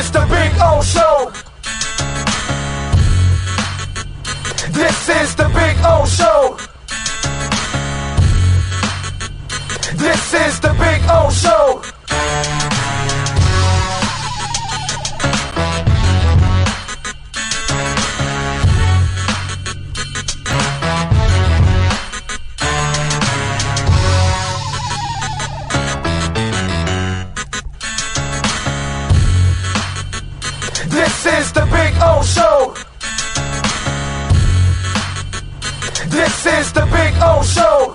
is the Big O Show. This is the Big O Show. This is the Big O Show. This is the Big O Show. This is the Big O Show.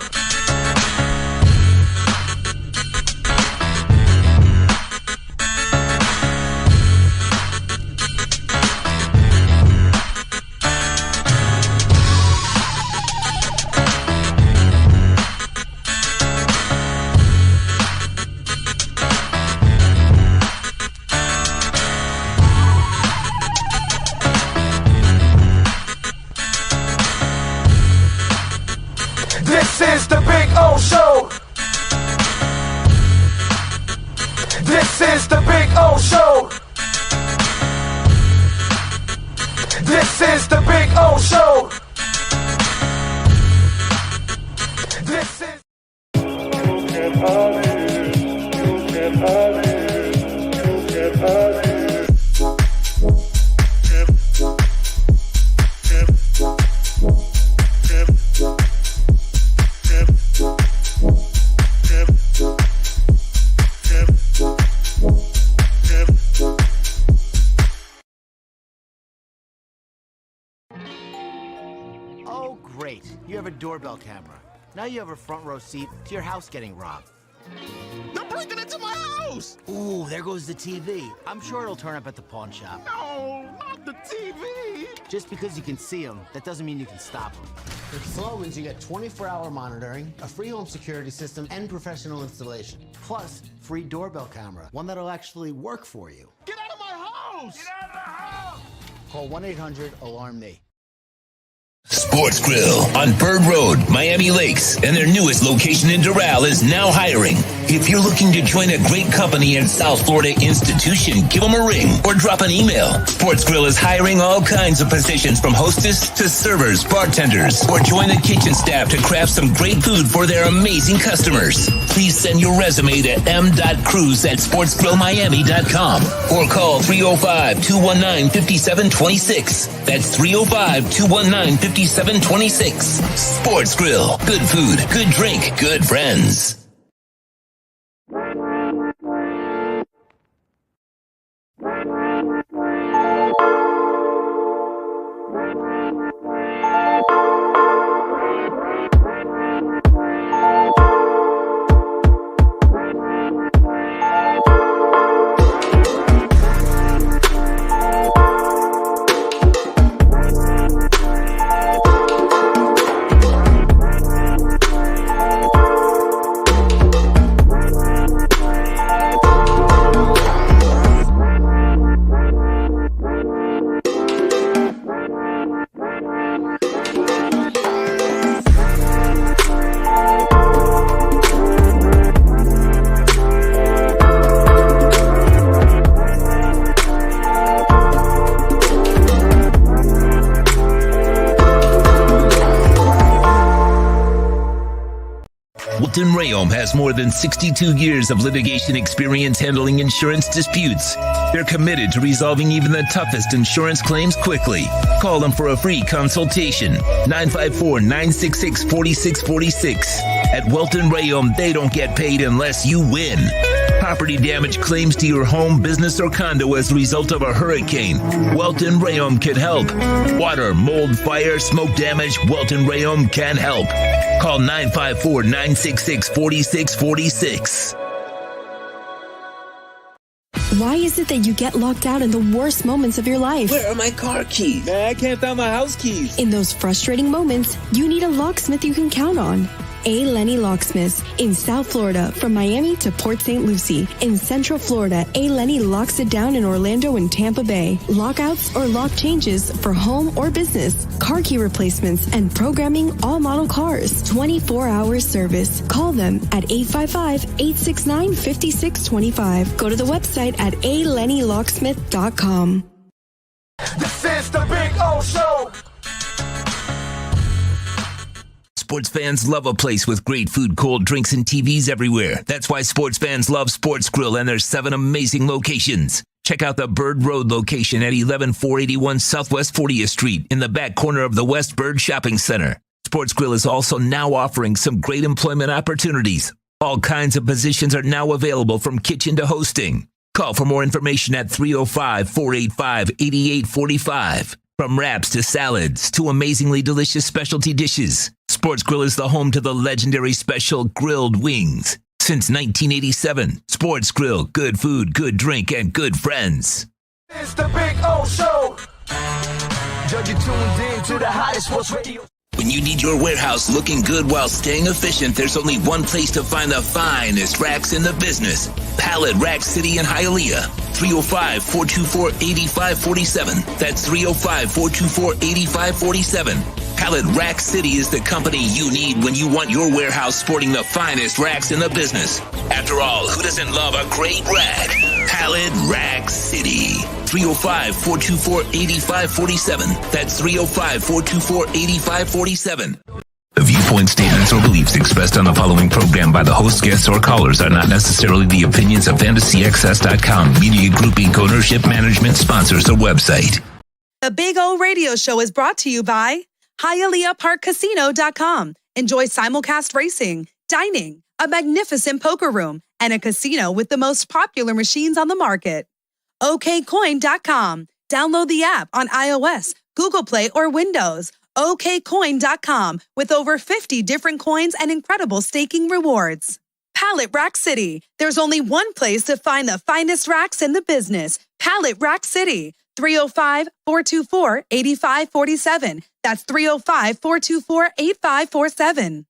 This is the Big O Show. This is the Big O Show. This is the Big O Show. This is. Oh, great. You have a doorbell camera. Now you have a front row seat to your house getting robbed. They're breaking into my house! Ooh, there goes the TV. I'm sure it'll turn up at the pawn shop. No, not the TV! Just because you can see them, that doesn't mean you can stop them. With Slogans, you get 24-hour monitoring, a free home security system, and professional installation. Plus, free doorbell camera, one that'll actually work for you. Get out of my house! Get out of the house! Call 1-800-ALARM-ME. Sports Grill on Bird Road, Miami Lakes, and their newest location in Doral is now hiring. If you're looking to join a great company and South Florida institution, give them a ring or drop an email. Sports Grill is hiring all kinds of positions from hostess to servers, bartenders, or join the kitchen staff to craft some great food for their amazing customers. Please send your resume to m.cruz@sportsgrillmiami.com or call 305-219-5726. That's 305-219-5726. Sports Grill. Good food, good drink, good friends. Wilton Rayom has more than 62 years of litigation experience handling insurance disputes. They're committed to resolving even the toughest insurance claims quickly. Call them for a free consultation. 954-966-4646. At Wilton Rayom, they don't get paid unless you win. Property damage claims to your home, business, or condo as a result of a hurricane. Welton Rayom can help. Water, mold, fire, smoke damage, Welton Rayom can help. Call 954-966-4646. Why is it that you get locked out in the worst moments of your life? Where are my car keys? Man, I can't find my house keys. In those frustrating moments, you need a locksmith you can count on. A. Lenny Locksmiths. In South Florida, from Miami to Port St. Lucie. In Central Florida, A. Lenny locks it down in Orlando and Tampa Bay. Lockouts or lock changes for home or business. Car key replacements and programming all model cars. 24-hour service. Call them at 855-869-5625. Go to the website at alennylocksmith.com. This is the Big O Show. Sports fans love a place with great food, cold drinks, and TVs everywhere. That's why sports fans love Sports Grill and their 7 amazing locations. Check out the Bird Road location at 11481 Southwest 40th Street in the back corner of the West Bird Shopping Center. Sports Grill is also now offering some great employment opportunities. All kinds of positions are now available from kitchen to hosting. Call for more information at 305-485-8845. From wraps to salads to amazingly delicious specialty dishes, Sports Grill is the home to the legendary special grilled wings. Since 1987, Sports Grill, good food, good drink, and good friends. It's the Big O Show. Judge, you tuned in to the hottest sports radio. When you need your warehouse looking good while staying efficient, there's only one place to find the finest racks in the business. Pallet Rack City in Hialeah. 305-424-8547. That's 305-424-8547. Pallet Rack City is the company you need when you want your warehouse sporting the finest racks in the business. After all, who doesn't love a great rack? Pallet Rack City. 305-424-8547. That's 305-424-8547. The viewpoint, statements, or beliefs expressed on the following program by the host, guests, or callers are not necessarily the opinions of FantasyXS.com, Media Group Inc. ownership, management, sponsors, or website. The Big O Radio Show is brought to you by HialeahParkCasino.com. Enjoy simulcast racing, dining, a magnificent poker room, and a casino with the most popular machines on the market. OKCoin.com. Download the app on iOS, Google Play, or Windows. OKCoin.com with over 50 different coins and incredible staking rewards. Pallet Rack City. There's only one place to find the finest racks in the business. Pallet Rack City. 305-424-8547. That's 305-424-8547.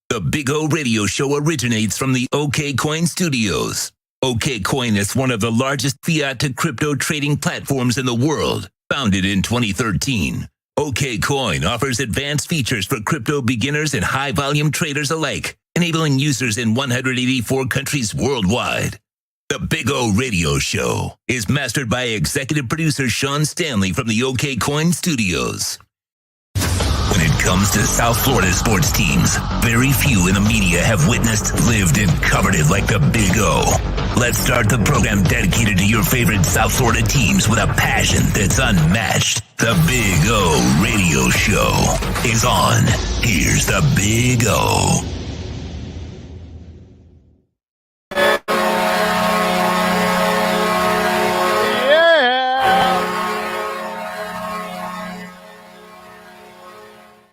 The Big O Radio Show originates from the OK Coin Studios. OK Coin is one of the largest fiat to crypto trading platforms in the world. Founded in 2013, OK Coin offers advanced features for crypto beginners and high-volume traders alike, enabling users in 184 countries worldwide. The Big O Radio Show is mastered by executive producer Sean Stanley from the OK Coin Studios. When it comes to South Florida sports teams, very few in the media have witnessed, lived, and covered it like the Big O. Let's start the program dedicated to your favorite South Florida teams with a passion that's unmatched. The Big O Radio Show is on. Here's the Big O.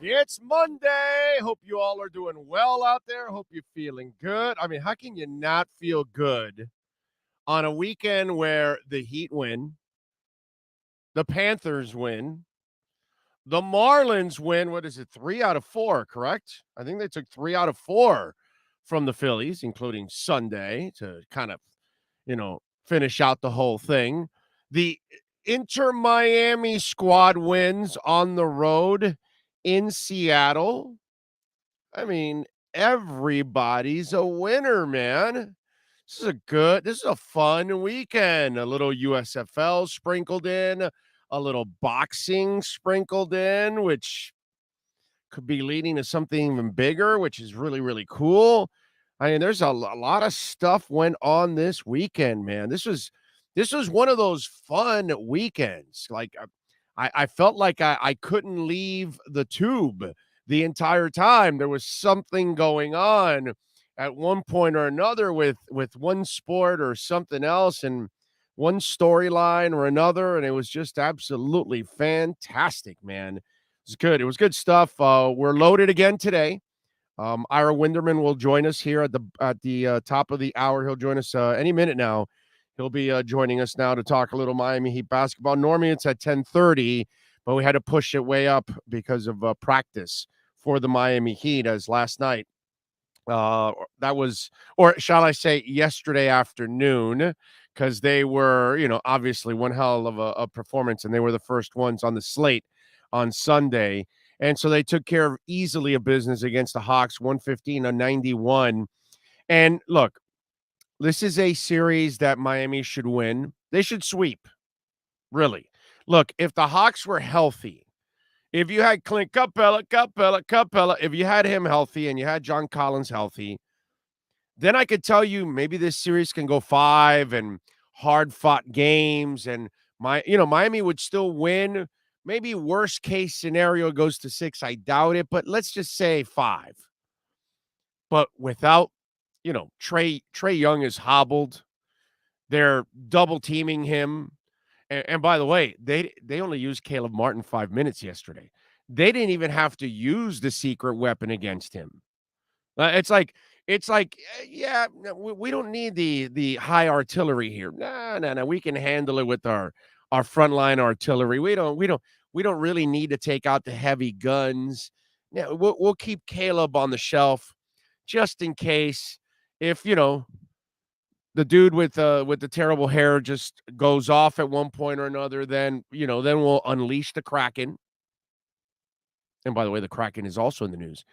It's Monday. Hope you all are doing well out there. Hope you're feeling good. I mean, how can you not feel good on a weekend where the Heat win, the Panthers win, the Marlins win? What is it? 3 out of 4, correct? I think they took 3 out of 4 from the Phillies, including Sunday, to kind of, finish out the whole thing. The Inter Miami squad wins on the road in Seattle. I mean, everybody's a winner, man. This is a fun weekend. A little USFL sprinkled in, a little boxing sprinkled in, which could be leading to something even bigger, which is really, really cool. I mean, there's a lot of stuff went on this weekend, man. This was one of those fun weekends. Like, I felt like I couldn't leave the tube the entire time. There was something going on at one point or another with one sport or something else, and one storyline or another, and it was just absolutely fantastic, man. It was good. It was good stuff. We're loaded again today. Ira Winderman will join us here at the top of the hour. He'll join us any minute now. He'll be joining us now to talk a little Miami Heat basketball. Normally it's at 10:30, but we had to push it way up because of practice for the Miami Heat, as last night That was, or shall I say, yesterday afternoon, because they were, obviously one hell of a performance, and they were the first ones on the slate on Sunday. And so they took care of easily a business against the Hawks, 115-91. And look, this is a series that Miami should win. They should sweep, really. Look, if the Hawks were healthy, if you had Clint Capella, if you had him healthy and you had John Collins healthy, then I could tell you maybe this series can go 5 and hard-fought games, and Miami would still win. Maybe worst case scenario goes to 6. I doubt it, but let's just say 5. But without, Trae Young is hobbled. They're double teaming him. And by the way, they only used Caleb Martin 5 minutes yesterday. They didn't even have to use the secret weapon against him. It's like, yeah, we don't need the high artillery here. No, we can handle it with our frontline artillery. We don't really need to take out the heavy guns. Yeah, we'll keep Caleb on the shelf just in case if the dude with the terrible hair just goes off at one point or another. Then we'll unleash the Kraken. And by the way, the Kraken is also in the news.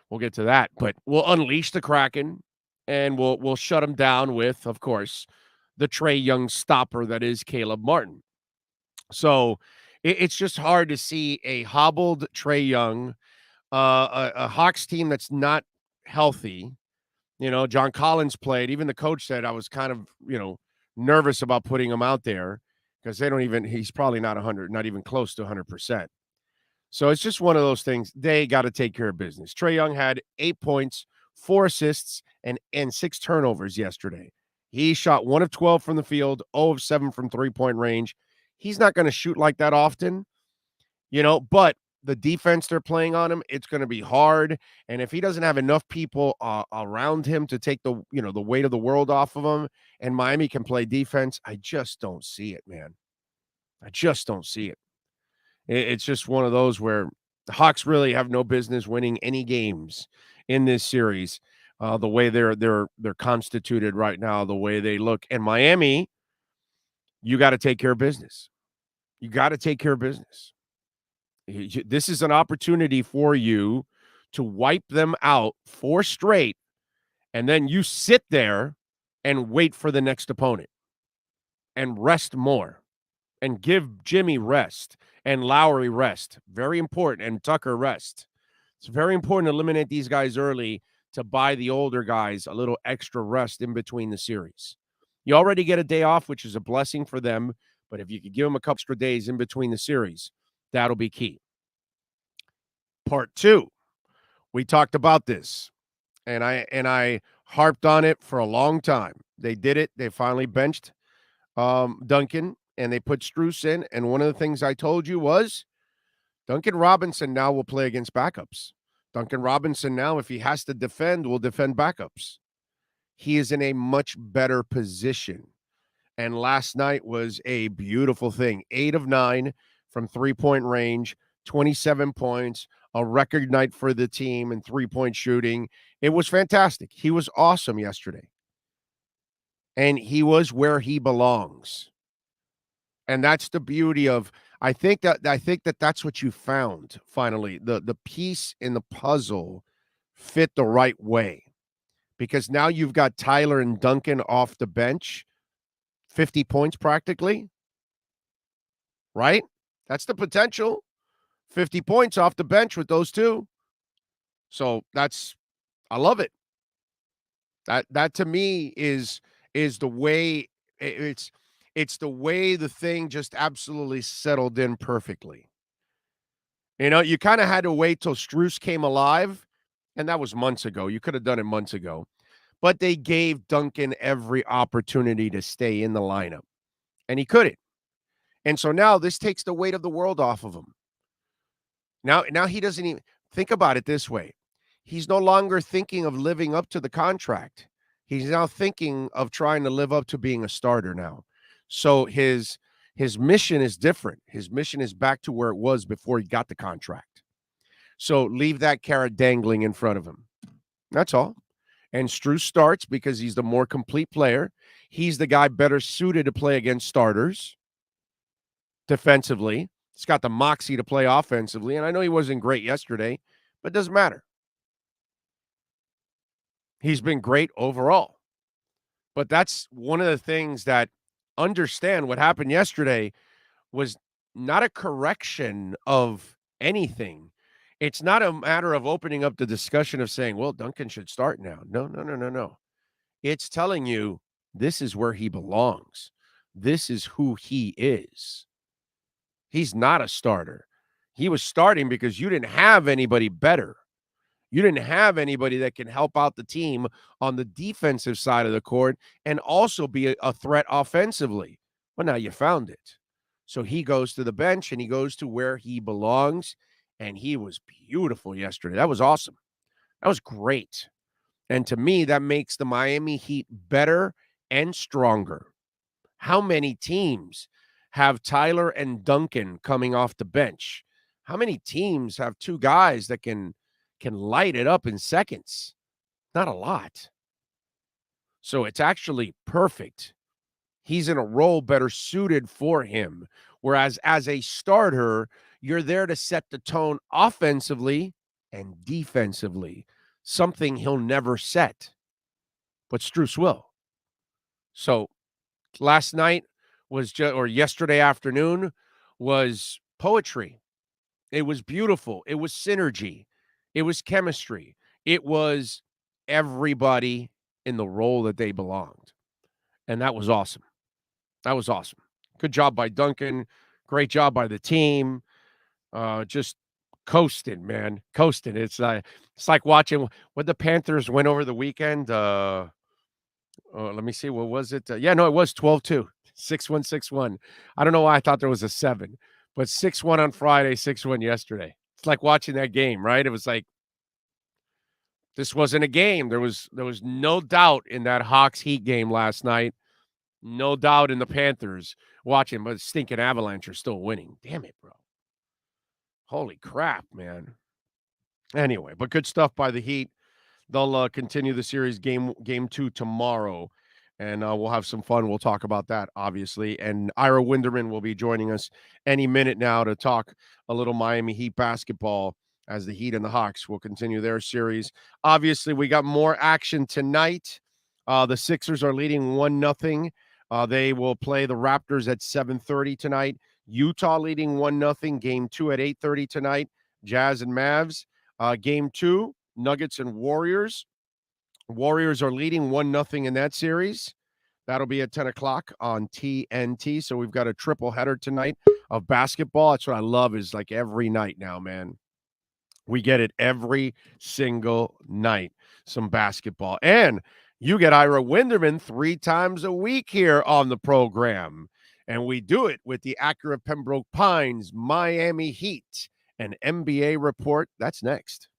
We'll get to that, but we'll unleash the Kraken and we'll shut him down with, of course, the Trae Young stopper that is Caleb Martin. So it's just hard to see a hobbled Trae Young, a Hawks team that's not healthy. John Collins played. Even the coach said I was kind of, nervous about putting him out there because he's probably not 100, not even close to 100%. So it's just one of those things. They got to take care of business. Trae Young had 8 points, 4 assists, and 6 turnovers yesterday. He shot 1 of 12 from the field, 0 of 7 from three-point range. He's not going to shoot like that often, but the defense they're playing on him, it's going to be hard. And if he doesn't have enough people around him to take the weight of the world off of him, and Miami can play defense, I just don't see it, man. I just don't see it. It's just one of those where the Hawks really have no business winning any games in this series. The way they're constituted right now, the way they look. And Miami, you got to take care of business. You got to take care of business. This is an opportunity for you to wipe them out 4 straight, and then you sit there and wait for the next opponent and rest more and give Jimmy rest and Lowry rest. Very important. And Tucker rest. It's very important to eliminate these guys early to buy the older guys a little extra rest in between the series. You already get a day off, which is a blessing for them. But if you could give them a couple extra days in between the series, that'll be key. Part 2, we talked about this, and I harped on it for a long time. They did it. They finally benched Duncan, and they put Strus in. And one of the things I told you was Duncan Robinson now will play against backups. Duncan Robinson now, if he has to defend, will defend backups. He is in a much better position. And last night was a beautiful thing. 8 of 9 from three-point range, 27 points, a record night for the team in three-point shooting. It was fantastic. He was awesome yesterday. And he was where he belongs. And that's the beauty of, I think that that's what you found finally. The piece in the puzzle fit the right way. Because now you've got Tyler and Duncan off the bench, 50 points practically. Right? That's the potential. 50 points off the bench with those two. So I love it. That to me is the way it's the way the thing just absolutely settled in perfectly. You kind of had to wait till Strus came alive, and that was months ago. You could have done it months ago. But they gave Duncan every opportunity to stay in the lineup, and he couldn't. And so now this takes the weight of the world off of him. Now he doesn't even think about it this way. He's no longer thinking of living up to the contract. He's now thinking of trying to live up to being a starter now. So his mission is different. His mission is back to where it was before he got the contract. So leave that carrot dangling in front of him. That's all. and Strus starts because he's the more complete player. He's the guy better suited to play against starters defensively. He's got the moxie to play offensively, and I know he wasn't great yesterday, but it doesn't matter. He's been great overall. But that's one of the things that understand what happened yesterday was not a correction of anything. It's not a matter of opening up the discussion of saying, well, Duncan should start now. No. It's telling you this is where he belongs. This is who he is. He's not a starter. He was starting because you didn't have anybody better. You didn't have anybody that can help out the team on the defensive side of the court and also be a threat offensively. Well, now you found it. So he goes to the bench and he goes to where he belongs. And he was beautiful yesterday. That was awesome. That was great. And to me, that makes the Miami Heat better and stronger. How many teams have Tyler and Duncan coming off the bench? How many teams have two guys that can light it up in seconds? Not a lot. So it's actually perfect. He's in a role better suited for him. Whereas as a starter, you're there to set the tone offensively and defensively, something he'll never set. But Strus will. So last night was or yesterday afternoon was poetry. It was beautiful. It was synergy. It was chemistry. It was everybody in the role that they belonged. And that was awesome. That was awesome. Good job by Duncan. Great job by the team. Just coasting, man. Coasting. It's like watching what the Panthers went over the weekend. Let me see. What was it? It was 12-2. 6-1, 6-1. I don't know why I thought there was a 7, but 6-1 on Friday, 6-1 yesterday. It's like watching that game, right? It was like this wasn't a game. There was no doubt in that Hawks Heat game last night. No doubt in the Panthers watching, but stinking Avalanche are still winning. Damn it, bro. Holy crap, man. Anyway, but good stuff by the Heat. They'll continue the series game 2 tomorrow, and we'll have some fun. We'll talk about that, obviously. And Ira Winderman will be joining us any minute now to talk a little Miami Heat basketball as the Heat and the Hawks will continue their series. Obviously, we got more action tonight. The Sixers are leading 1-0. They will play the Raptors at 7:30 tonight. Utah leading 1-0. Game 2 at 8:30 tonight. Jazz and Mavs. Game 2, Nuggets and Warriors. Warriors are leading 1-0 in that series. That'll be at 10 o'clock on TNT. So we've got a triple header tonight of basketball. That's what I love is like every night now, man. We get it every single night, some basketball. And you get Ira Winderman 3 times a week here on the program. And we do it with the Acura Pembroke Pines Miami Heat, an NBA report. That's next.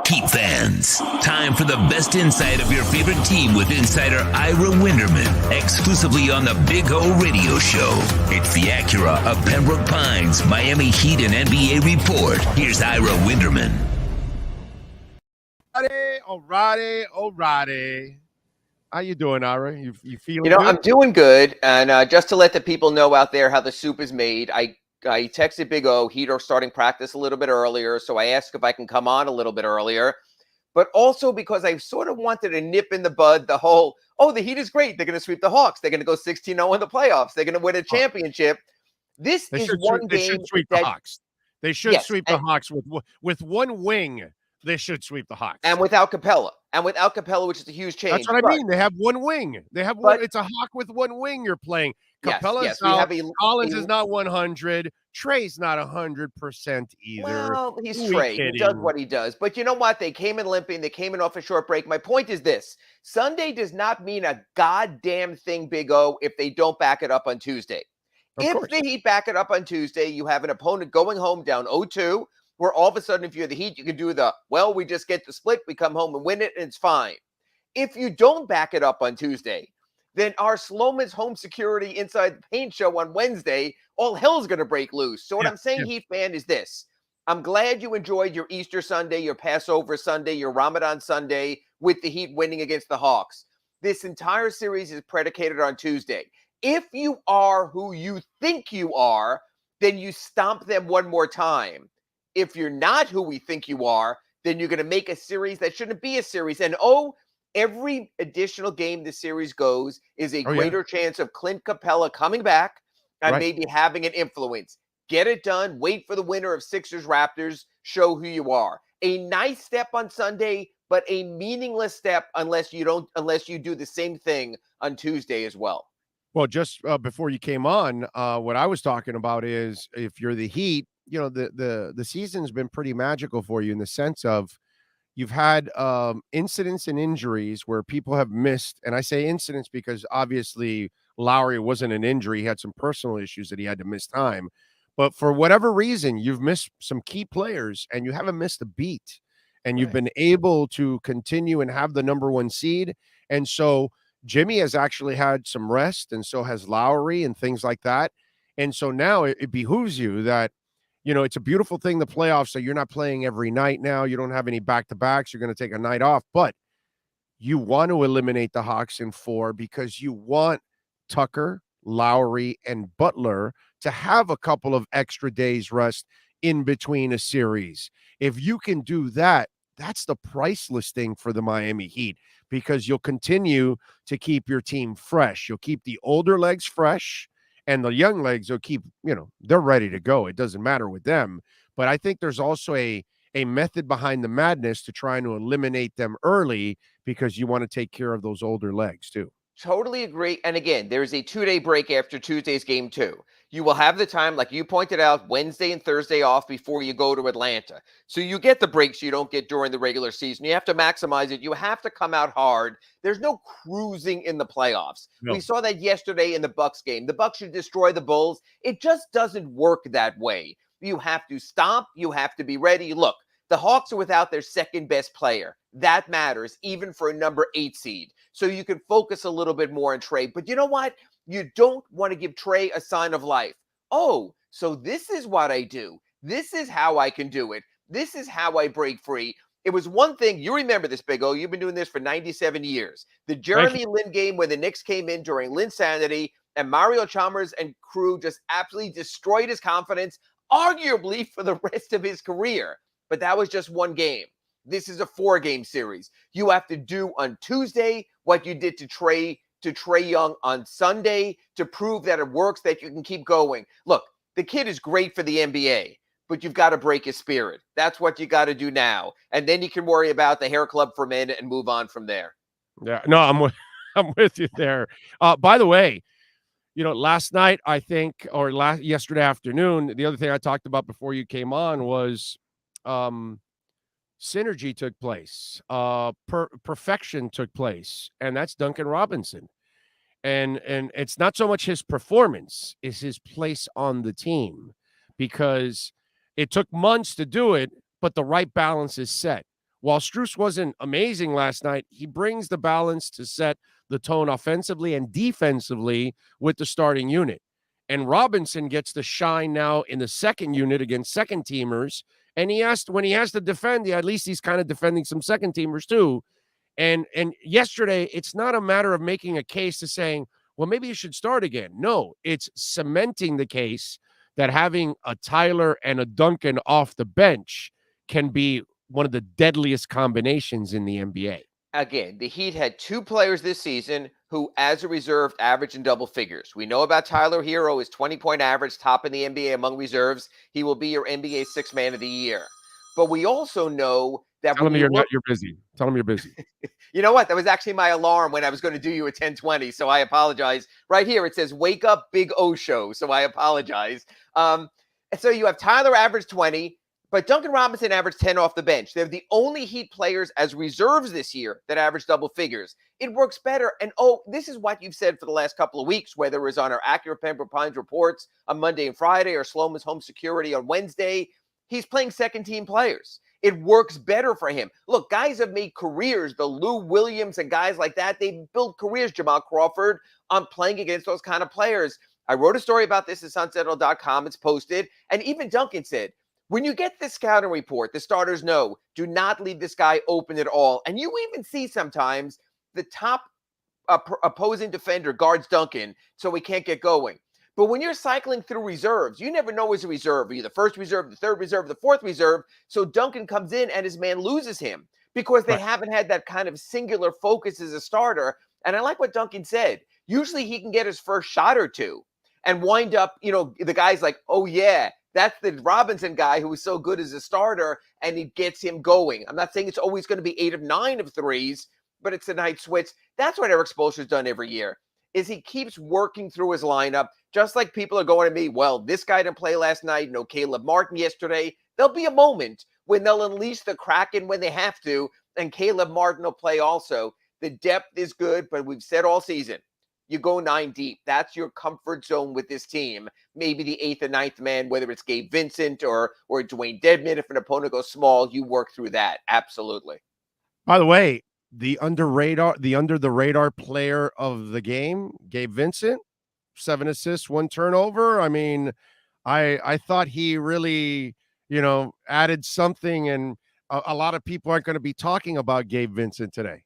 Heat fans, time for the best insight of your favorite team with insider Ira Winderman, exclusively on the Big O Radio Show. It's the Acura of Pembroke Pines Miami Heat and NBA report. Here's Ira Winderman. Alrighty. How you doing, Ira? You feeling good? I'm doing good. And just to let the people know out there how the soup is made, I texted Big O. Heat are starting practice a little bit earlier, so I asked if I can come on a little bit earlier. But also because I sort of wanted to nip in the bud the whole, the Heat is great. They're going to sweep the Hawks. They're going to go 16-0 in the playoffs. They're going to win a championship. They should sweep the Hawks. They should sweep the Hawks with one wing. They should sweep the Hawks. And without Capella. Which is a huge change. That's what I mean. They have one wing. They have one. It's a Hawk with one wing you're playing. Capella's out. Collins is not 100. Trey's not 100% either. Well, he's Trey. He does what he does. But you know what? They came in limping. They came in off a short break. My point is this. Sunday does not mean a goddamn thing, Big O, if they don't back it up on Tuesday. If the Heat back it up on Tuesday, you have an opponent going home down 0-2, where all of a sudden, if you're the Heat, you can do we just get the split, we come home and win it, and it's fine. If you don't back it up on Tuesday, then our Sloman's home security inside the paint show on Wednesday, all hell's going to break loose. So what I'm saying, Heat fan, is this. I'm glad you enjoyed your Easter Sunday, your Passover Sunday, your Ramadan Sunday with the Heat winning against the Hawks. This entire series is predicated on Tuesday. If you are who you think you are, then you stomp them one more time. If you're not who we think you are, then you're going to make a series that shouldn't be a series. And every additional game the series goes is a greater chance of Clint Capella coming back and maybe having an influence. Get it done. Wait for the winner of Sixers Raptors. Show who you are. A nice step on Sunday, but a meaningless step unless you do the same thing on Tuesday as well. Well, just before you came on, what I was talking about is if you're the Heat, you know, the season's been pretty magical for you in the sense of you've had incidents and injuries where people have missed. And I say incidents because obviously Lowry wasn't an injury. He had some personal issues that he had to miss time. But for whatever reason, you've missed some key players and you haven't missed a beat. And you've been able to continue and have the number one seed. And so Jimmy has actually had some rest, and so has Lowry and things like that. And so now it behooves you that, you know, it's a beautiful thing, the playoffs, so you're not playing every night now. You don't have any back-to-backs. You're going to take a night off, but you want to eliminate the Hawks in 4 because you want Tucker, Lowry, and Butler to have a couple of extra days rest in between a series. If you can do that, that's the priceless thing for the Miami Heat, because you'll continue to keep your team fresh. You'll keep the older legs fresh, and the young legs will keep, you know, they're ready to go. It doesn't matter with them. But I think there's also a method behind the madness to trying to eliminate them early because you want to take care of those older legs too. Totally agree. And again, there's a 2-day break after Tuesday's game 2. You will have the time, like you pointed out, Wednesday and Thursday off before you go to Atlanta. So you get the breaks you don't get during the regular season. You have to maximize it. You have to come out hard. There's no cruising in the playoffs. No. We saw that yesterday in the Bucks game. The Bucks should destroy the Bulls. It just doesn't work that way. You have to stomp. You have to be ready. Look, the Hawks are without their second best player. That matters, even for a number 8 seed. So you can focus a little bit more on Trae. But you know what? You don't want to give Trae a sign of life. Oh, so this is what I do. This is how I can do it. This is how I break free. It was one thing. You remember this, Big O. You've been doing this for 97 years. The Jeremy Lin game when the Knicks came in during Linsanity and Mario Chalmers and crew just absolutely destroyed his confidence, arguably for the rest of his career. But that was just one game. This is a 4-game series. You have to do on Tuesday what you did to Trae Young on Sunday to prove that it works, that you can keep going. Look, the kid is great for the NBA, but you've got to break his spirit. That's what you got to do now. And then you can worry about the hair club for men and move on from there. Yeah, no, I'm with you there. By the way, you know, last night, I think, or yesterday afternoon, the other thing I talked about before you came on was synergy took place, perfection took place, and that's Duncan Robinson. And it's not so much his performance, it's his place on the team, because it took months to do it, but the right balance is set. While Strus wasn't amazing last night, he brings the balance to set the tone offensively and defensively with the starting unit. And Robinson gets to shine now in the second unit against second teamers. And when he has to defend, at least he's kind of defending some second teamers too. And yesterday, it's not a matter of making a case to saying, well, maybe you should start again. No, it's cementing the case that having a Tyler and a Duncan off the bench can be one of the deadliest combinations in the NBA. Again, the Heat had 2 players this season who, as a reserve, average in double figures. We know about Tyler Hero, his 20-point average, top in the NBA among reserves. He will be your NBA Sixth Man of the Year. But we also know that Tell him you're busy. Tell him you're busy. You know what? That was actually my alarm when I was going to do you at 10:20, so I apologize. Right here, it says, wake up, Big O show, so I apologize. And so you have Tyler average 20, but Duncan Robinson averaged 10 off the bench. They're the only Heat players as reserves this year that average double figures. It works better. And, this is what you've said for the last couple of weeks, whether it was on our Accurate Pembroke Pines reports on Monday and Friday or Sloman's Home Security on Wednesday. He's playing second-team players. It works better for him. Look, guys have made careers, the Lou Williams and guys like that. They've built careers, Jamal Crawford, on playing against those kind of players. I wrote a story about this at sunsetl.com. It's posted. And even Duncan said, When you get the scouting report, the starters know, do not leave this guy open at all. And you even see sometimes the top opposing defender guards Duncan so he can't get going. But when you're cycling through reserves, you never know who's a reserve. Are you the first reserve, the third reserve, the fourth reserve? So Duncan comes in and his man loses him because they haven't had that kind of singular focus as a starter. And I like what Duncan said. Usually he can get his first shot or two and wind up, the guy's like, oh, yeah, that's the Robinson guy who was so good as a starter, and it gets him going. I'm not saying it's always going to be 8 of 9 of threes, but it's a night switch. That's what Erik Spoelstra's done every year, is he keeps working through his lineup, just like people are going to me, well, this guy didn't play last night, no Caleb Martin yesterday. There'll be a moment when they'll unleash the Kraken when they have to, and Caleb Martin will play also. The depth is good, but we've said all season, you go 9 deep. That's your comfort zone with this team. Maybe the 8th or 9th man, whether it's Gabe Vincent or Dwayne Dedmon. If an opponent goes small, you work through that. Absolutely. By the way, the under the radar player of the game, Gabe Vincent, 7 assists, 1 turnover. I mean, I thought he really, added something, and a lot of people aren't going to be talking about Gabe Vincent today.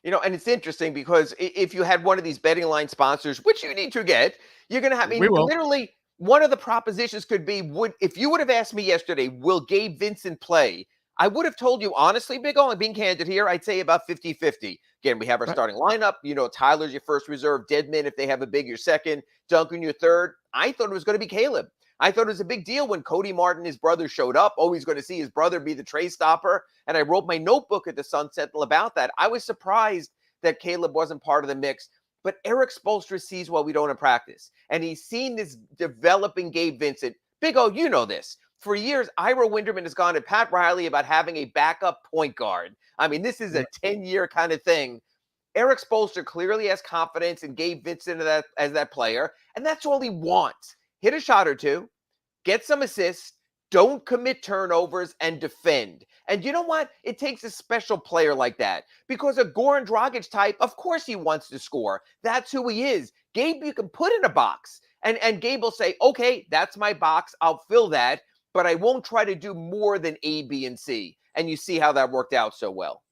And it's interesting because if you had one of these betting line sponsors, which you need to get, you're going to have, literally one of the propositions could be, if you would have asked me yesterday, will Gabe Vincent play? I would have told you, honestly, Big O, and being candid here, I'd say about 50-50. Again, we have our starting lineup. Tyler's your first reserve, Dedmon, if they have a big, your second, Duncan, your third. I thought it was going to be Caleb. I thought it was a big deal when Cody Martin, his brother, showed up. Always going to see his brother be the tray stopper. And I wrote my notebook at the Sun Sentinel about that. I was surprised that Caleb wasn't part of the mix. But Erik Spoelstra sees what we don't in practice. And he's seen this developing Gabe Vincent. Big O, you know this. For years, Ira Winderman has gone to Pat Riley about having a backup point guard. I mean, this is a 10-year kind of thing. Erik Spoelstra clearly has confidence in Gabe Vincent as that player. And that's all he wants. Hit a shot or two, get some assists, don't commit turnovers, and defend. And you know what? It takes a special player like that, because a Goran Dragic type, of course he wants to score. That's who he is. Gabe, you can put in a box, and Gabe will say, okay, that's my box. I'll fill that, but I won't try to do more than A, B, and C. And you see how that worked out so well.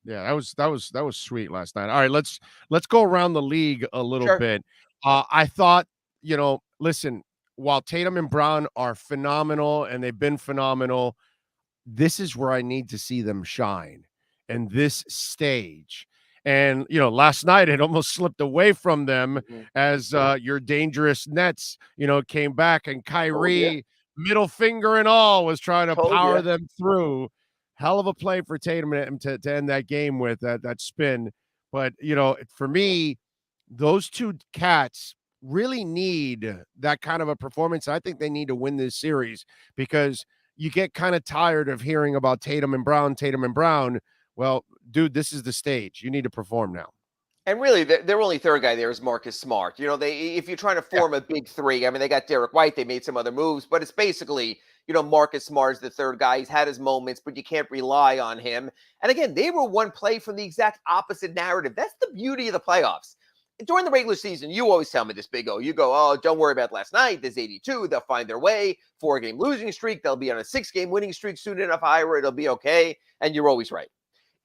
Yeah, that was sweet last night. All right, let's go around the league a little bit. I thought, listen, while Tatum and Brown are phenomenal and they've been phenomenal, this is where I need to see them shine, and this stage. And, last night it almost slipped away from them as your dangerous Nets, came back, and Kyrie, middle finger and all, was trying to power them through. Hell of a play for Tatum to end that game with that spin. But, for me, those two cats really need that kind of a performance. I think they need to win this series, because you get kind of tired of hearing about Tatum and Brown. Well, dude, this is the stage. You need to perform now. And really, their only third guy there is Marcus Smart. If you're trying to form a big three, I mean, they got Derek White. They made some other moves, but it's basically, Marcus Smart is the third guy. He's had his moments, but you can't rely on him. And again, they were one play from the exact opposite narrative. That's the beauty of the playoffs. During the regular season, you always tell me this, Big O. You go, oh, don't worry about last night. There's 82. They'll find their way. 4-game losing streak. They'll be on a 6-game winning streak soon enough, Ira. It'll be okay. And you're always right.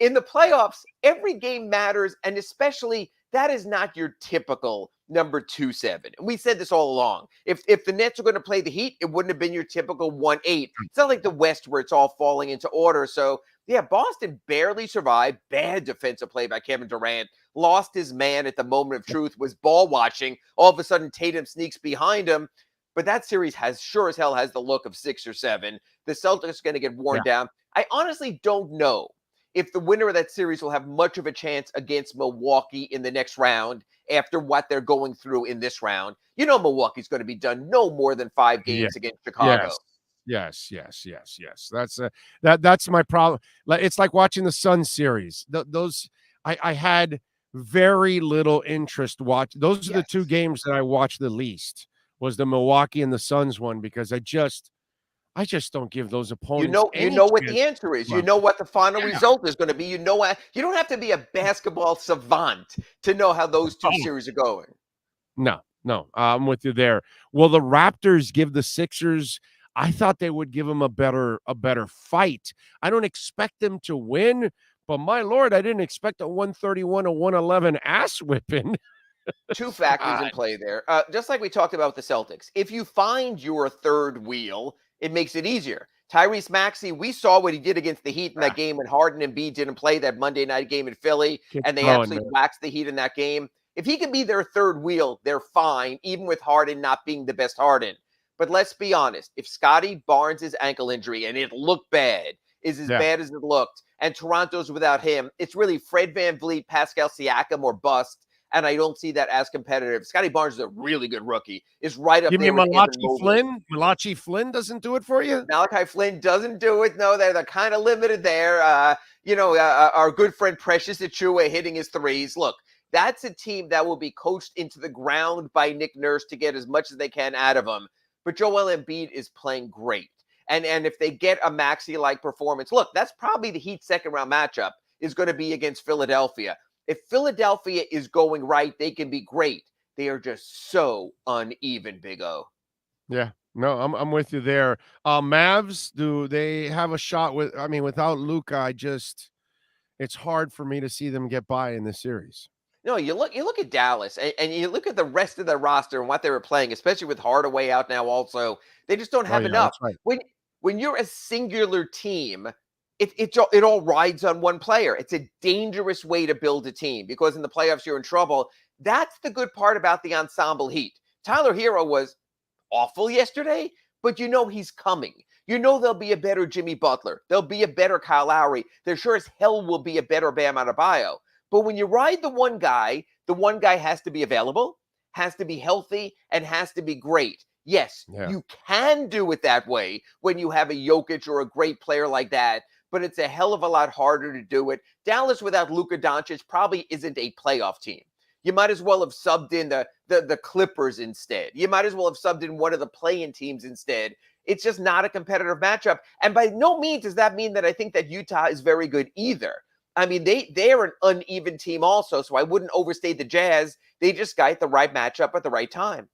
In the playoffs, every game matters, and especially that is not your typical number 2-7. And we said this all along. If the Nets are going to play the Heat, it wouldn't have been your typical 1-8. It's not like the West where it's all falling into order. So, yeah, Boston barely survived. Bad defensive play by Kevin Durant. Lost his man at the moment of truth, was ball watching. All of a sudden, Tatum sneaks behind him. But that series sure as hell has the look of 6 or 7. The Celtics are going to get worn down. I honestly don't know if the winner of that series will have much of a chance against Milwaukee in the next round after what they're going through in this round. Milwaukee's going to be done no more than 5 games against Chicago. Yes. That's my problem. It's like watching the Sun series. I had very little interest watch. Those are the 2 games that I watched the least, was the Milwaukee and the Suns one, because I just don't give those opponents. You know what the answer is. You know what the final result is going to be. You don't have to be a basketball savant to know how those 2 series are going. No, I'm with you there. Will the Raptors give the Sixers I thought they would give him a better fight. I don't expect them to win, but my Lord, I didn't expect a 131 to 111 ass whipping. Two factors in play there. Just like we talked about with the Celtics, if you find your third wheel, it makes it easier. Tyrese Maxey, we saw what he did against the Heat in that game when Harden and Embiid didn't play that Monday night game in Philly, and they absolutely waxed the Heat in that game. If he can be their third wheel, they're fine, even with Harden not being the best Harden. But let's be honest, if Scotty Barnes' ankle injury, and it looked bad, is as bad as it looked, and Toronto's without him, it's really Fred VanVleet, Pascal Siakam, or bust. And I don't see that as competitive. Scotty Barnes is a really good rookie. Is right up there. You mean Malachi Flynn? Malachi Flynn doesn't do it for you? Malachi Flynn doesn't do it. No, they're kind of limited there. Our good friend Precious Achiuwa hitting his threes. Look, that's a team that will be coached into the ground by Nick Nurse to get as much as they can out of him. But Joel Embiid is playing great. And if they get a Maxey-like performance, look, that's probably the Heat second-round matchup is going to be against Philadelphia. If Philadelphia is going right, they can be great. They are just so uneven, Big O. Yeah, no, I'm with you there. Mavs, do they have a shot without Luka, it's hard for me to see them get by in this series. No, you look at Dallas and you look at the rest of their roster and what they were playing, especially with Hardaway out now also. They just don't have enough. Right. When you're a singular team, it all rides on one player. It's a dangerous way to build a team because in the playoffs you're in trouble. That's the good part about the ensemble Heat. Tyler Hero was awful yesterday, but you know he's coming. You know there'll be a better Jimmy Butler. There'll be a better Kyle Lowry. There sure as hell will be a better Bam Adebayo. But when you ride the one guy has to be available, has to be healthy, and has to be great. Yes, you can do it that way when you have a Jokic or a great player like that, but it's a hell of a lot harder to do it. Dallas without Luka Doncic probably isn't a playoff team. You might as well have subbed in the Clippers instead. You might as well have subbed in one of the play-in teams instead. It's just not a competitive matchup. And by no means does that mean that I think that Utah is very good either. I mean, they're an uneven team also, so I wouldn't overstate the Jazz. They just got the right matchup at the right time.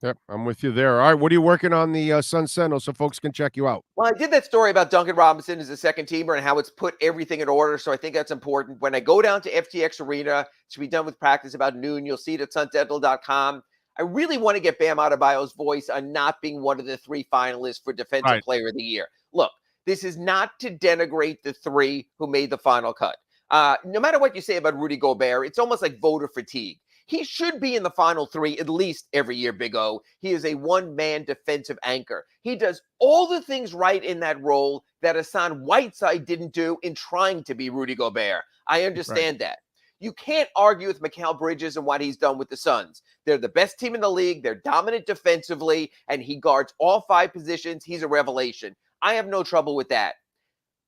Yep, I'm with you there. All right, what are you working on the Sun Sentinel so folks can check you out? Well, I did that story about Duncan Robinson as a second teamer and how it's put everything in order, so I think that's important. When I go down to FTX Arena to be done with practice about noon, you'll see it at sunsentinel.com. I really want to get Bam Adebayo's voice on not being one of the three finalists for Defensive Player of the Year. Look, this is not to denigrate the three who made the final cut. No matter what you say about Rudy Gobert, it's almost like voter fatigue. He should be in the final three at least every year, Big O. He is a one-man defensive anchor. He does all the things right in that role that Hassan Whiteside didn't do in trying to be Rudy Gobert. I understand that. You can't argue with Mikal Bridges and what he's done with the Suns. They're the best team in the league. They're dominant defensively, and he guards all five positions. He's a revelation. I have no trouble with that.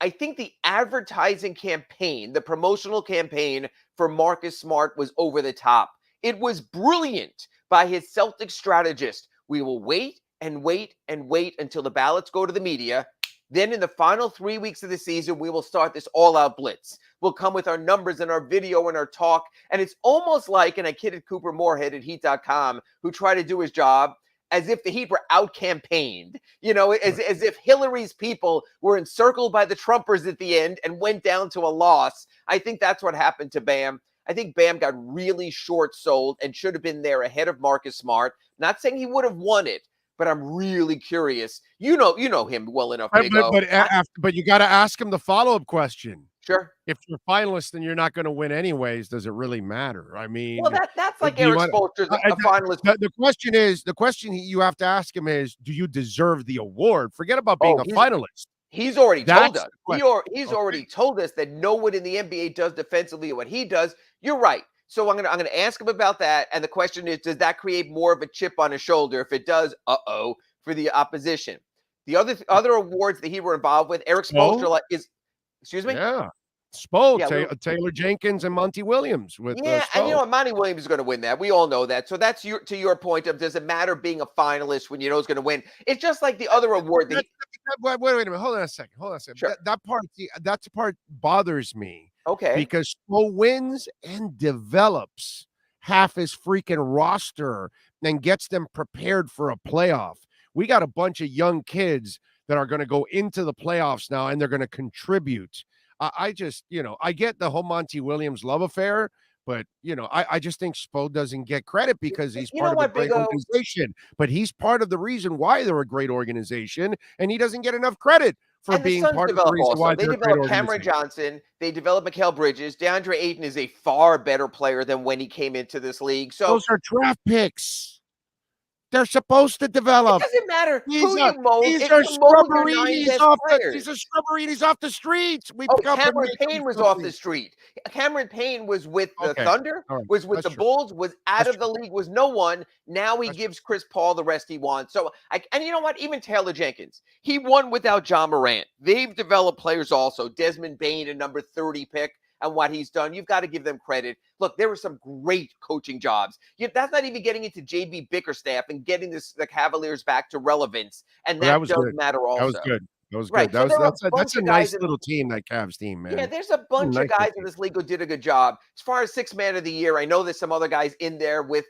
I think the advertising campaign, the promotional campaign for Marcus Smart was over the top. It was brilliant by his Celtics strategist. We will wait and wait and wait until the ballots go to the media. Then in the final 3 weeks of the season, we will start this all-out blitz. We'll come with our numbers and our video and our talk. And it's almost like, and I kidded Cooper Moorhead at Heat.com, who tried to do his job, as if the Heat were out-campaigned. You know, as if Hillary's people were encircled by the Trumpers at the end and went down to a loss. I think that's what happened to Bam. I think Bam got really short-sold and should have been there ahead of Marcus Smart. Not saying he would have won it, but I'm really curious. You know him well enough, Big O. But you got to ask him the follow-up question. Sure. If you're a finalist and you're not going to win anyways, does it really matter? I mean, well, that's like Eric Spoelstra's a finalist. The question you have to ask him is, do you deserve the award? Forget about being a finalist. He's already told us. He's already told us that no one in the NBA does defensively what he does. You're right. So I'm gonna ask him about that. And the question is, does that create more of a chip on his shoulder? If it does, for the opposition. The other awards that he were involved with, Eric Spoelstra is, excuse me? Yeah. Taylor Jenkins and Monty Williams. And you know what? Monty Williams is going to win that. We all know that. So that's to your point of, does it matter being a finalist when you know who's going to win? It's just like the other award. Wait a minute. Hold on a second. Sure. That part bothers me. Okay. Because Spo wins and develops half his freaking roster and gets them prepared for a playoff. we got a bunch of young kids that are going to go into the playoffs now, and they're going to contribute. I just, I get the whole Monty Williams love affair, but, I just think Spo doesn't get credit because he's part of a great organization. But he's part of the reason why they're a great organization, and he doesn't get enough credit for being part of the reason why they developed Cameron Johnson. They developed Mikal Bridges. DeAndre Ayton is a far better player than when he came into this league. So those are draft picks. They're supposed to develop. It doesn't matter These who are, you mold. These are Scrubberies off the streets. Cameron Payne was off the street. Cameron Payne was with the Thunder, was with the Bulls, was out of the league, was no one. Now he gives Chris Paul the rest he wants. So, and you know what? Even Taylor Jenkins, he won without John Morant. They've developed players also. Desmond Bane, a number 30 pick. And what he's done, you've got to give them credit. Look, there were some great coaching jobs. That's not even getting into JB Bickerstaff and getting the Cavaliers back to relevance. And that does matter also. That was good. That was good. Right. That's a nice little team, that Cavs team, man. Yeah, there's a bunch of guys in this league who did a good job. As far as sixth man of the year, I know there's some other guys in there with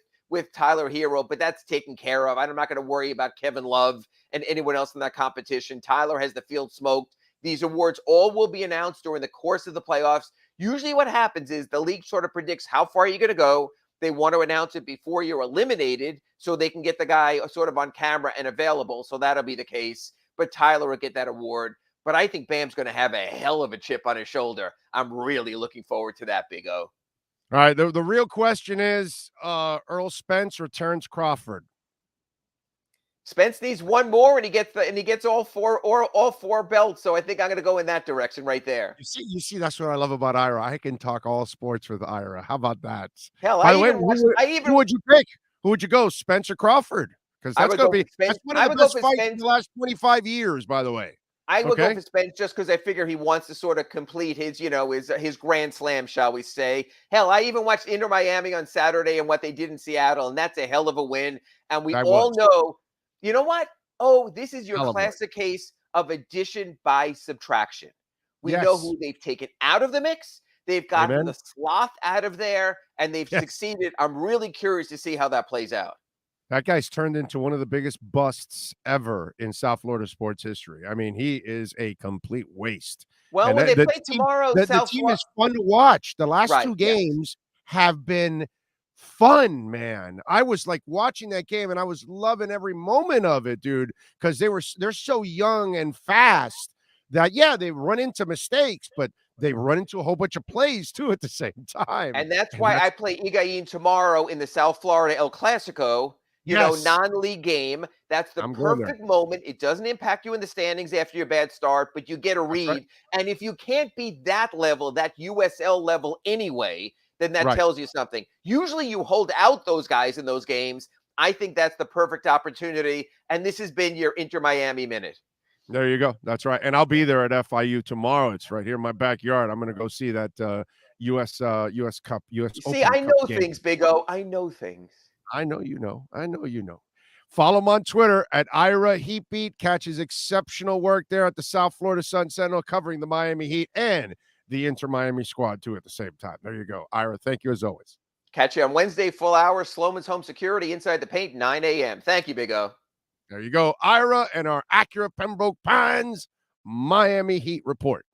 Tyler Hero, but that's taken care of. I'm not going to worry about Kevin Love and anyone else in that competition. Tyler has the field smoked. These awards all will be announced during the course of the playoffs. Usually what happens is the league sort of predicts how far you're going to go. They want to announce it before you're eliminated so they can get the guy sort of on camera and available. So that'll be the case. But Tyler will get that award. But I think Bam's going to have a hell of a chip on his shoulder. I'm really looking forward to that, Big O. All right. The real question is Earl Spence returns Crawford. Spence needs one more, and he gets all four belts. So I think I'm going to go in that direction right there. You see, that's what I love about Ira. I can talk all sports with Ira. How about that? Hell, By the way, who would you pick? Who would you go, Spence or Crawford? Because that's going to be one of the best fights in the last 25 years. By the way, I would go for Spence just because I figure he wants to sort of complete his, his grand slam, shall we say. Hell, I even watched Inter Miami on Saturday and what they did in Seattle, and that's a hell of a win. And we all know. You know what? Oh, this is your classic case of addition by subtraction. We know who they've taken out of the mix. They've gotten the sloth out of there, and they've succeeded. I'm really curious to see how that plays out. That guy's turned into one of the biggest busts ever in South Florida sports history. I mean, he is a complete waste. Well, when they play tomorrow, the team is fun to watch. The last two games have been fun, man. I was like watching that game and I was loving every moment of it, dude, because they're so young and fast that they run into mistakes, but they run into a whole bunch of plays too at the same time. And that's why I play Higuaín tomorrow in the South Florida El Clasico, non-league game. That's the perfect moment. It doesn't impact you in the standings after your bad start, but you get a read. Right. And if you can't beat that level, that USL level anyway, then that tells you something. Usually you hold out those guys in those games. I think that's the perfect opportunity. And this has been your Inter Miami Minute. There you go. That's right. And I'll be there at FIU tomorrow. It's right here in my backyard. I'm going to go see that U.S. Cup, U.S. See, I know things, Big O. I know things. I know you know. I know you know. Follow him on Twitter at Ira Heatbeat. Catch his exceptional work there at the South Florida Sun Sentinel covering the Miami Heat and the Inter Miami squad too at the same time. There you go. Ira, thank you as always. Catch you on Wednesday, full hour, Sloman's Home Security, Inside the Paint, 9 a.m. Thank you, Big O. There you go. Ira and our Acura Pembroke Pines Miami Heat report.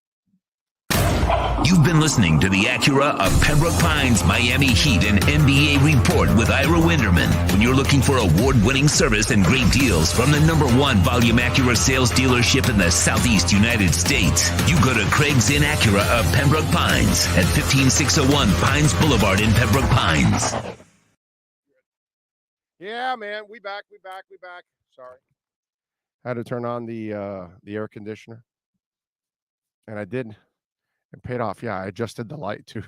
You've been listening to the Acura of Pembroke Pines Miami Heat and NBA report with Ira Winderman. When you're looking for award-winning service and great deals from the #1 volume Acura sales dealership in the Southeast United States, you go to Craig's Inn Acura of Pembroke Pines at 15601 Pines Boulevard in Pembroke Pines. Yeah, man, we back. Sorry, had to turn on the air conditioner, and I did. And paid off. Yeah, I adjusted the light too.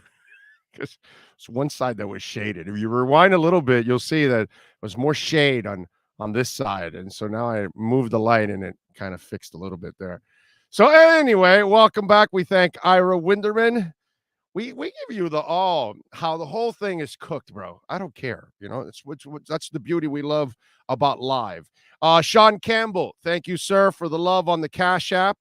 Because it's one side that was shaded. If you rewind a little bit, you'll see that it was more shade on this side. And so now I moved the light and it kind of fixed a little bit there. So anyway, welcome back. We thank Ira Winderman. We give you how the whole thing is cooked, bro. I don't care. That's the beauty we love about live. Sean Campbell, thank you, sir, for the love on the Cash App.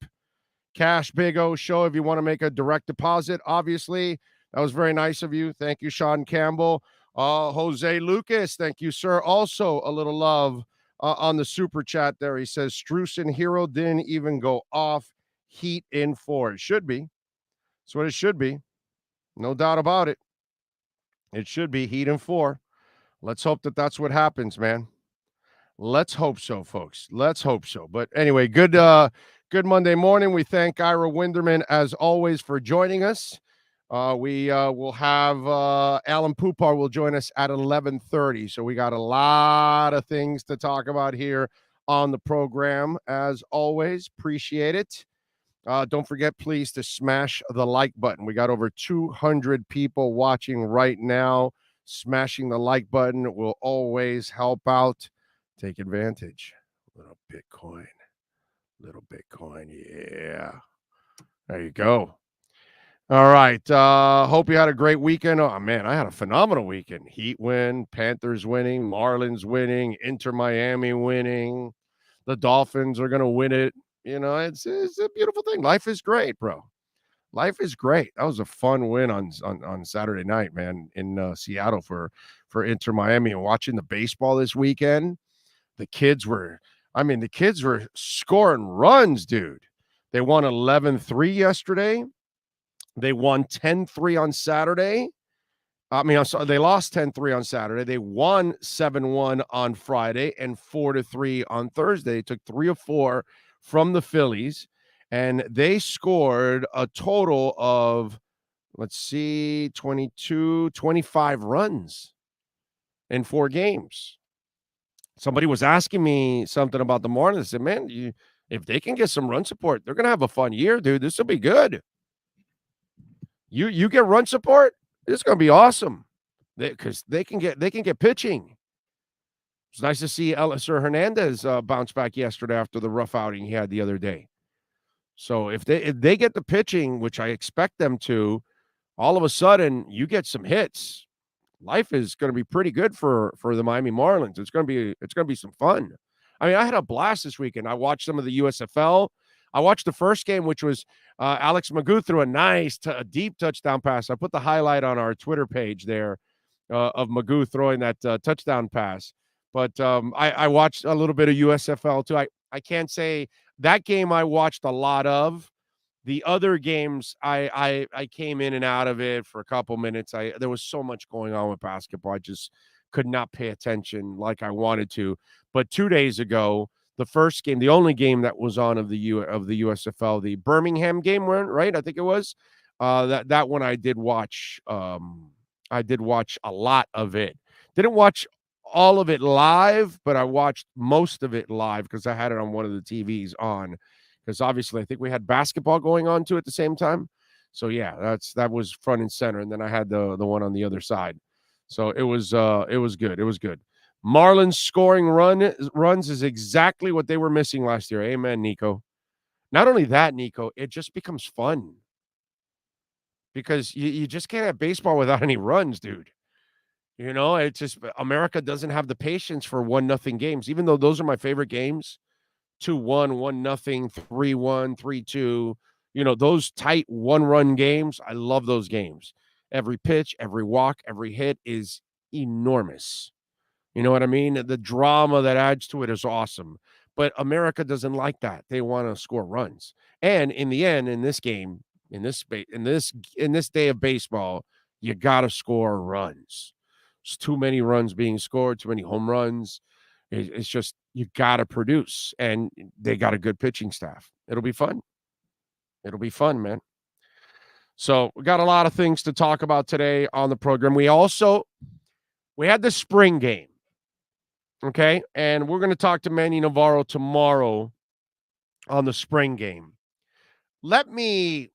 Cash Big O Show if you want to make a direct deposit. Obviously, that was very nice of you. Thank you, Sean Campbell. Jose Lucas, thank you, sir. Also, a little love on the super chat there. He says, Strus Hero didn't even go off. Heat in 4. It should be. That's what it should be. No doubt about it. It should be Heat in 4. Let's hope that that's what happens, man. Let's hope so, folks. Let's hope so. But anyway, good Monday morning. We thank Ira Winderman, as always, for joining us. We will have Alan Poupar will join us at 11:30. So we got a lot of things to talk about here on the program. As always, appreciate it. Don't forget, please, to smash the like button. We got over 200 people watching right now. Smashing the like button will always help out. Take advantage. Little Bitcoin. Yeah. There you go. All right. Hope you had a great weekend. Oh, man, I had a phenomenal weekend. Heat win, Panthers winning, Marlins winning, Inter Miami winning. The Dolphins are going to win it. You know, it's a beautiful thing. Life is great, bro. Life is great. That was a fun win on Saturday night, man, in Seattle for Inter Miami. And watching the baseball this weekend, the kids were scoring runs, dude. They won 11-3 yesterday. They won 10-3 on Saturday. I'm sorry, they lost 10-3 on Saturday. They won 7-1 on Friday and 4-3 on Thursday. They took 3 of 4 from the Phillies, and they scored a total of, 25 runs in 4 games. Somebody was asking me something about the Marlins. I said, man, if they can get some run support, they're going to have a fun year, dude. This will be good. You get run support, it's going to be awesome because they can get pitching. It's nice to see Elieser Hernandez bounce back yesterday after the rough outing he had the other day. So if they get the pitching, which I expect them to, all of a sudden you get some hits. Life is going to be pretty good for the Miami Marlins. It's going to be some fun. I mean, I had a blast this weekend. I watched some of the USFL. I watched the first game, which was Alex Magoo threw a deep touchdown pass. I put the highlight on our Twitter page there of Magoo throwing that touchdown pass. But I watched a little bit of USFL too. I can't say that game I watched a lot of. The other games, I came in and out of it for a couple minutes. There was so much going on with basketball. I just could not pay attention like I wanted to. But 2 days ago, the first game, the only game that was on of the USFL, the Birmingham game, right? I think it was. That one I did watch. I did watch a lot of it. Didn't watch all of it live, but I watched most of it live because I had it on one of the TVs on. Because obviously I think we had basketball going on too at the same time. So yeah, that was front and center. And then I had the one on the other side. So it was good. It was good. Marlins scoring runs is exactly what they were missing last year. Amen, Nico. Not only that, Nico, it just becomes fun. Because you just can't have baseball without any runs, dude. You know, it's just America doesn't have the patience for 1-0 games, even though those are my favorite games. 2-1, 1-0, 3-1, 3-2. You know, those tight one-run games, I love those games. Every pitch, every walk, every hit is enormous. You know what I mean? The drama that adds to it is awesome. But America doesn't like that. They want to score runs. And in the end, in this game, in this day of baseball, you got to score runs. There's too many runs being scored, too many home runs. It's just, you got to produce, and they got a good pitching staff. It'll be fun. It'll be fun, man. So we got a lot of things to talk about today on the program. We had the spring game. Okay. And we're going to talk to Manny Navarro tomorrow on the spring game. Let me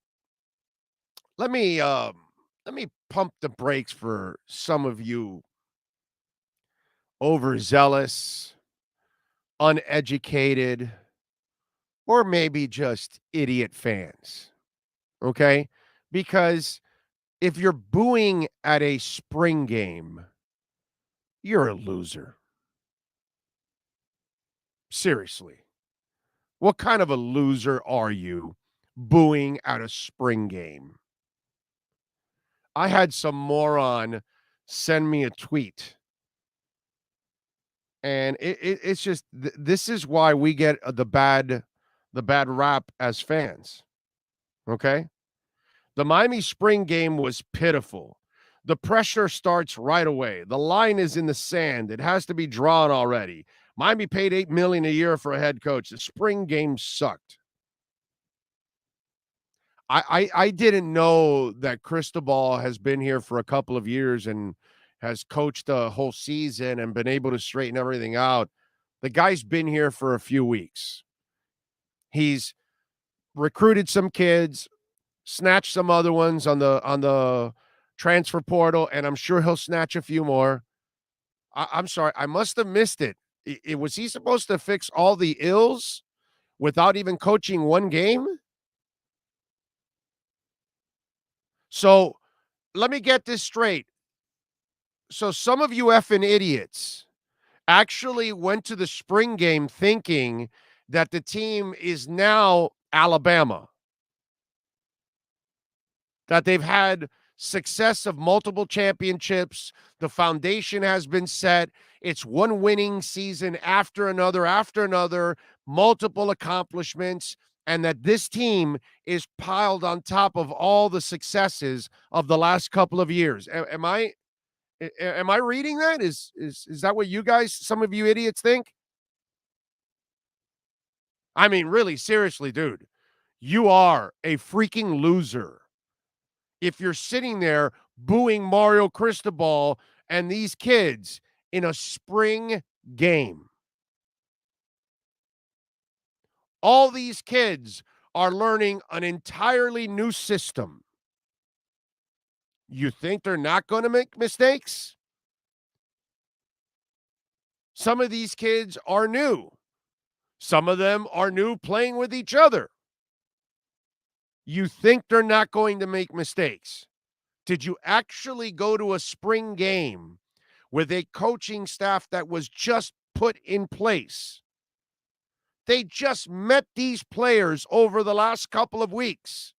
pump the brakes for some of you overzealous, uneducated, or maybe just idiot fans. Okay? Because if you're booing at a spring game, you're a loser. Seriously. What kind of a loser are you booing at a spring game? I had some moron send me a tweet And it's just this is why we get the bad rap as fans. Okay? The Miami spring game was pitiful. The pressure starts right away. The line is in the sand. It has to be drawn already. Miami paid $8 million a year for a head coach. The spring game sucked. I didn't know that Cristobal has been here for a couple of years and has coached a whole season and been able to straighten everything out. The guy's been here for a few weeks. He's recruited some kids, snatched some other ones on the transfer portal, and I'm sure he'll snatch a few more. I'm sorry, I must have missed it. Was he supposed to fix all the ills without even coaching one game? So let me get this straight. So some of you effing idiots actually went to the spring game thinking that the team is now Alabama, that they've had success of multiple championships. The foundation has been set. It's one winning season after another, multiple accomplishments, and that this team is piled on top of all the successes of the last couple of years. Am I reading that? Is that what you guys, some of you idiots, think? I mean, really, seriously, dude, you are a freaking loser if you're sitting there booing Mario Cristobal and these kids in a spring game. All these kids are learning an entirely new system. You think they're not going to make mistakes? Some of these kids are new. Some of them are new playing with each other. You think they're not going to make mistakes? Did you actually go to a spring game with a coaching staff that was just put in place? They just met these players over the last couple of weeks,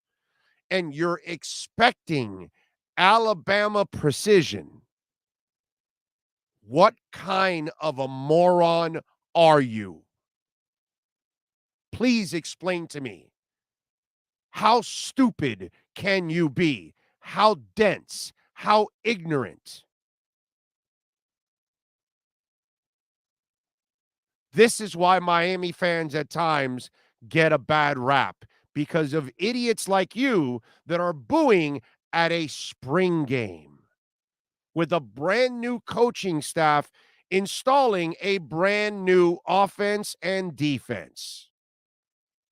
and you're expecting Alabama precision. What kind of a moron are you? Please explain to me. How stupid can you be? How dense? How ignorant? This is why Miami fans at times get a bad rap, because of idiots like you that are booing at a spring game with a brand new coaching staff installing a brand new offense and defense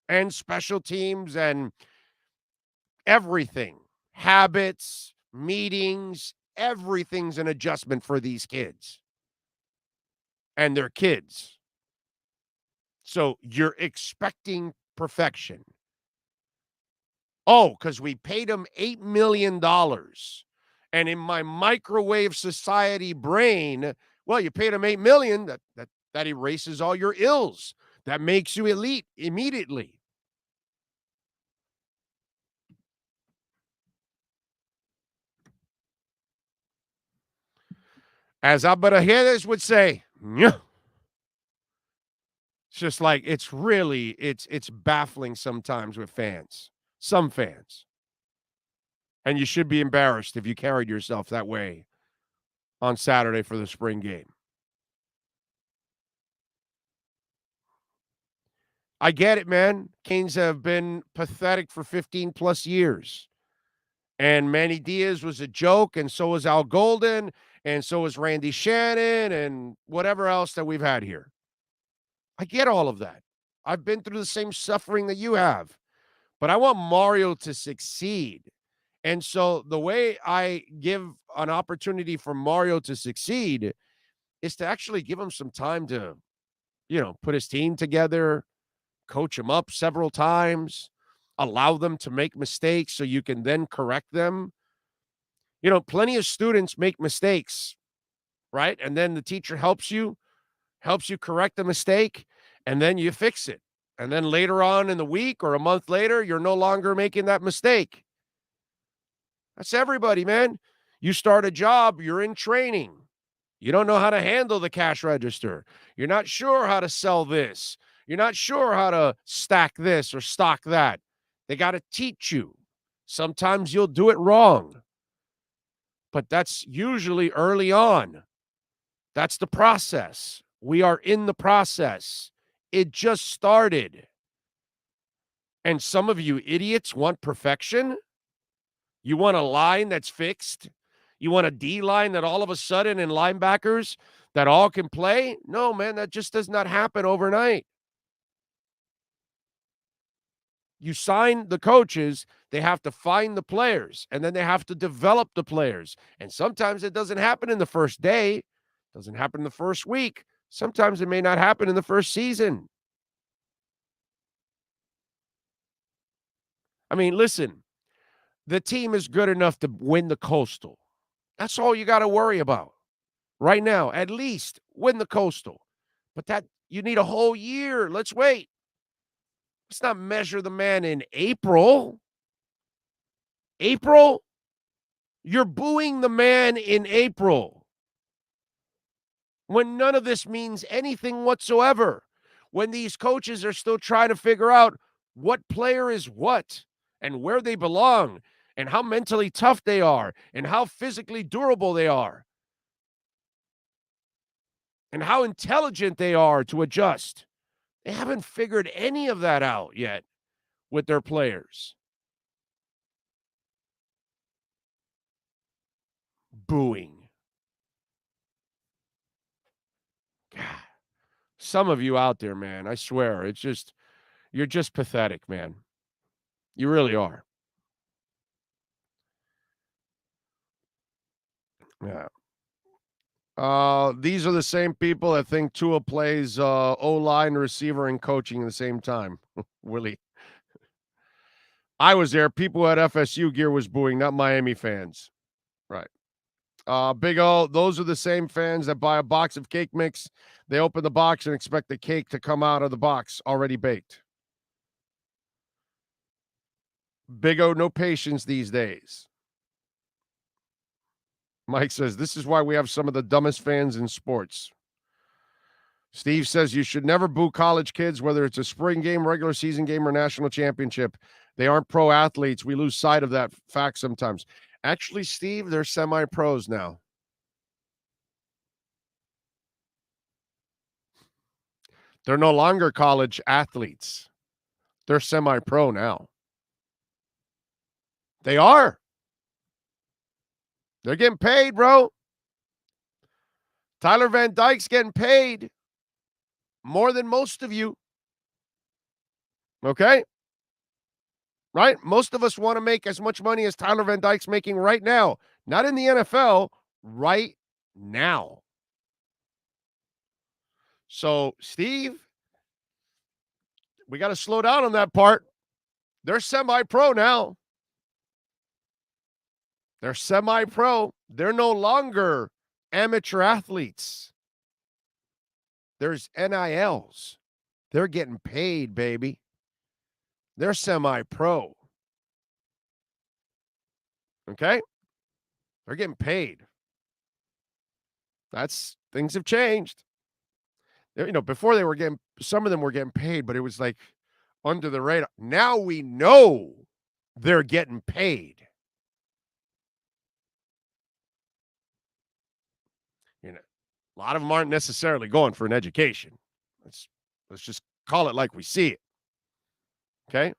and special teams and everything, habits, meetings, everything's an adjustment for these kids and their kids. So you're expecting perfection. Oh, because we paid him $8 million. And in my microwave society brain, well, you paid him $8 million. That erases all your ills. That makes you elite immediately. As Abarajeres would say, Nyah. It's just like, it's baffling sometimes with fans, some fans. And you should be embarrassed if you carried yourself that way on Saturday for the spring game. I get it, man. Canes have been pathetic for 15 plus years. And Manny Diaz was a joke, and so was Al Golden, and so was Randy Shannon, and whatever else that we've had here. I get all of that. I've been through the same suffering that you have. But I want Mario to succeed. And so the way I give an opportunity for Mario to succeed is to actually give him some time to, put his team together, coach him up several times, allow them to make mistakes so you can then correct them. Plenty of students make mistakes, right? And then the teacher helps you correct the mistake, and then you fix it. And then later on in the week or a month later, you're no longer making that mistake. That's everybody, man. You start a job, you're in training. You don't know how to handle the cash register. You're not sure how to sell this. You're not sure how to stack this or stock that. They got to teach you. Sometimes you'll do it wrong. But that's usually early on. That's the process. We are in the process. It just started. And some of you idiots want perfection. You want a line that's fixed. You want a D line that all of a sudden in linebackers that all can play? No, man, that just does not happen overnight. You sign the coaches, they have to find the players, and then they have to develop the players. And sometimes it doesn't happen in the first day, doesn't happen in the first week. Sometimes it may not happen in the first season. I mean, listen, the team is good enough to win the Coastal. That's all you got to worry about right now. At least win the Coastal. But that you need a whole year. Let's wait. Let's not measure the man in April. April? You're booing the man in April. When none of this means anything whatsoever. When these coaches are still trying to figure out what player is what and where they belong and how mentally tough they are and how physically durable they are and how intelligent they are to adjust. They haven't figured any of that out yet with their players. Booing. God. Some of you out there, man, I swear, it's just, you're just pathetic, man. You really are. Yeah. These are the same people that think Tua plays O-line, receiver, and coaching at the same time. Willie. I was there. People at FSU gear was booing, not Miami fans. Right. Big O, those are the same fans that buy a box of cake mix. They open the box and expect the cake to come out of the box already baked. Big O, no patience these days. Mike says, this is why we have some of the dumbest fans in sports. Steve says, you should never boo college kids, whether it's a spring game, regular season game, or national championship. They aren't pro athletes. We lose sight of that fact sometimes. Actually, Steve, they're semi-pros now. They're no longer college athletes. They're semi-pro now. They are. They're getting paid, bro. Tyler Van Dyke's getting paid more than most of you. Okay? Right? Most of us want to make as much money as Tyler Van Dyke's making right now. Not in the NFL, right now. So, Steve, we got to slow down on that part. They're semi-pro now. They're semi-pro. They're no longer amateur athletes. There's NILs. They're getting paid, baby. They're semi-pro. Okay? They're getting paid. Things have changed. Before they were getting, some of them were getting paid, but it was like under the radar. Now we know they're getting paid. A lot of them aren't necessarily going for an education. Let's just call it like we see it. Okay?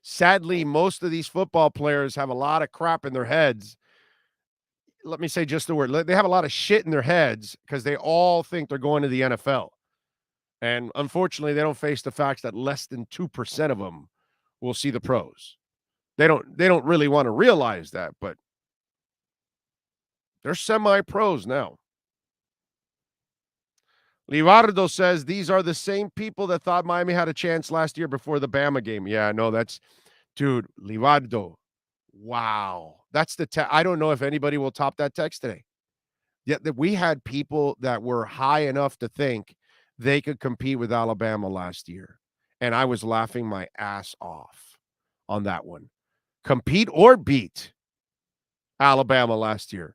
Sadly, most of these football players have a lot of crap in their heads. Let me say just the word. They have a lot of shit in their heads because they all think they're going to the NFL. And unfortunately, they don't face the facts that less than 2% of them will see the pros. They don't really want to realize that, but they're semi-pros now. Livardo says these are the same people that thought Miami had a chance last year before the Bama game. Yeah, no, dude, Livardo. Wow. That's I don't know if anybody will top that text today. Yet that we had people that were high enough to think they could compete with Alabama last year. And I was laughing my ass off on that one. Compete or beat Alabama last year.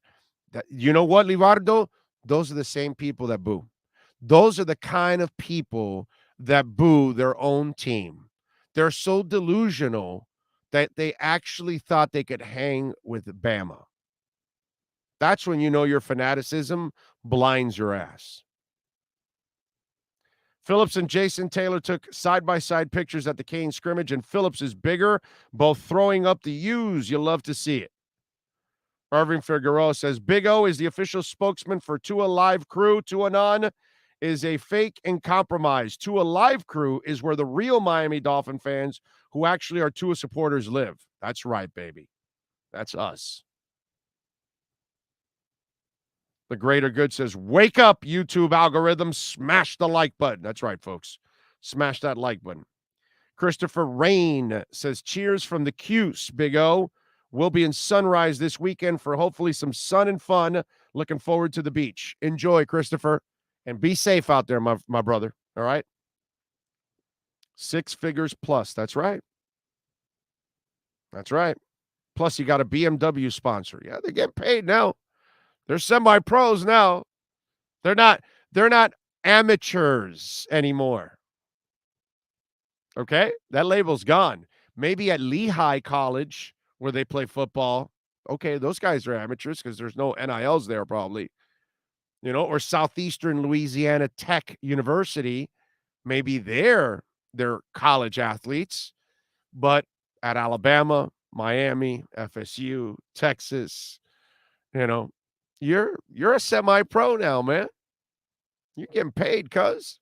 You know what, Livardo? those are the same people that boo. Those are the kind of people that boo their own team. They're so delusional that they actually thought they could hang with Bama. That's when you know your fanaticism blinds your ass. Phillips and Jason Taylor took side-by-side pictures at the Kane scrimmage, and Phillips is bigger, both throwing up the U's. You love to see it. Irving Figueroa says, Big O is the official spokesman for Tua Live Crew. Tua Non is a fake and compromise. Tua Live Crew is where the real Miami Dolphin fans who actually are Tua supporters live. That's right, baby. That's us. The Greater Good says, wake up, YouTube algorithm. Smash the like button. That's right, folks. Smash that like button. Christopher Rain says, cheers from the Cuse, Big O. We'll be in Sunrise this weekend for hopefully some sun and fun. Looking forward to the beach. Enjoy, Christopher. And be safe out there, my brother. All right? 6 figures plus. That's right. That's right. Plus, you got a BMW sponsor. Yeah, they get paid now. They're semi-pros now. They're not amateurs anymore. Okay? That label's gone. Maybe at Lehigh College, where they play football, okay, those guys are amateurs because there's no NILs there probably. You know, or Southeastern Louisiana Tech University, maybe they're college athletes. But at Alabama, Miami, FSU, Texas, you know, you're a semi-pro now, man. You're getting paid, cuz.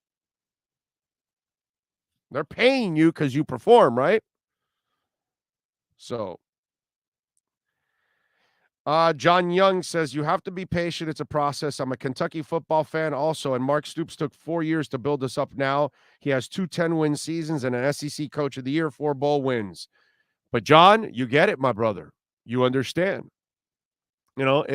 They're paying you because you perform, right? So, John Young says, you have to be patient. It's a process. I'm a Kentucky football fan also, and Mark Stoops took 4 years to build us up now. He has 2 10-win seasons and an SEC Coach of the Year, 4 bowl wins. But, John, you get it, my brother. You understand. You know,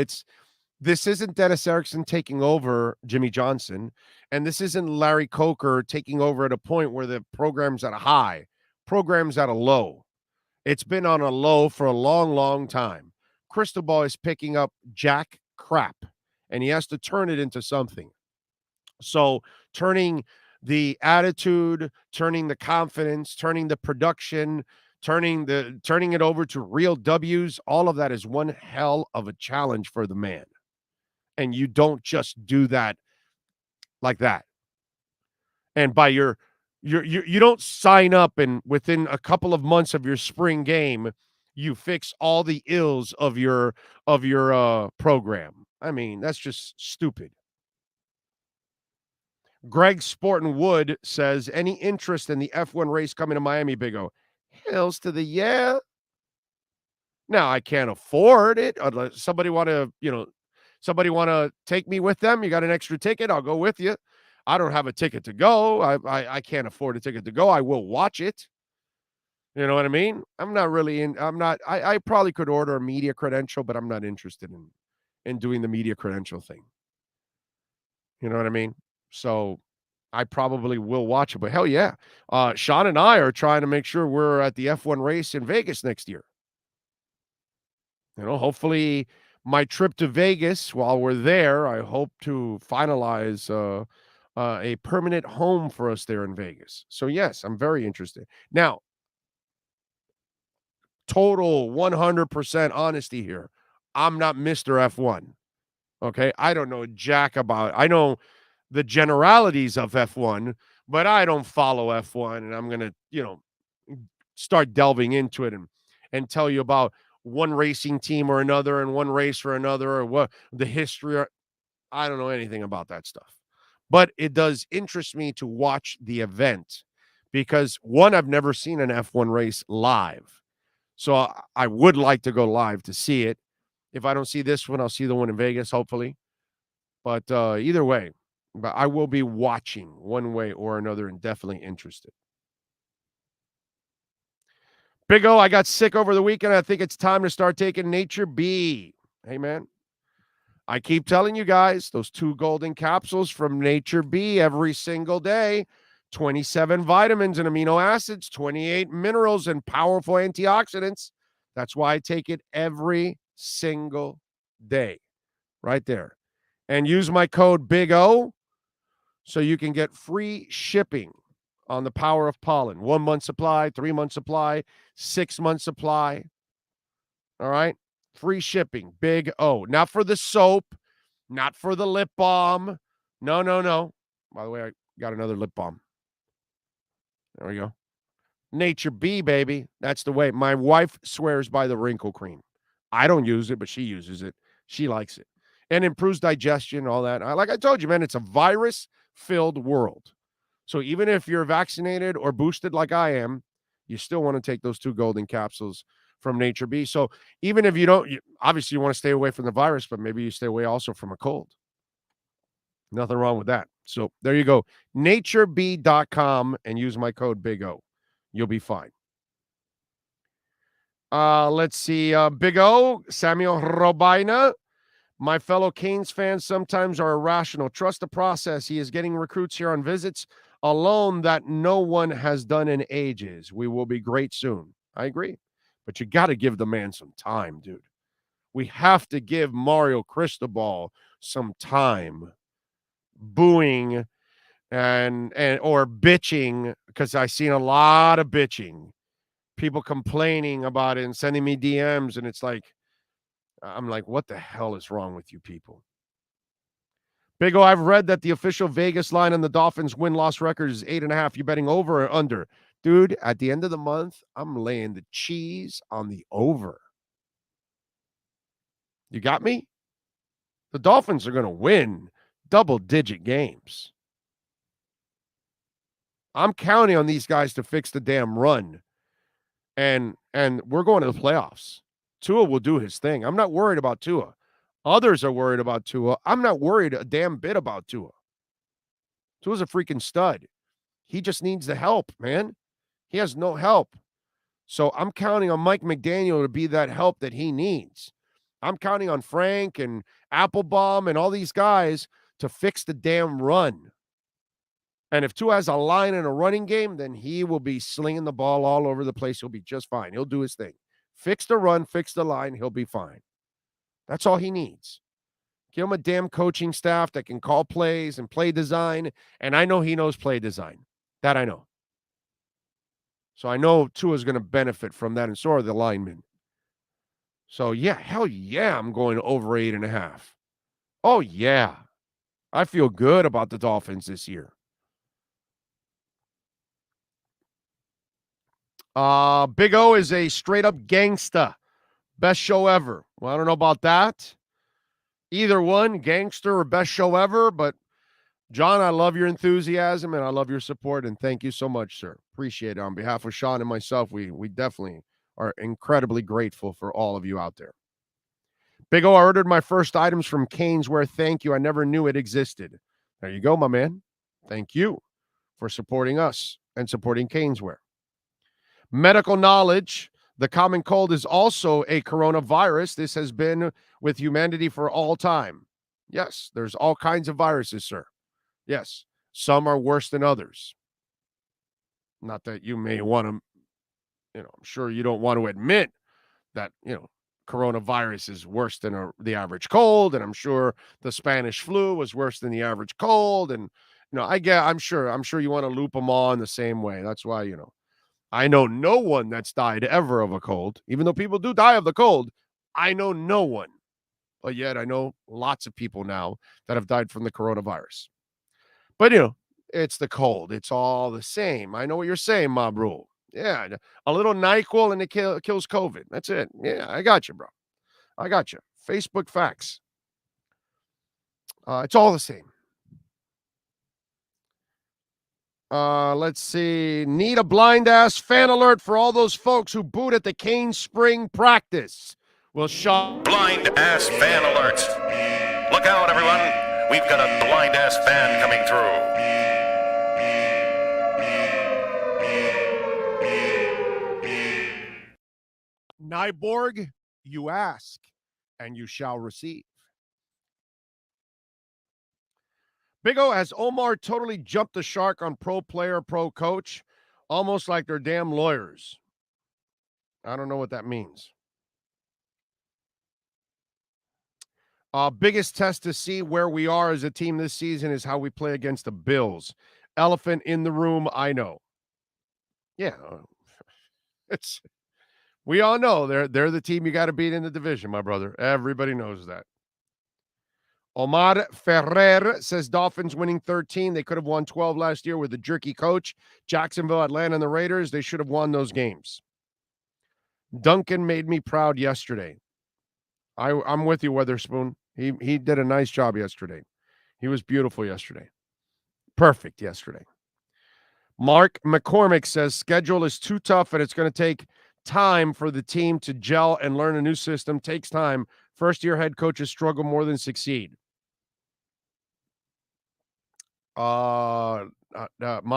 this isn't Dennis Erickson taking over Jimmy Johnson, and this isn't Larry Coker taking over at a point where the program's at a high, program's at a low. It's been on a low for a long, long time. Cristobal is picking up jack crap, and he has to turn it into something. So turning the attitude, turning the confidence, turning the production, turning it over to real W's, all of that is one hell of a challenge for the man. And you don't just do that like that. And by you don't sign up and within a couple of months of your spring game, you fix all the ills of your program. I mean, that's just stupid. Greg Sportenwood says, any interest in the F1 race coming to Miami, Big O? Hells to the yeah. Now, I can't afford it. Somebody want to take me with them? You got an extra ticket? I'll go with you. I don't have a ticket to go. I can't afford a ticket to go. I will watch it. You know what I mean? I probably could order a media credential, but I'm not interested in doing the media credential thing. You know what I mean? So I probably will watch it, but hell yeah. Sean and I are trying to make sure we're at the F1 race in Vegas next year. You know, hopefully my trip to Vegas, while we're there, I hope to finalize a permanent home for us there in Vegas. So yes, I'm very interested. Now, total 100% honesty here. I'm not Mr. F1. Okay? I don't know jack about. I know the generalities of F1, but I don't follow F1, and I'm going to, start delving into it and tell you about one racing team or another and one race for another or what the history. I don't know anything about that stuff. But it does interest me to watch the event because, one, I've never seen an F1 race live. So I would like to go live to see it. If I don't see this one, I'll see the one in Vegas, hopefully. But either way, but I will be watching one way or another and definitely interested. Big O, I got sick over the weekend. I think it's time to start taking Nature B. Hey, man. I keep telling you guys, those 2 golden capsules from Nature B every single day. 27 vitamins and amino acids, 28 minerals and powerful antioxidants. That's why I take it every single day. Right there. and use my code Big O so you can get free shipping on the Power of Pollen. 1 month supply, 3 month supply, 6 month supply. All right? Free shipping, Big O. Not for the soap, not for the lip balm. No, no, no. By the way, I got another lip balm. There we go. Nature B, baby. That's the way. My wife swears by the wrinkle cream. I don't use it, but she uses it. She likes it. And improves digestion, all that. Like I told you, man, it's a virus-filled world. So even if you're vaccinated or boosted like I am, you still want to take those 2 golden capsules from Nature B. So even if you don't, obviously you want to stay away from the virus, but maybe you stay away also from a cold. Nothing wrong with that. So there you go. natureb.com and use my code Big O. You'll be fine. Let's see. Big O, Samuel Robina. My fellow Canes fans sometimes are irrational. Trust the process. He is getting recruits here on visits alone that no one has done in ages. We will be great soon. I agree. But you got to give the man some time, dude. We have to give Mario Cristobal some time. Booing and or bitching, because I've seen a lot of bitching. People complaining about it and sending me DMs, and it's like, I'm like, what the hell is wrong with you people? Big O, I've read that the official Vegas line on the Dolphins win-loss record is 8.5. You betting over or under? Dude, at the end of the month, I'm laying the cheese on the over. You got me? The Dolphins are going to win double-digit games. I'm counting on these guys to fix the damn run. And we're going to the playoffs. Tua will do his thing. I'm not worried about Tua. Others are worried about Tua. I'm not worried a damn bit about Tua. Tua's a freaking stud. He just needs the help, man. He has no help. So I'm counting on Mike McDaniel to be that help that he needs. I'm counting on Frank and Applebaum and all these guys to fix the damn run. And if Tua has a line and a running game, then he will be slinging the ball all over the place. He'll be just fine. He'll do his thing. Fix the run, fix the line, he'll be fine. That's all he needs. Give him a damn coaching staff that can call plays and play design. And I know he knows play design. That I know. So I know Tua's going to benefit from that, and so are the linemen. So, yeah, hell yeah, I'm going over 8.5. Oh, yeah. I feel good about the Dolphins this year. Big O is a straight-up gangsta. Best show ever. Well, I don't know about that. Either one, gangster or best show ever. But, John, I love your enthusiasm and I love your support. And thank you so much, sir. Appreciate it. On behalf of Sean and myself, we definitely are incredibly grateful for all of you out there. Big O, I ordered my first items from Caneswear. Thank you. I never knew it existed. There you go, my man. Thank you for supporting us and supporting Caneswear. Medical knowledge. The common cold is also a coronavirus. This has been with humanity for all time. Yes, there's all kinds of viruses, sir. Yes, some are worse than others. Not that you may want to, I'm sure you don't want to admit that, coronavirus is worse than the average cold. And I'm sure the Spanish flu was worse than the average cold. And, I'm sure you want to loop them all in the same way. That's why, I know no one that's died ever of a cold. Even though people do die of the cold, I know no one. But yet I know lots of people now that have died from the coronavirus. But, it's the cold. It's all the same. I know what you're saying, Mob Rule. Yeah, a little NyQuil and it kills COVID. That's it. Yeah, I got you, bro. I got you. Facebook facts. It's all the same. Let's see. Need a blind-ass fan alert for all those folks who booed at the Cane Spring practice. Will Sean... Blind-ass fan alert. Look out, everyone. We've got a blind-ass fan coming through. Nyborg, you ask, and you shall receive. Big O, has Omar totally jumped the shark on pro player, pro coach? Almost like they're damn lawyers. I don't know what that means. Biggest test to see where we are as a team this season is how we play against the Bills. Elephant in the room, I know. Yeah, we all know they're the team you got to beat in the division, my brother. Everybody knows that. Omar Ferrer says Dolphins winning 13. They could have won 12 last year with the jerky coach. Jacksonville, Atlanta, and the Raiders, they should have won those games. Duncan made me proud yesterday. I'm with you, Weatherspoon. He did a nice job yesterday. He was beautiful yesterday. Perfect yesterday. Mark McCormick says schedule is too tough and it's going to take time for the team to gel and learn a new system. Takes time. First-year head coaches struggle more than succeed. Ma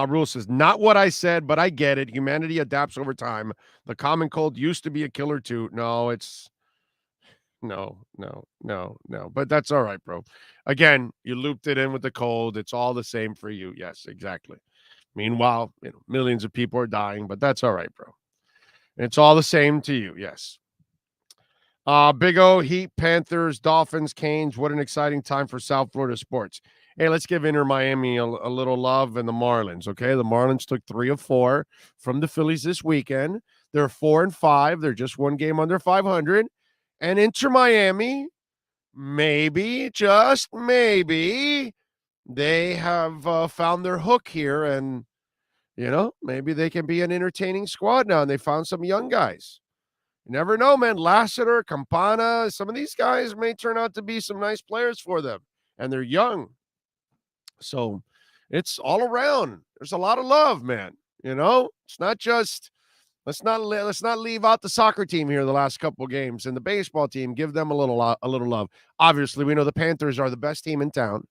Rule says, not what I said, but I get it. Humanity adapts over time. The common cold used to be a killer too. No, it's no. But that's all right, bro. Again, you looped it in with the cold. It's all the same for you. Yes, exactly. Meanwhile, millions of people are dying, but that's all right, bro. It's all the same to you. Yes. Big O, Heat, Panthers, Dolphins, Canes. What an exciting time for South Florida sports. Hey, let's give Inter Miami a little love and the Marlins, okay? The Marlins took 3 of 4 from the Phillies this weekend. They're 4-5. They're just one game under 500. And Inter Miami, maybe, just maybe, they have found their hook here. And, maybe they can be an entertaining squad now. And they found some young guys. You never know, man. Lassiter, Campana, some of these guys may turn out to be some nice players for them. And they're young. So it's all around. There's a lot of love, man. It's not just let's not leave out the soccer team here the last couple of games and the baseball team. Give them a little love. Obviously, we know the Panthers are the best team in town.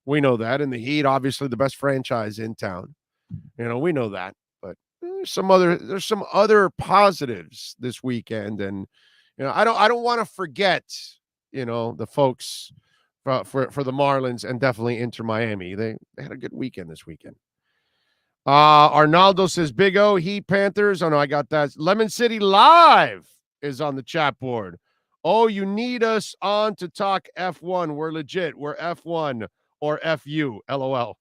We know that, and the Heat, obviously, the best franchise in town. We know that. But there's some other positives this weekend, and I don't want to forget the folks. For the Marlins and definitely Inter Miami. They had a good weekend this weekend. Arnaldo says, Big O, Heat, Panthers. Oh, no, I got that. Lemon City Live is on the chat board. Oh, you need us on to talk F1. We're legit. We're F1 or FU. LOL.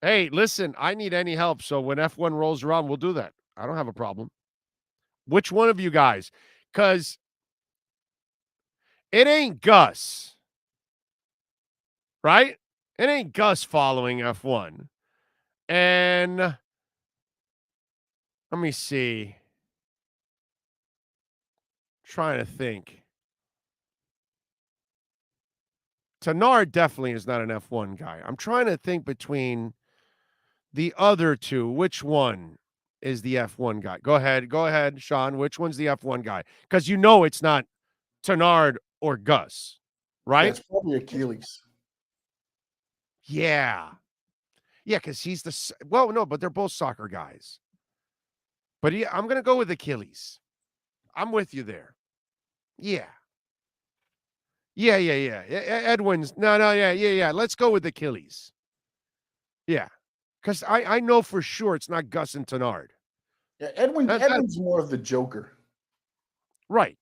Hey, listen, I need any help. So when F1 rolls around, we'll do that. I don't have a problem. Which one of you guys? Because it ain't Gus, right? It ain't Gus following F1. And let me see. Trying to think. Tenard definitely is not an F1 guy. I'm trying to think between the other two. Which one is the F1 guy? Go ahead, Sean. Which one's the F1 guy? Because it's not Tenard or Gus, right? It's probably Achilles. Yeah, because he's but they're both soccer guys. But I'm going to go with Achilles. I'm with you there. Yeah. Edwin's, yeah. Let's go with Achilles. Yeah, because I know for sure it's not Gus and Tenard. Yeah, Edwin's more of the Joker. Right.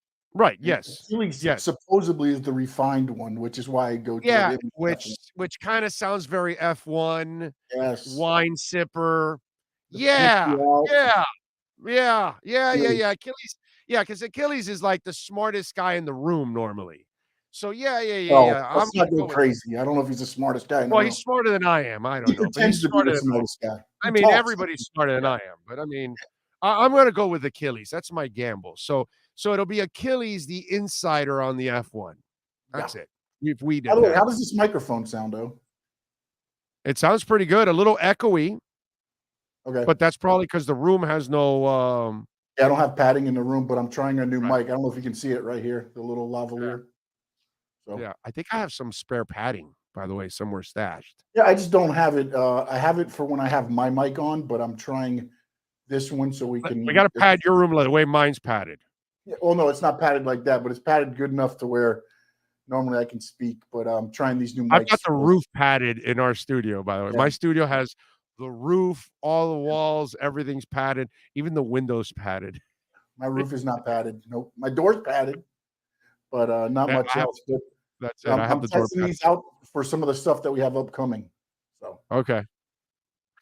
Yes. Achilles supposedly is the refined one, which is why I go to it. Which kind of sounds very F1. Yes. Wine sipper. Yeah. Achilles. Yeah, because Achilles is like the smartest guy in the room normally. So yeah. I'm not going crazy. I don't know if he's the smartest guy. Well, he's smarter than I am. I don't know. He pretends to be the smartest guy. I mean, everybody's smarter than I am, but I mean, I'm going to go with Achilles. That's my gamble. So it'll be Achilles, the insider on the F1. That's it. If we did. How does this microphone sound, though? It sounds pretty good. A little echoey. Okay. But that's probably because the room has no. I don't have padding in the room, but I'm trying a new mic. I don't know if you can see it right here, the little lavalier. So. Yeah, I think I have some spare padding, by the way, somewhere stashed. Yeah, I just don't have it. I have it for when I have my mic on, but I'm trying this one so we can. We got to pad your room the way mine's padded. Yeah, well, no, it's not padded like that, but it's padded good enough to where normally I can speak. But I'm trying these new mics. I've got the roof padded in our studio, by the way. Yeah. My studio has the roof, all the walls, everything's padded, even the windows padded. My roof is not padded. Nope. My door's padded, but not much else. But that's it. I have I'm the door testing padded. these out for some of the stuff that we have upcoming. So Okay.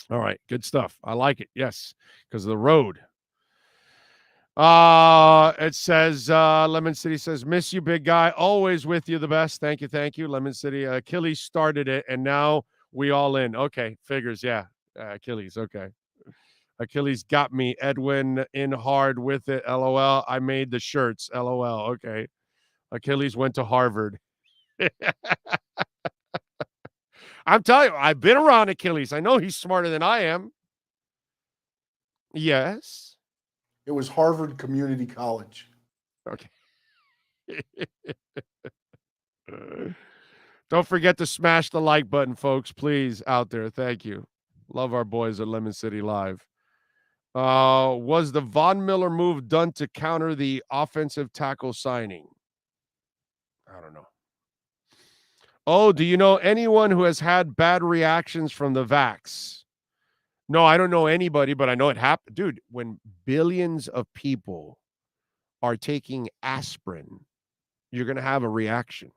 All right. Good stuff. I like it. Yes, because of the road. It says Lemon City says, miss you, big guy. Always with you, the best. Thank you. Thank you. Lemon City. Achilles started it, and now we all in. Okay. Figures. Yeah. Achilles. Okay. Achilles got me. Edwin in hard with it. LOL. I made the shirts. LOL. Okay. Achilles went to Harvard. I'm telling you, I've been around Achilles. I know he's smarter than I am. Yes. it was Harvard Community College. Okay. Don't forget to smash the like button, folks, please, out there. Thank you. Love our boys at Lemon City Live. Was the Von Miller move done to counter the offensive tackle signing? I don't know. Oh, do you know anyone who has had bad reactions from the vax? No, I don't know anybody, but I know it happened. Dude, when billions of people are taking aspirin, you're going to have a reaction.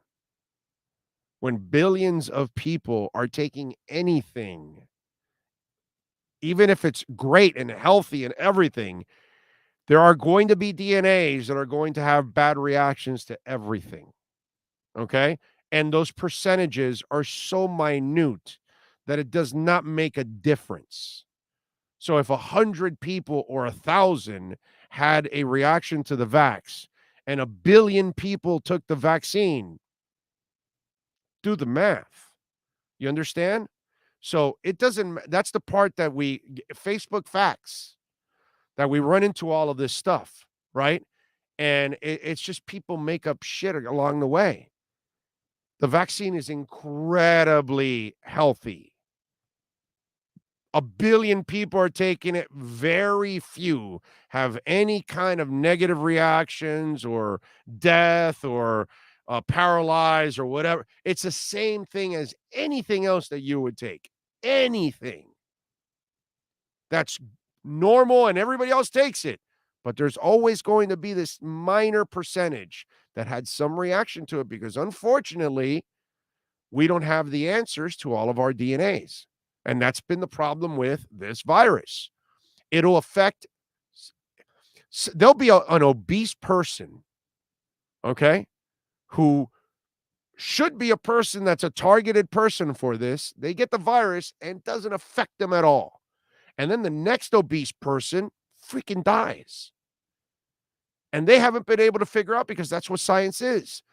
When billions of people are taking anything, even if it's great and healthy and everything, there are going to be DNAs that are going to have bad reactions to everything. Okay? And those percentages are so minute that it does not make a difference. So if 100 people or 1,000 had a reaction to the vax and 1 billion people took the vaccine, do the math. You understand? So it doesn't, that's the part that Facebook facts, that we run into all of this stuff, right? And it's just people make up shit along the way. The vaccine is incredibly healthy. 1 billion people are taking it. Very few have any kind of negative reactions or death or paralyzed or whatever. It's the same thing as anything else that you would take. Anything that's normal and everybody else takes it. But there's always going to be this minor percentage that had some reaction to it because, unfortunately, we don't have the answers to all of our DNAs. And that's been the problem with this virus. It'll affect, there'll be an obese person, okay, who should be a person that's a targeted person for this. They get the virus and it doesn't affect them at all. And then the next obese person freaking dies. And they haven't been able to figure out, because that's what science is.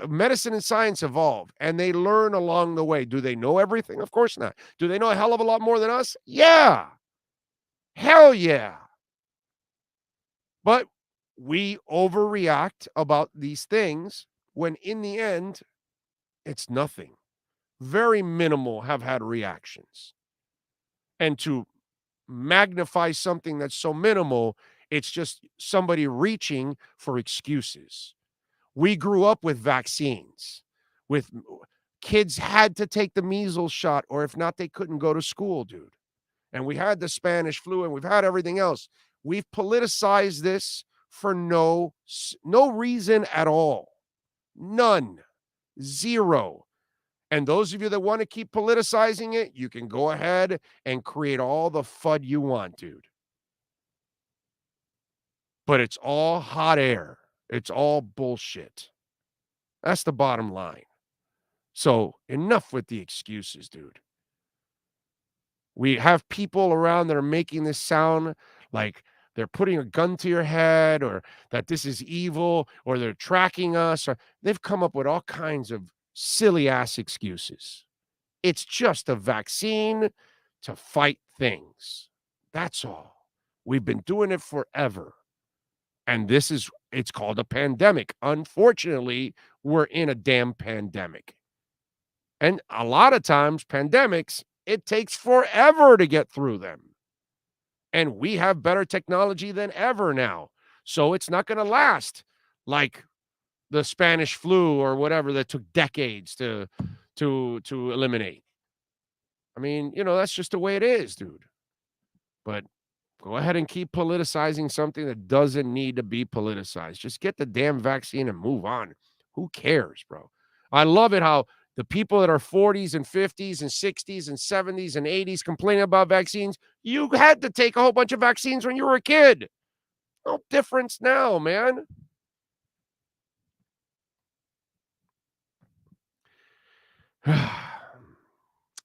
Medicine and science evolve, and they learn along the way. Do they know everything? Of course not. Do they know a hell of a lot more than us? Yeah. Hell yeah. But we overreact about these things when in the end, it's nothing. Very minimal have had reactions. And to magnify something that's so minimal, it's just somebody reaching for excuses. We grew up with vaccines, with kids had to take the measles shot, or if not, they couldn't go to school, dude. And we had the Spanish flu, and we've had everything else. We've politicized this for no reason at all. None. Zero. And those of you that want to keep politicizing it, you can go ahead and create all the FUD you want, dude. But it's all hot air. It's all bullshit. That's the bottom line. So enough with the excuses, dude. We have people around that are making this sound like they're putting a gun to your head, or that this is evil, or they're tracking us, or they've come up with all kinds of silly ass excuses. It's just a vaccine to fight things. That's all. We've been doing it forever. And it's called a pandemic. Unfortunately, we're in a damn pandemic. And a lot of times, pandemics, it takes forever to get through them. And we have better technology than ever now. So it's not going to last like the Spanish flu or whatever that took decades to eliminate. I mean, that's just the way it is, dude. But Go ahead and keep politicizing something that doesn't need to be politicized. Just get the damn vaccine and move on. Who cares, bro? I love it how the people that are 40s and 50s and 60s and 70s and 80s complaining about vaccines, you had to take a whole bunch of vaccines when you were a kid. No difference now, man.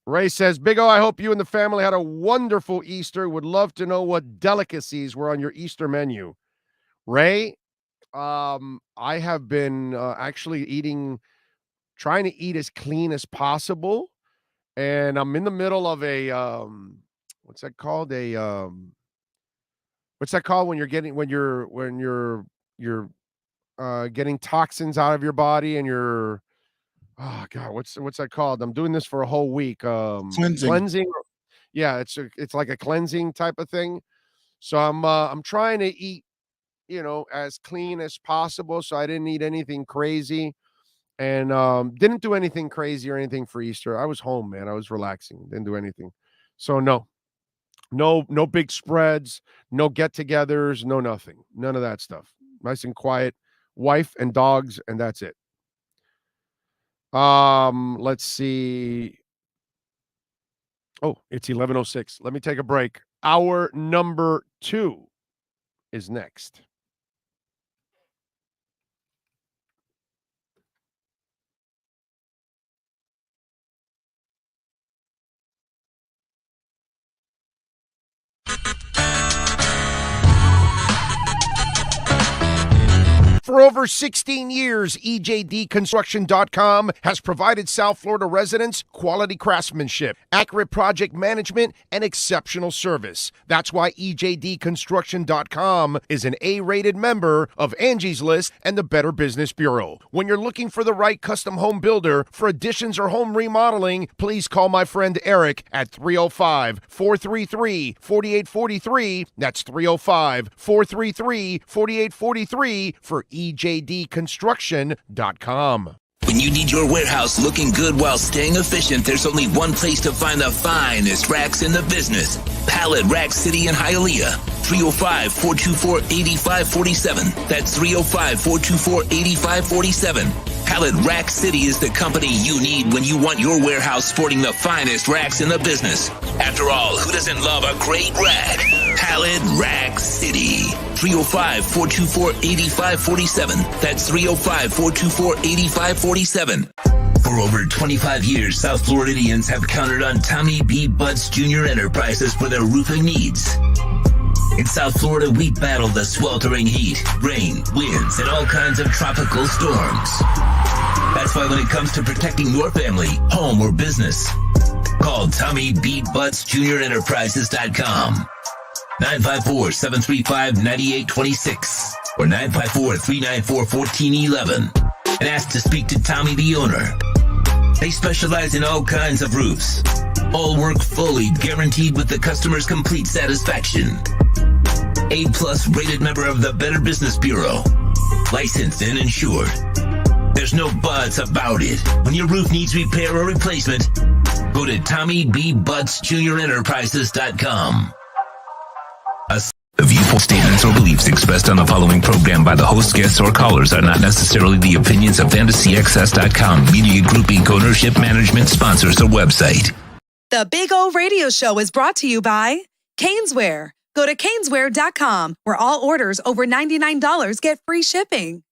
Ray says, Big O, I hope you and the family had a wonderful Easter. Would love to know what delicacies were on your Easter menu. Ray, I have been actually trying to eat as clean as possible. And I'm in the middle of a, what's that called? What's that called when you're getting toxins out of your body and you're, oh God, what's that called? I'm doing this for a whole week. Cleansing. Yeah, it's like a cleansing type of thing. So I'm trying to eat, as clean as possible. So I didn't eat anything crazy, and didn't do anything crazy or anything for Easter. I was home, man. I was relaxing. Didn't do anything. So no big spreads, no get-togethers, no nothing. None of that stuff. Nice and quiet. Wife and dogs, and that's it. Let's see. Oh, it's 11:06. Let me take a break. Hour number 2 is next. For over 16 years, EJDconstruction.com has provided South Florida residents quality craftsmanship, accurate project management, and exceptional service. That's why EJDconstruction.com is an A-rated member of Angie's List and the Better Business Bureau. When you're looking for the right custom home builder for additions or home remodeling, please call my friend Eric at 305-433-4843. That's 305-433-4843 for EJDconstruction.com. When you need your warehouse looking good while staying efficient, there's only one place to find the finest racks in the business. Pallet Rack City in Hialeah. 305-424-8547. That's 305-424-8547. Pallet Rack City is the company you need when you want your warehouse sporting the finest racks in the business. After all, who doesn't love a great rack? Pallet Rack City. 305-424-8547. That's 305-424-8547. For over 25 years, South Floridians have counted on Tommy B. Butts Jr. Enterprises for their roofing needs. In South Florida, we battle the sweltering heat, rain, winds, and all kinds of tropical storms. That's why when it comes to protecting your family, home, or business, call Tommy B. Butts Jr. Enterprises.com. 954-735-9826 or 954-394-1411 and ask to speak to Tommy the owner. They specialize in all kinds of roofs. All work fully guaranteed with the customer's complete satisfaction. A-plus rated member of the Better Business Bureau. Licensed and insured. There's no buts about it. When your roof needs repair or replacement, go to TommyBButtsJrEnterprises.com. The viewpoint statements or beliefs expressed on the following program by the host, guests, or callers are not necessarily the opinions of FantasyXS.com, Media Group Inc. ownership, management, sponsors, or website. The Big O Radio Show is brought to you by Caneswear. Go to Caneswear.com, where all orders over $99 get free shipping.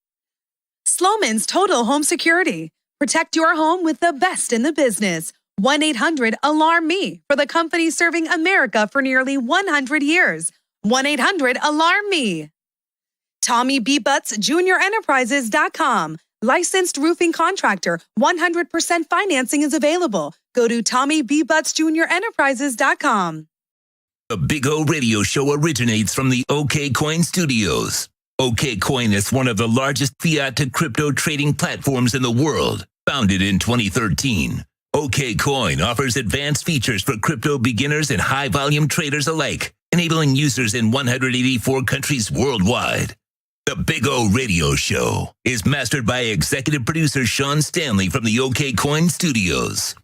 Sloman's Total Home Security. Protect your home with the best in the business. 1-800-ALARM-ME for the company serving America for nearly 100 years. 1-800-ALARM-ME. Tommy B. Butts Jr. Enterprises.com. Licensed roofing contractor. 100% financing is available. Go to Tommy B. Butts Jr. Enterprises.com. The Big O Radio Show originates from the OKCoin Studios. OKCoin is one of the largest fiat to crypto trading platforms in the world. Founded in 2013, OKCoin offers advanced features for crypto beginners and high-volume traders alike, enabling users in 184 countries worldwide. The Big O Radio Show is mastered by executive producer Sean Stanley from the OKCoin Studios.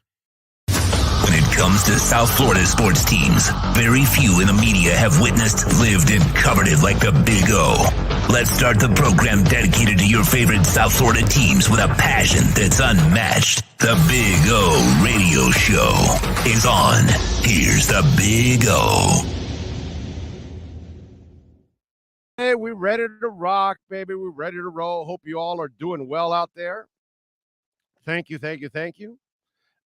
When it comes to South Florida sports teams, very few in the media have witnessed, lived, and covered it like the Big O. Let's start the program dedicated to your favorite South Florida teams with a passion that's unmatched. The Big O Radio Show is on. Here's the Big O. Hey, we're ready to rock, baby. We're ready to roll. Hope you all are doing well out there. Thank you.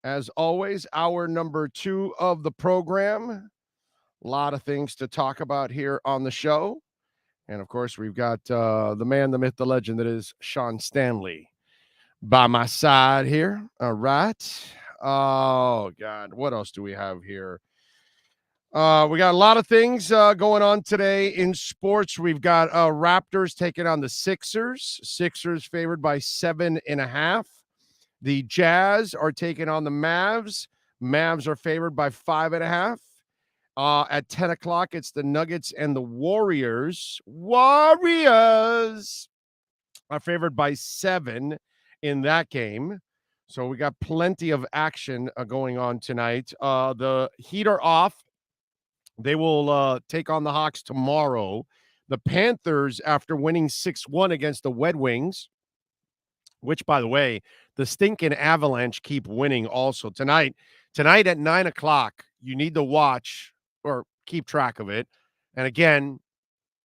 As always, hour number 2 of the program. A lot of things to talk about here on the show. And, of course, we've got the man, the myth, the legend that is Sean Stanley by my side here. All right. Oh, God. What else do we have here? We got a lot of things going on today in sports. We've got Raptors taking on the Sixers. Sixers favored by 7.5. The Jazz are taking on the Mavs. Mavs are favored by 5.5. At 10 o'clock, it's the Nuggets and the Warriors. Warriors are favored by 7 in that game. So we got plenty of action going on tonight. The Heat are off. They will take on the Hawks tomorrow. The Panthers, after winning 6-1 against the Red Wings, which, by the way, the stinking Avalanche keep winning also. Tonight at 9 o'clock, you need to watch or keep track of it. And again,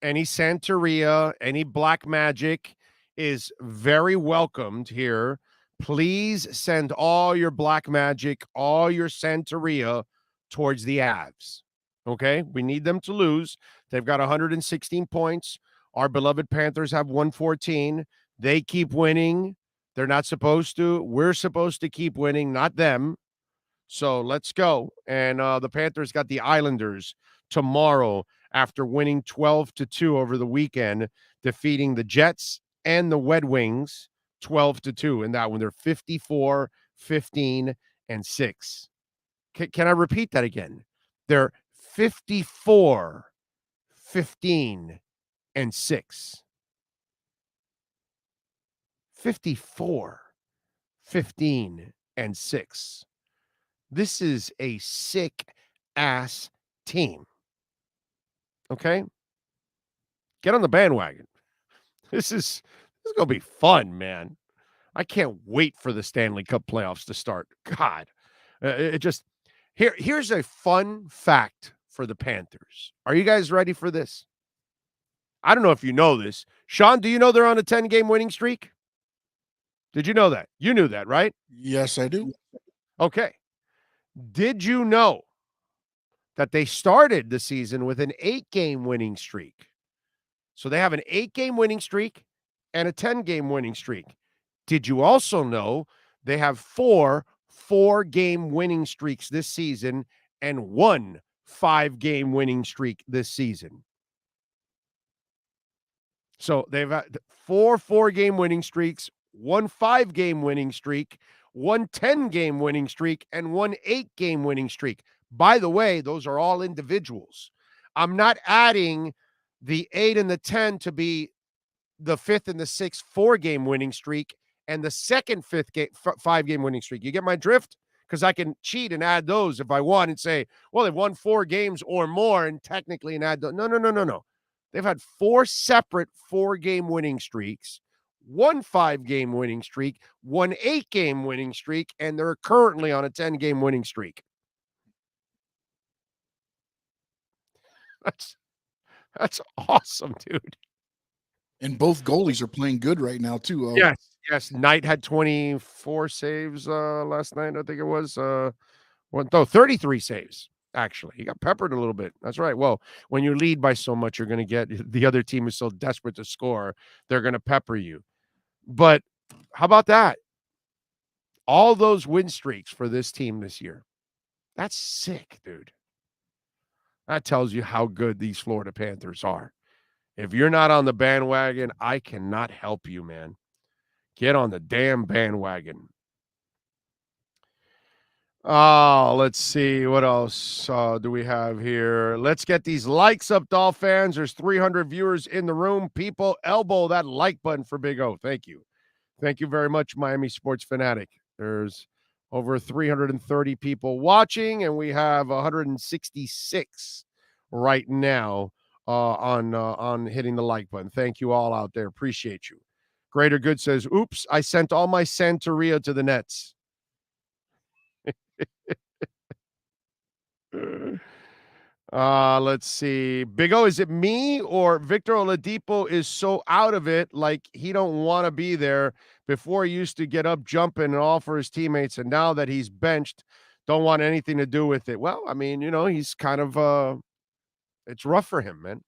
any Santeria, any black magic is very welcomed here. Please send all your black magic, all your Santeria towards the Avs. Okay? We need them to lose. They've got 116 points. Our beloved Panthers have 114. They keep winning. They're not supposed to. We're supposed to keep winning, not them. So let's go. And the Panthers got the Islanders tomorrow after winning 12-2 over the weekend, defeating the Jets and the Red Wings 12-2 in that one. They're 54, 15, and 6. Can I repeat that again? They're 54, 15, and 6. 54, 15, and 6. This is a sick-ass team. Okay? Get on the bandwagon. This is going to be fun, man. I can't wait for the Stanley Cup playoffs to start. God. Here's a fun fact for the Panthers. Are you guys ready for this? I don't know if you know this. Sean, do you know they're on a 10-game winning streak? Did you know that? You knew that, right? Yes, I do. Okay. Did you know that they started the season with an 8-game winning streak? So they have an 8-game winning streak and a 10-game winning streak. Did you also know they have 4 4-game winning streaks this season and 1 5-game winning streak this season? So they've had 4 4-game winning streaks, 1 5-game winning streak, 1 10-game winning streak, and 1 8-game winning streak. By the way, those are all individuals. I'm not adding the 8 and the 10 to be the 5th and the 6th 4-game winning streak and the second 5-game winning streak. You get my drift? Because I can cheat and add those if I want and say, well, they've won 4 games or more and technically and add those. No. They've had 4 separate 4-game winning streaks, 1 5-game winning streak, 1 8-game winning streak, and they're currently on a 10-game winning streak. That's awesome, dude. And both goalies are playing good right now, too. Yes. Knight had 24 saves last night, I think it was. 33 saves, actually. He got peppered a little bit. That's right. Well, when you lead by so much, you're going to get the other team is so desperate to score, they're going to pepper you. But how about that? All those win streaks for this team this year. That's sick, dude. That tells you how good these Florida Panthers are. If you're not on the bandwagon, I cannot help you, man. Get on the damn bandwagon. Let's see. What else do we have here? Let's get these likes up, Doll fans. There's 300 viewers in the room. People, elbow that like button for Big O. Thank you. Thank you very much, Miami Sports Fanatic. There's Over 330 people watching, and we have 166 right now on hitting the like button. Thank you all out there. Appreciate you. Greater Good says, oops, I sent all my Santeria to the Nets. Let's see. Big O, is it me or Victor Oladipo is so out of it, like he don't want to be there? Before he used to get up jumping and all for his teammates, and now that he's benched, don't want anything to do with it. Well, I mean, he's kind of it's rough for him, man.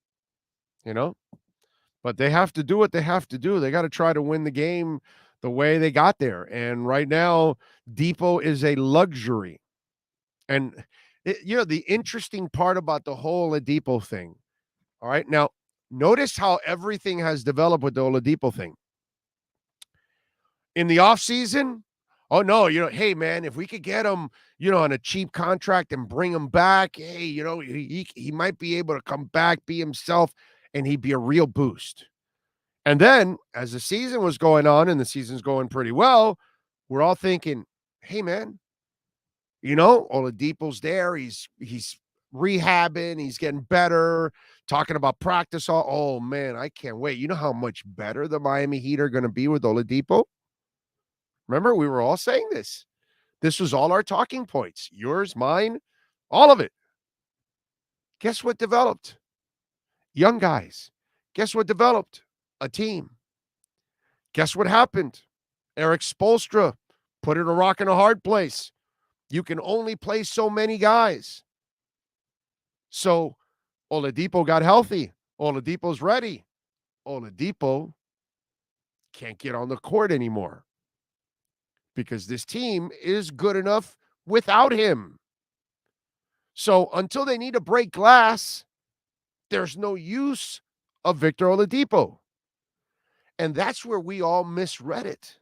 But they have to do what they have to do. They got to try to win the game the way they got there. And right now, Depot is a luxury. And the interesting part about the whole Oladipo thing. All right. Now, notice how everything has developed with the Oladipo thing. In the offseason, oh, no, hey, man, if we could get him, on a cheap contract and bring him back, hey, he might be able to come back, be himself, and he'd be a real boost. And then as the season was going on and the season's going pretty well, we're all thinking, hey, man, Oladipo's there. He's rehabbing. He's getting better. Talking about practice. Oh, man, I can't wait. You know how much better the Miami Heat are going to be with Oladipo? Remember, we were all saying this. This was all our talking points. Yours, mine, all of it. Guess what developed? Young guys. Guess what developed? A team. Guess what happened? Eric Spoelstra put it a rock in a hard place. You can only play so many guys. So Oladipo got healthy. Oladipo's ready. Oladipo can't get on the court anymore because this team is good enough without him. So until they need to break glass, there's no use of Victor Oladipo. And that's where we all misread it.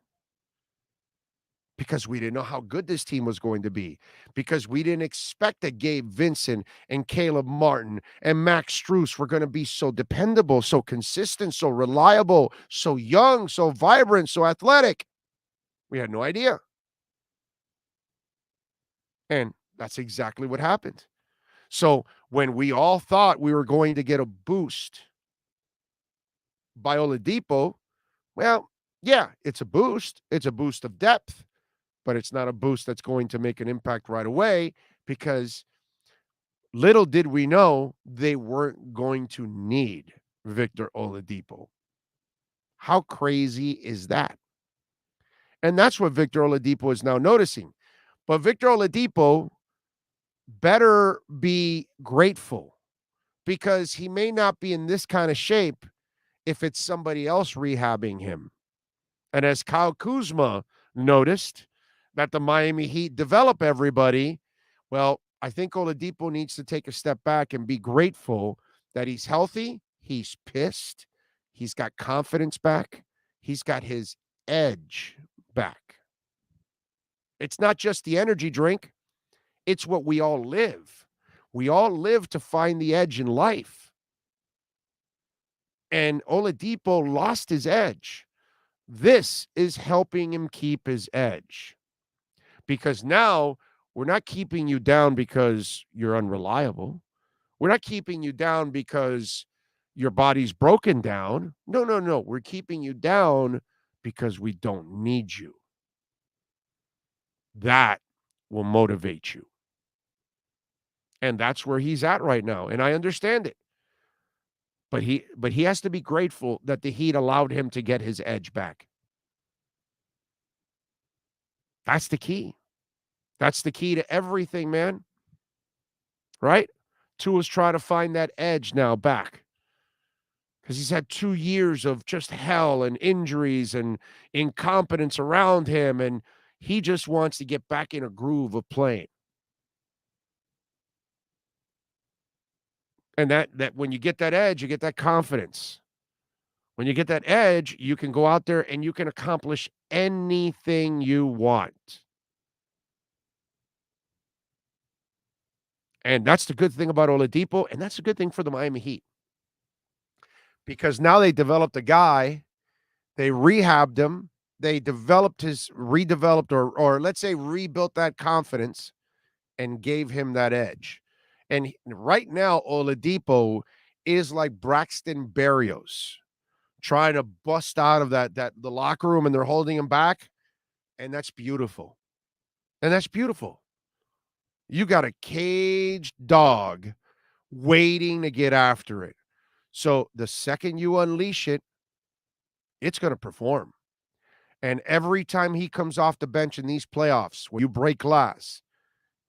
Because we didn't know how good this team was going to be. Because we didn't expect that Gabe Vincent and Caleb Martin and Max Strus were going to be so dependable, so consistent, so reliable, so young, so vibrant, so athletic. We had no idea. And that's exactly what happened. So when we all thought we were going to get a boost by Oladipo, well, yeah, it's a boost. It's a boost of depth. But it's not a boost that's going to make an impact right away because little did we know they weren't going to need Victor Oladipo. How crazy is that? And that's what Victor Oladipo is now noticing. But Victor Oladipo better be grateful because he may not be in this kind of shape if it's somebody else rehabbing him. And as Kyle Kuzma noticed, that the Miami Heat develop everybody, well, I think Oladipo needs to take a step back and be grateful that he's healthy, he's pissed, he's got confidence back, he's got his edge back. It's not just the energy drink, it's what we all live. We all live to find the edge in life. And Oladipo lost his edge. This is helping him keep his edge. Because now we're not keeping you down because you're unreliable. We're not keeping you down because your body's broken down. No. We're keeping you down because we don't need you. That will motivate you. And that's where he's at right now. And I understand it. But he has to be grateful that the Heat allowed him to get his edge back. That's the key. That's the key to everything, man. Right? Tua's trying to find that edge now back. Because he's had 2 years of just hell and injuries and incompetence around him. And he just wants to get back in a groove of playing. And that when you get that edge, you get that confidence. When you get that edge, you can go out there and you can accomplish anything you want. And that's the good thing about Oladipo, and that's a good thing for the Miami Heat. Because now they developed a guy, they rehabbed him, they redeveloped or let's say rebuilt that confidence and gave him that edge. And right now, Oladipo is like Braxton Berrios trying to bust out of the locker room, and they're holding him back. And that's beautiful. And that's beautiful. You got a caged dog waiting to get after it. So the second you unleash it, it's going to perform. And every time he comes off the bench in these playoffs, when you break glass,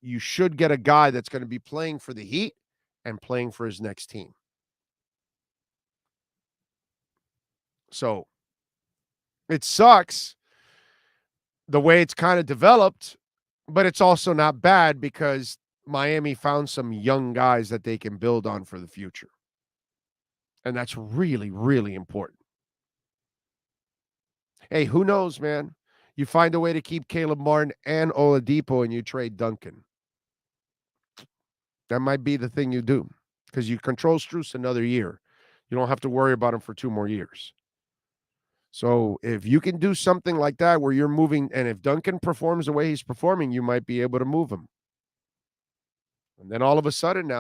you should get a guy that's going to be playing for the Heat and playing for his next team. So it sucks the way it's kind of developed, but it's also not bad because Miami found some young guys that they can build on for the future. And that's really, really important. Hey, who knows, man? You find a way to keep Caleb Martin and Oladipo and you trade Duncan. That might be the thing you do because you control Strus another year. You don't have to worry about him for 2 more years. So if you can do something like that where you're moving, and if Duncan performs the way he's performing, you might be able to move him. And then all of a sudden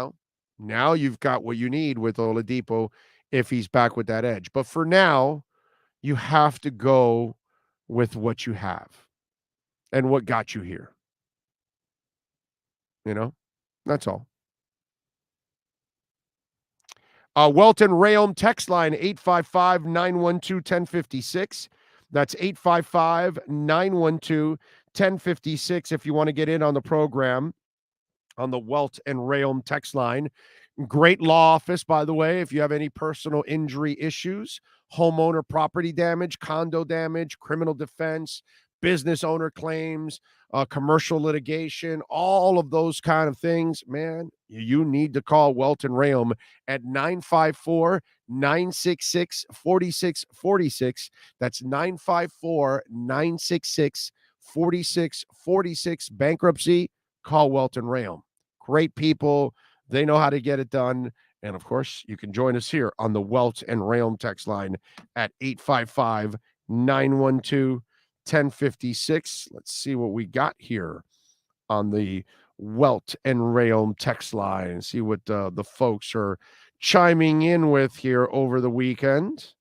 now you've got what you need with Oladipo if he's back with that edge. But for now, you have to go with what you have and what got you here. You know, that's all. Welton Rayom text line 855-912-1056. That's 855-912-1056 if you want to get in on the program on the Welt and Rayom text line. Great law office, by the way, if you have any personal injury issues, homeowner property damage, condo damage, criminal defense, business owner claims, commercial litigation, all of those kind of things, man, you need to call Welton Rayom at 954-966-4646. That's 954-966-4646. Bankruptcy, call Welton Rayom. Great people. They know how to get it done. And, of course, you can join us here on the Welt and Rayom text line at 855-912-1056. Let's see what we got here on the Welt and Rayom text line. See what the folks are chiming in with here over the weekend.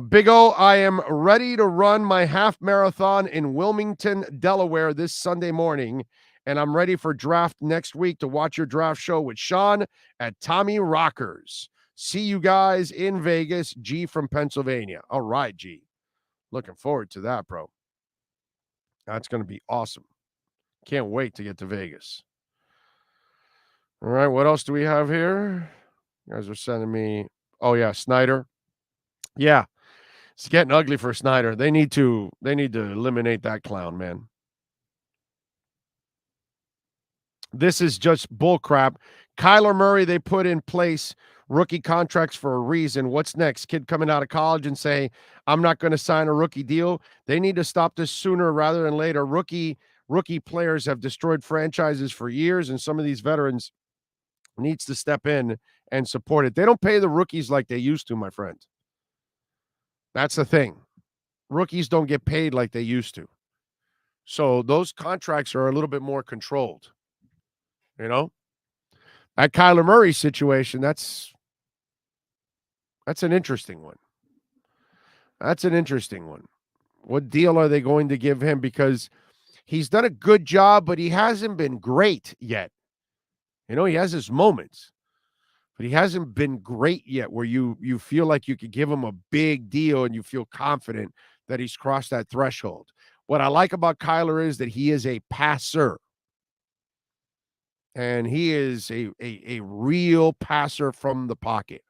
Big O, I am ready to run my half marathon in Wilmington, Delaware this Sunday morning, and I'm ready for draft next week to watch your draft show with Sean at Tommy Rockers. See you guys in Vegas. G from Pennsylvania. All right, G. Looking forward to that, bro. That's going to be awesome. Can't wait to get to Vegas. All right, what else do we have here? You guys are sending me. Oh, yeah, Snyder. Yeah, it's getting ugly for Snyder. They need to eliminate that clown, man. This is just bull crap. Kyler Murray, they put in place rookie contracts for a reason. What's next? Kid coming out of college and say, I'm not going to sign a rookie deal. They need to stop this sooner rather than later. Rookie players have destroyed franchises for years, and some of these veterans needs to step in and support it. They don't pay the rookies like they used to, my friend. That's the thing. Rookies don't get paid like they used to. So those contracts are a little bit more controlled. You know? That Kyler Murray situation, that's an interesting one. That's an interesting one. What deal are they going to give him? Because he's done a good job, but he hasn't been great yet. You know, he has his moments, but he hasn't been great yet where you feel like you could give him a big deal and you feel confident that he's crossed that threshold. What I like about Kyler is that he is a passer. And he is a real passer from the pocket.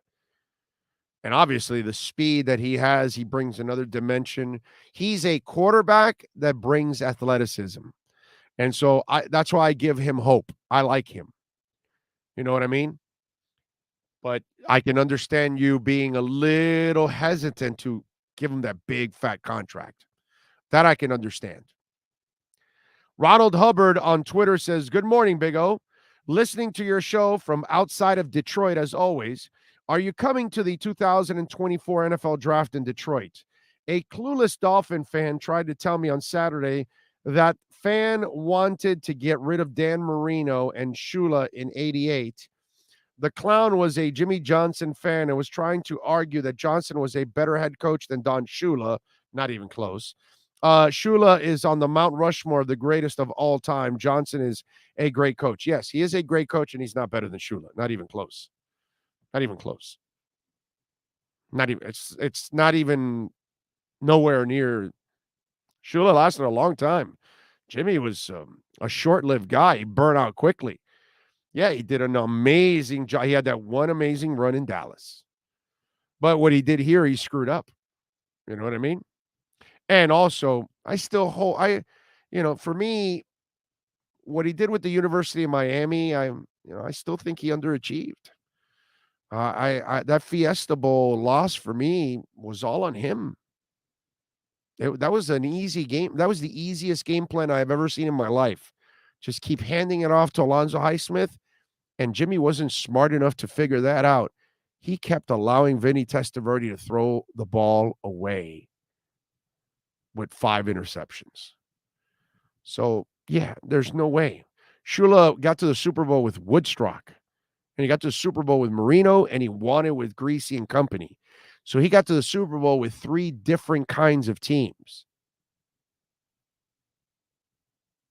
And obviously the speed that he has, he brings another dimension. He's a quarterback that brings athleticism. And so that's why I give him hope. I like him. You know what I mean? But I can understand you being a little hesitant to give him that big fat contract. That I can understand. Ronald Hubbard on Twitter says, good morning, Big O. Listening to your show from outside of Detroit as always. Are you coming to the 2024 NFL Draft in Detroit? A clueless Dolphin fan tried to tell me on Saturday that fan wanted to get rid of Dan Marino and Shula in 88. The clown was a Jimmy Johnson fan and was trying to argue that Johnson was a better head coach than Don Shula. Not even close. Shula is on the Mount Rushmore of the greatest of all time. Johnson is a great coach. Yes, he is a great coach, and he's not better than Shula. Not even close. Not even close. Not even. It's not even nowhere near. Shula lasted a long time. Jimmy was a short-lived guy. He burned out quickly. Yeah, he did an amazing job. He had that one amazing run in Dallas. But what he did here, he screwed up. You know what I mean? And also, I still hold, for me, what he did with the University of Miami, I still think he underachieved. That Fiesta Bowl loss for me was all on him. That was an easy game. That was the easiest game plan I've ever seen in my life. Just keep handing it off to Alonzo Highsmith, and Jimmy wasn't smart enough to figure that out. He kept allowing Vinny Testaverde to throw the ball away with 5 interceptions. So, yeah, there's no way. Shula got to the Super Bowl with Woodstock, and he got to the Super Bowl with Marino, and he won it with Greasy and company. So he got to the Super Bowl with 3 different kinds of teams.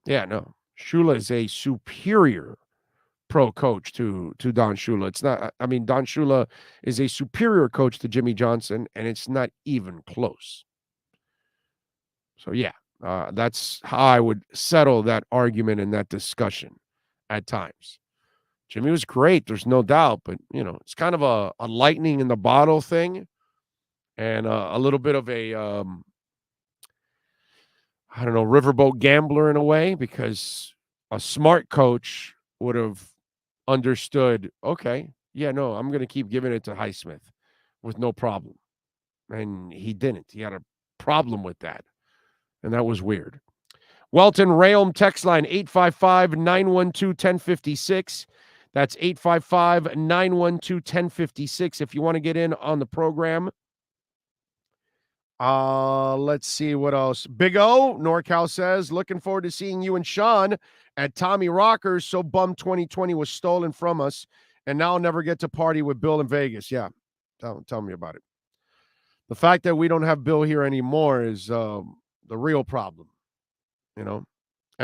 Yeah, no. Shula is a superior pro coach to Don Shula. It's not, Don Shula is a superior coach to Jimmy Johnson, and it's not even close. So, yeah, that's how I would settle that argument and that discussion at times. Jimmy was great, there's no doubt, but, it's kind of a lightning in the bottle thing and a little bit of a, riverboat gambler in a way, because a smart coach would have understood, okay, I'm going to keep giving it to Highsmith with no problem. And he didn't. He had a problem with that. And that was weird. Welton Rayom text line 855-912-1056. That's 855-912-1056 if you want to get in on the program. Let's see what else. Big O, NorCal says, looking forward to seeing you and Sean at Tommy Rockers. So bummed 2020 was stolen from us, and now I'll never get to party with Bill in Vegas. Yeah, tell me about it. The fact that we don't have Bill here anymore is the real problem, And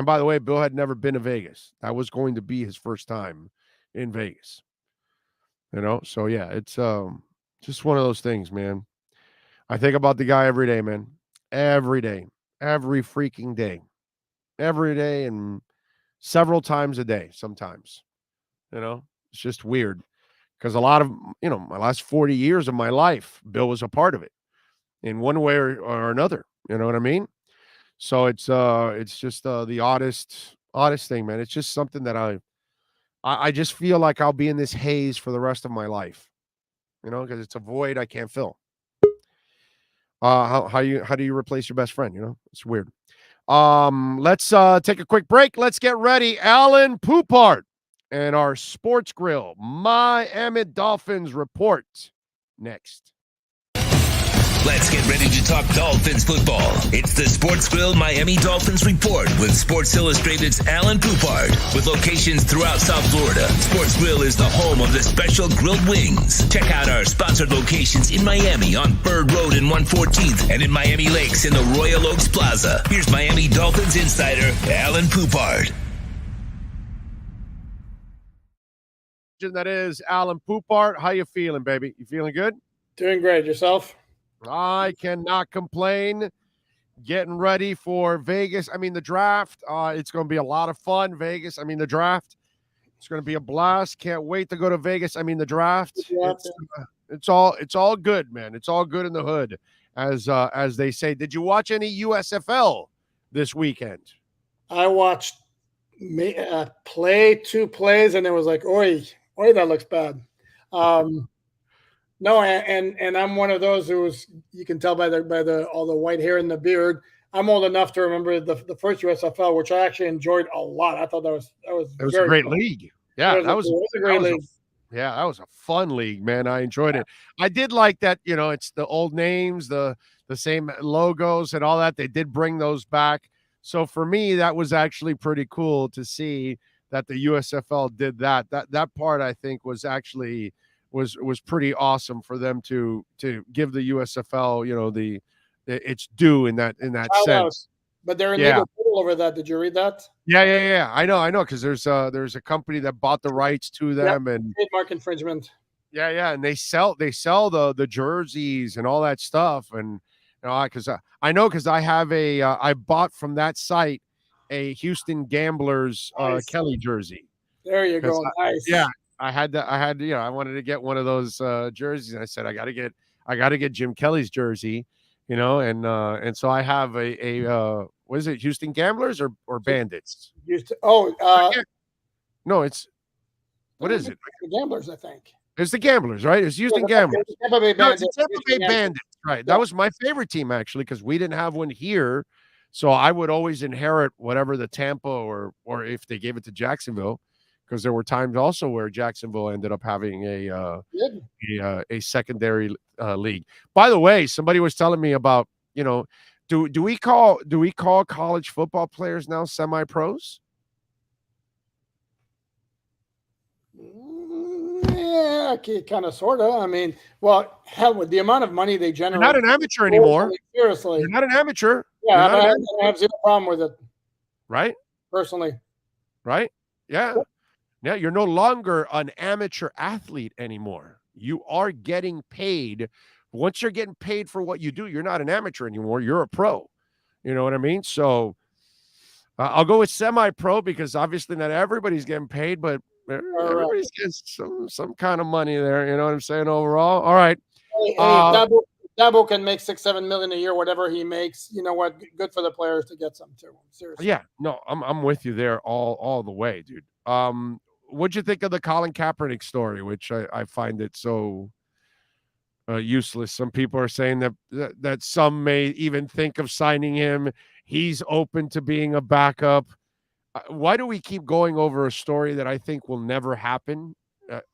by the way, Bill had never been to Vegas. That was going to be his first time in Vegas. So yeah, it's just one of those things, man. I think about the guy every day, man. Every day. Every freaking day. Every day and several times a day sometimes. It's just weird. Because a lot of, my last 40 years of my life, Bill was a part of it in one way or another. You know what I mean? So it's just the oddest thing, man. It's just something that I just feel like I'll be in this haze for the rest of my life. Because it's a void I can't fill. How do you replace your best friend? It's weird. Let's take a quick break. Let's get ready. Alan Poupart and our Sports Grill Miami Dolphins report next. Let's get ready to talk Dolphins football. It's the Sports Grill Miami Dolphins Report with Sports Illustrated's Alan Poupart. With locations throughout South Florida, Sports Grill is the home of the special grilled wings. Check out our sponsored locations in Miami on Bird Road and 114th and in Miami Lakes in the Royal Oaks Plaza. Here's Miami Dolphins insider Alan Poupart. That is Alan Poupart. How you feeling, baby? You feeling good? Doing great. Yourself? I cannot complain. Getting ready for Vegas. The draft. It's going to be a lot of fun. Vegas. The draft. It's going to be a blast. Can't wait to go to Vegas. The draft. It's all good, man. It's all good in the hood, as they say. Did you watch any USFL this weekend? I watched 2 plays, and it was like, oi, that looks bad. No, and I'm one of those who's, you can tell by all the white hair and the beard. I'm old enough to remember the first USFL, which I actually enjoyed a lot. I thought that was a great league. Yeah, that was a great league. That was a fun league, man. I enjoyed it. I did like that. It's the old names, the same logos and all that. They did bring those back. So for me, that was actually pretty cool to see that the USFL did that. That part I think was actually was pretty awesome for them to give the USFL, you know, the its due in that sense. But they're in legal trouble over that. Did you read that? Yeah. I know, because there's a company that bought the rights to them and trademark infringement. Yeah, and they sell the jerseys and all that stuff, and you know, because I have I bought from that site a Houston Gamblers Kelly jersey. There you go. Nice. Yeah, I had I wanted to get one of those jerseys, and I said I got to get Jim Kelly's jersey, you know, and so I have a what is it, Houston Gamblers or Bandits? No, it's what is it? The Gamblers, I think. It's the Gamblers, right? It's Houston Gamblers. Tampa Bay Bandits. No, Tampa Bay Bandits, right? That was my favorite team actually, because we didn't have one here, so I would always inherit whatever the Tampa or if they gave it to Jacksonville, because there were times also where Jacksonville ended up having a secondary league. By the way, somebody was telling me about, you know, do we call college football players now semi-pros? Yeah, kind of, sort of. I mean, well, hell, with the amount of money they generate. You're not an amateur anymore. Seriously. You're not an amateur. Yeah, I have zero problem with it. Right? Personally. Right? Yeah. Yeah, you're no longer an amateur athlete anymore. You are getting paid. Once you're getting paid for what you do, you're not an amateur anymore. You're a pro. You know what I mean? So I'll go with semi-pro, because obviously not everybody's getting paid, but everybody's getting some kind of money there. You know what I'm saying? Overall, all right. Hey, Dabo can make $6-7 million a year, whatever he makes. You know what? Good for the players to get some too. Seriously. Yeah, no, I'm with you there all the way, dude. What'd you think of the Colin Kaepernick story, which I find it so useless? Some people are saying that some may even think of signing him. He's open to being a backup. Why do we keep going over a story that I think will never happen?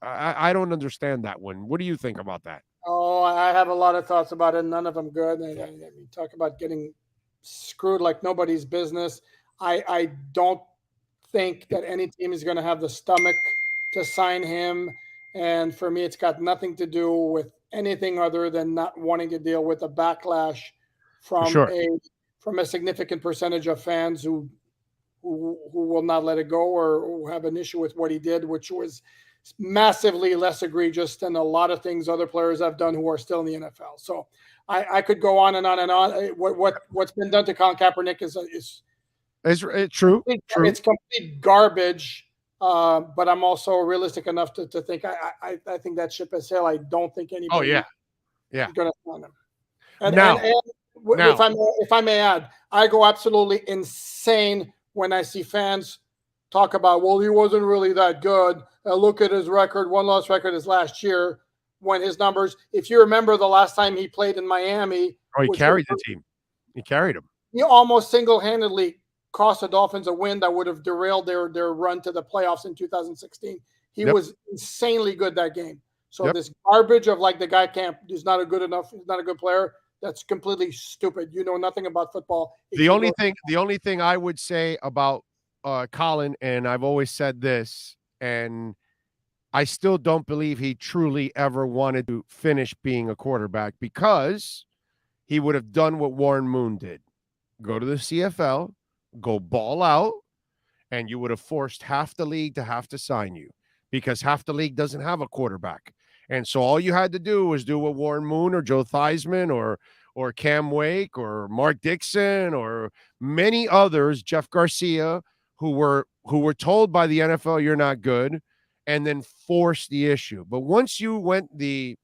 I don't understand that one. What do you think about that? Oh, I have a lot of thoughts about it. None of them good. I mean, talk about getting screwed like nobody's business. I don't think that any team is going to have the stomach to sign him. And for me, it's got nothing to do with anything other than not wanting to deal with a backlash from a significant percentage of fans who will not let it go, or who have an issue with what he did, which was massively less egregious than a lot of things other players have done who are still in the NFL. So I could go on and on and on. What's been done to Colin Kaepernick is true. It's complete garbage. But I'm also realistic enough to think I think that ship has sailed. I don't think anybody is going to sign him. And if I may add, I go absolutely insane when I see fans talk about, well, he wasn't really that good. Look at his record. One loss record is last year, when his numbers, if you remember the last time he played in Miami. Oh, he carried the team. He carried them. He almost single-handedly cost the Dolphins a win that would have derailed their run to the playoffs in 2016. He was insanely good that game. So this garbage of like the guy is not a good enough, he's not a good player, that's completely stupid. You know nothing about football. The only thing I would say about Colin, and I've always said this, and I still don't believe he truly ever wanted to finish being a quarterback, because he would have done what Warren Moon did. Go to the CFL, go ball out, and you would have forced half the league to have to sign you, because half the league doesn't have a quarterback. And so all you had to do was do what Warren Moon or Joe Theismann or Cam Wake or Mark Dixon or many others, Jeff Garcia, who were told by the NFL you're not good, and then forced the issue. But once you went the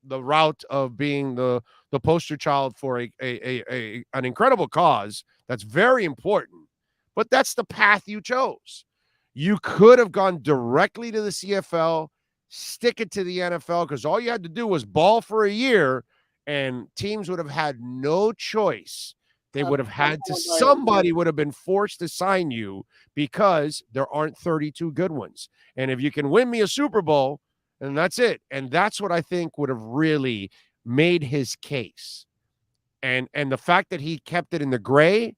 route of being the poster child for an incredible cause that's very important, but that's the path you chose. You could have gone directly to the CFL, stick it to the NFL, because all you had to do was ball for a year, and teams would have had no choice. They would have had to, somebody would have been forced to sign you, because there aren't 32 good ones. And if you can win me a Super Bowl, and that's it. And that's what I think would have really made his case. And the fact that he kept it in the gray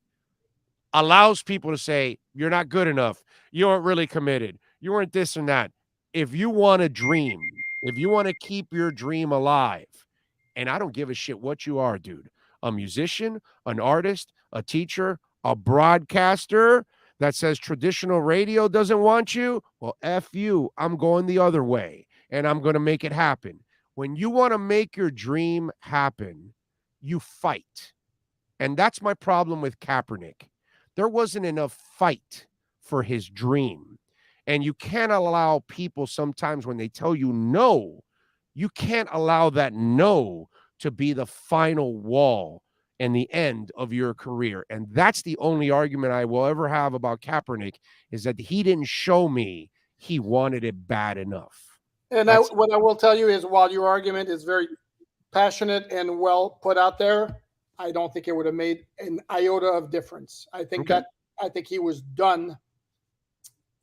allows people to say, you're not good enough. You aren't really committed. You weren't this and that. If you want to dream, if you want to keep your dream alive, and I don't give a shit what you are, dude, a musician, an artist, a teacher, a broadcaster that says traditional radio doesn't want you, well, F you. I'm going the other way, and I'm going to make it happen. When you want to make your dream happen, you fight. And that's my problem with Kaepernick. There wasn't enough fight for his dream. And you can't allow people sometimes when they tell you no, you can't allow that no to be the final wall and the end of your career. And that's the only argument I will ever have about Kaepernick, is that he didn't show me he wanted it bad enough. And what I will tell you is, while your argument is very passionate and well put out there, I don't think it would have made an iota of difference. I think I think he was done.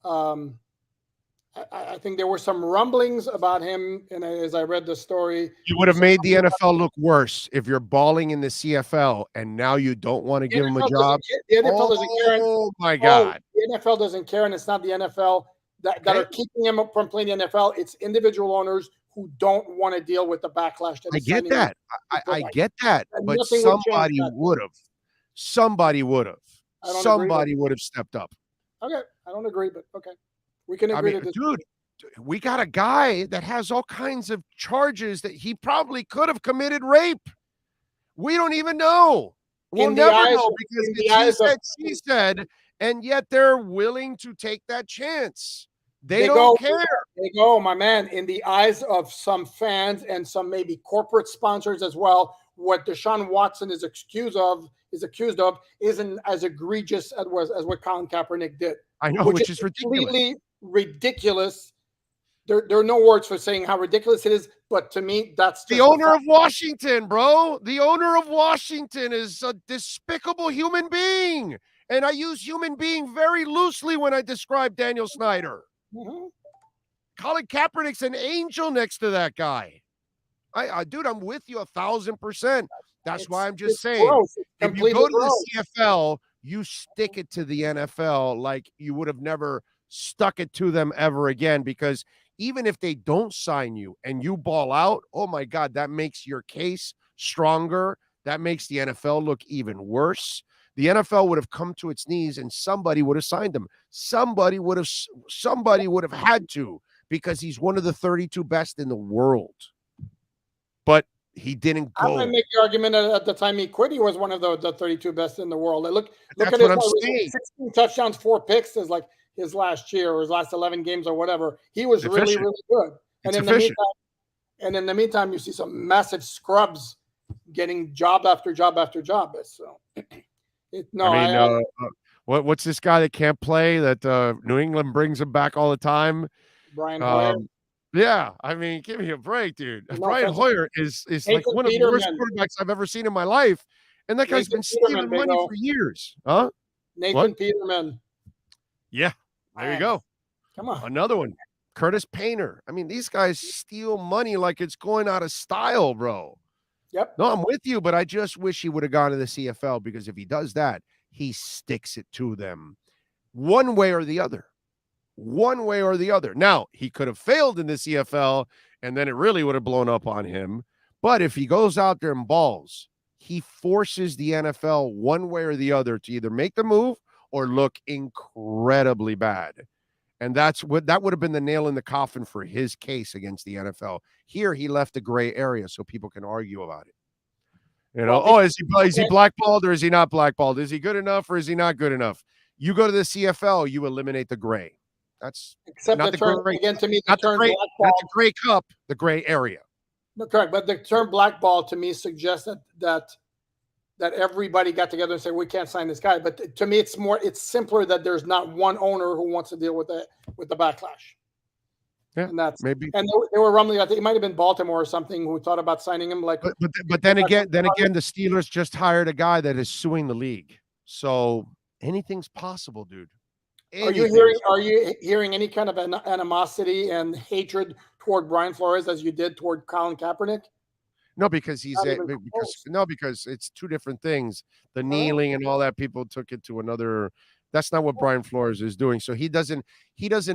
I think there were some rumblings about him, and as I read the story, you would have made the NFL look worse if you're balling in the CFL and now you don't want to give him a job. The NFL doesn't care. Oh my God! The NFL doesn't care, and it's not the NFL that are keeping him from playing the NFL. It's individual owners who don't want to deal with the backlash. I get that. I get that. But somebody would have. Somebody would have. Somebody would have stepped up. Okay, I don't agree, but okay, we can agree. Dude, we got a guy that has all kinds of charges that he probably could have committed rape. We don't even know. We'll never know, because he said, and yet they're willing to take that chance. They don't care. They go, my man, in the eyes of some fans and some maybe corporate sponsors as well, what Deshaun Watson is accused of isn't as egregious as what Colin Kaepernick did. I know, which is completely ridiculous. There are no words for saying how ridiculous it is, but to me, that's the owner of Washington, bro. The owner of Washington is a despicable human being. And I use human being very loosely when I describe Daniel Snyder. Mm-hmm. Colin Kaepernick's an angel next to that guy. Dude, I'm with you 1,000%. That's why I'm just saying, if you go to the CFL, you stick it to the NFL like you would have never stuck it to them ever again, because even if they don't sign you and you ball out, oh my God, that makes your case stronger. That makes the NFL look even worse. The NFL would have come to its knees and somebody would have signed him. Somebody would have had to, because he's one of the 32 best in the world. But he didn't go. I'm going to make the argument that at the time he quit, he was one of the 32 best in the world. Look That's at what I'm his saying. 16 touchdowns, 4 picks is like his last year or his last 11 games or whatever. He was really, really good. And in the meantime, you see some massive scrubs getting job after job after job. So, what's this guy that can't play that New England brings him back all the time? Brian Hoyer. Yeah, I mean, give me a break, dude. Brian Hoyer is like one of the worst quarterbacks I've ever seen in my life, and that guy's been stealing money for years. Huh? Nathan Peterman. Yeah, there you go. Come on, another one. Curtis Painter. I mean, these guys steal money like it's going out of style, bro. Yep. No, I'm with you, but I just wish he would have gone to the CFL, because if he does that, he sticks it to them one way or the other. One way or the other. Now, he could have failed in the CFL, and then it really would have blown up on him. But if he goes out there and balls, he forces the NFL one way or the other to either make the move or look incredibly bad. And that would have been the nail in the coffin for his case against the NFL. Here, he left a gray area so people can argue about it. You know, is he blackballed or is he not blackballed? Is he good enough or is he not good enough? You go to the CFL, you eliminate the gray. That's except not the term gray, again to me. Not the gray cup, the gray area. No, correct, but the term blackball to me suggests that everybody got together and said we can't sign this guy. But to me, it's simpler that there's not one owner who wants to deal with the backlash. Yeah, and that's maybe. And they were rumbling. I think it might have been Baltimore or something who thought about signing him. Like, but then again, the Steelers just hired a guy that is suing the league. So anything's possible, dude. Are you hearing any kind of animosity and hatred toward Brian Flores as you did toward Colin Kaepernick? No, because he's Not a, even because close. no, because it's two different things. The kneeling and all that, people took it to another. That's not what Brian Flores is doing. So he doesn't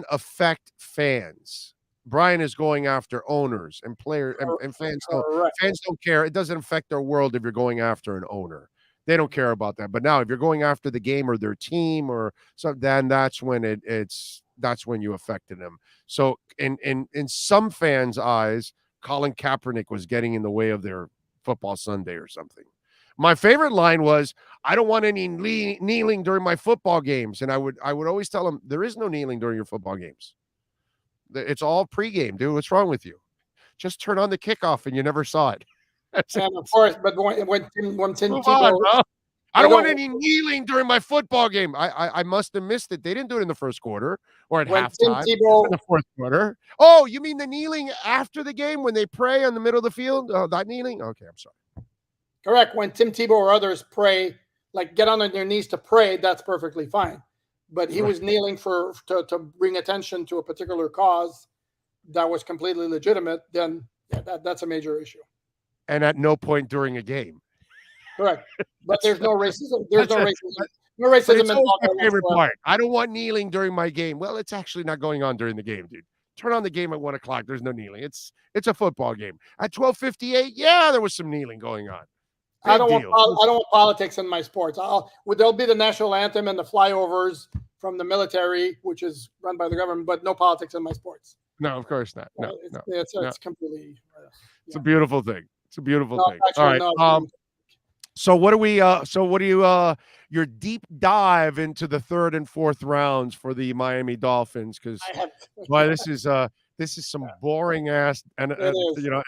affect fans. Brian is going after owners and players, and fans Correct. don't care. It doesn't affect their world if you're going after an owner. They don't care about that. But now if you're going after the game or their team or so, then that's when that's when you affected them. So in some fans' eyes, Colin Kaepernick was getting in the way of their football Sunday or something. My favorite line was, "I don't want any kneeling during my football games," and I would always tell them, "There is no kneeling during your football games. It's all pregame, dude. What's wrong with you? Just turn on the kickoff, and you never saw it." And of course, but when Tim Move on, Tebow, bro. I don't want any kneeling during my football game. I must have missed it. They didn't do it in the first quarter or at halftime. In the fourth quarter. Oh, you mean the kneeling after the game when they pray on the middle of the field? Oh, that kneeling? Okay, I'm sorry. Correct. When Tim Tebow or others pray, like get on their knees to pray, that's perfectly fine. But he was kneeling to bring attention to a particular cause that was completely legitimate. Then that's a major issue. And at no point during a game. Correct. But there's no racism. There's no racism. No racism involved. My favorite part. I don't want kneeling during my game. Well, it's actually not going on during the game, dude. Turn on the game at 1:00. There's no kneeling. It's a football game. At 12:58, yeah, there was some kneeling going on. I don't want politics in my sports. There'll be the national anthem and the flyovers from the military, which is run by the government, but no politics in my sports. No, of course not. No, it's completely. It's a beautiful thing. It's a beautiful thing. Actually, all right. So what do we? Your deep dive into the third and fourth rounds for the Miami Dolphins? Because this is some boring ass, and you know,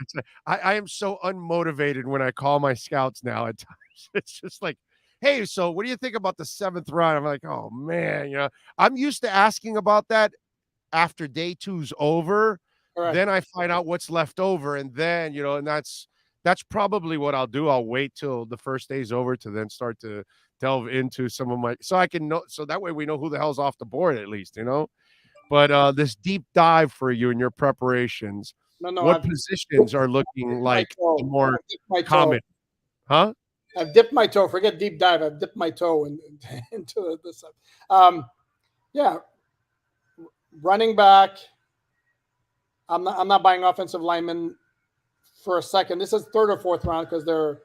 I am so unmotivated when I call my scouts now. At times, it's just like, hey, so what do you think about the seventh round? I'm like, oh man, you know, I'm used to asking about that after day two's over. Correct. Then I find out what's left over, and then you know, and that's probably what I'll do. I'll wait till the first day's over to then start to delve into some of my, so I can know, so that way we know who the hell's off the board at least, you know. But this deep dive for you in your preparations, what positions are looking like more common? Huh? I've dipped my toe. Forget deep dive. I've dipped my toe into this. Yeah, running back. I'm not buying offensive linemen for a second. This is third or fourth round because they're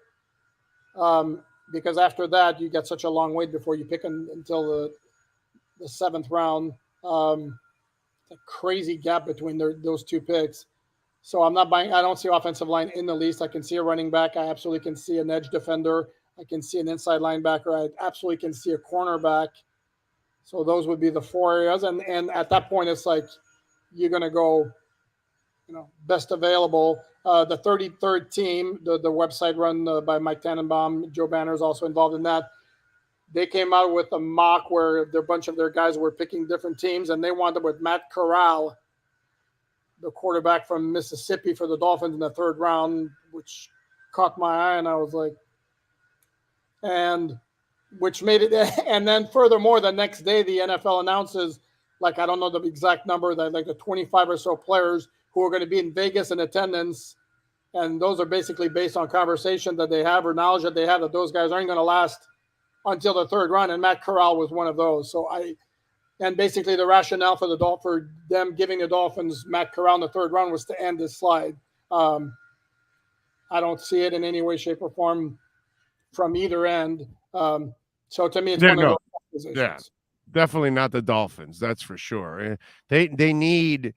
because after that you get such a long wait before you pick until the seventh round. A crazy gap between those two picks. So I'm not buying. I don't see offensive line in the least. I can see a running back. I absolutely can see an edge defender. I can see an inside linebacker. I absolutely can see a cornerback. So those would be the four areas. And at that point, it's like you're going to go, you know, best available. The 33rd team, the website run by Mike Tannenbaum, Joe Banner is also involved in that. They came out with a mock where a bunch of their guys were picking different teams, and they wound up with Matt Corral, the quarterback from Mississippi for the Dolphins in the third round, which caught my eye, and I was like, and which made it. And then furthermore, the next day, the NFL announces, like, I don't know the exact number, that like the 25 or so players who are going to be in Vegas in attendance. And those are basically based on conversation that they have or knowledge that they have that those guys aren't going to last until the third round, and Matt Corral was one of those. So and basically the rationale for them giving the Dolphins Matt Corral in the third round was to end this slide. I don't see it in any way, shape, or form from either end. So to me, it's one of those positions. Yeah, definitely not the Dolphins. That's for sure. They need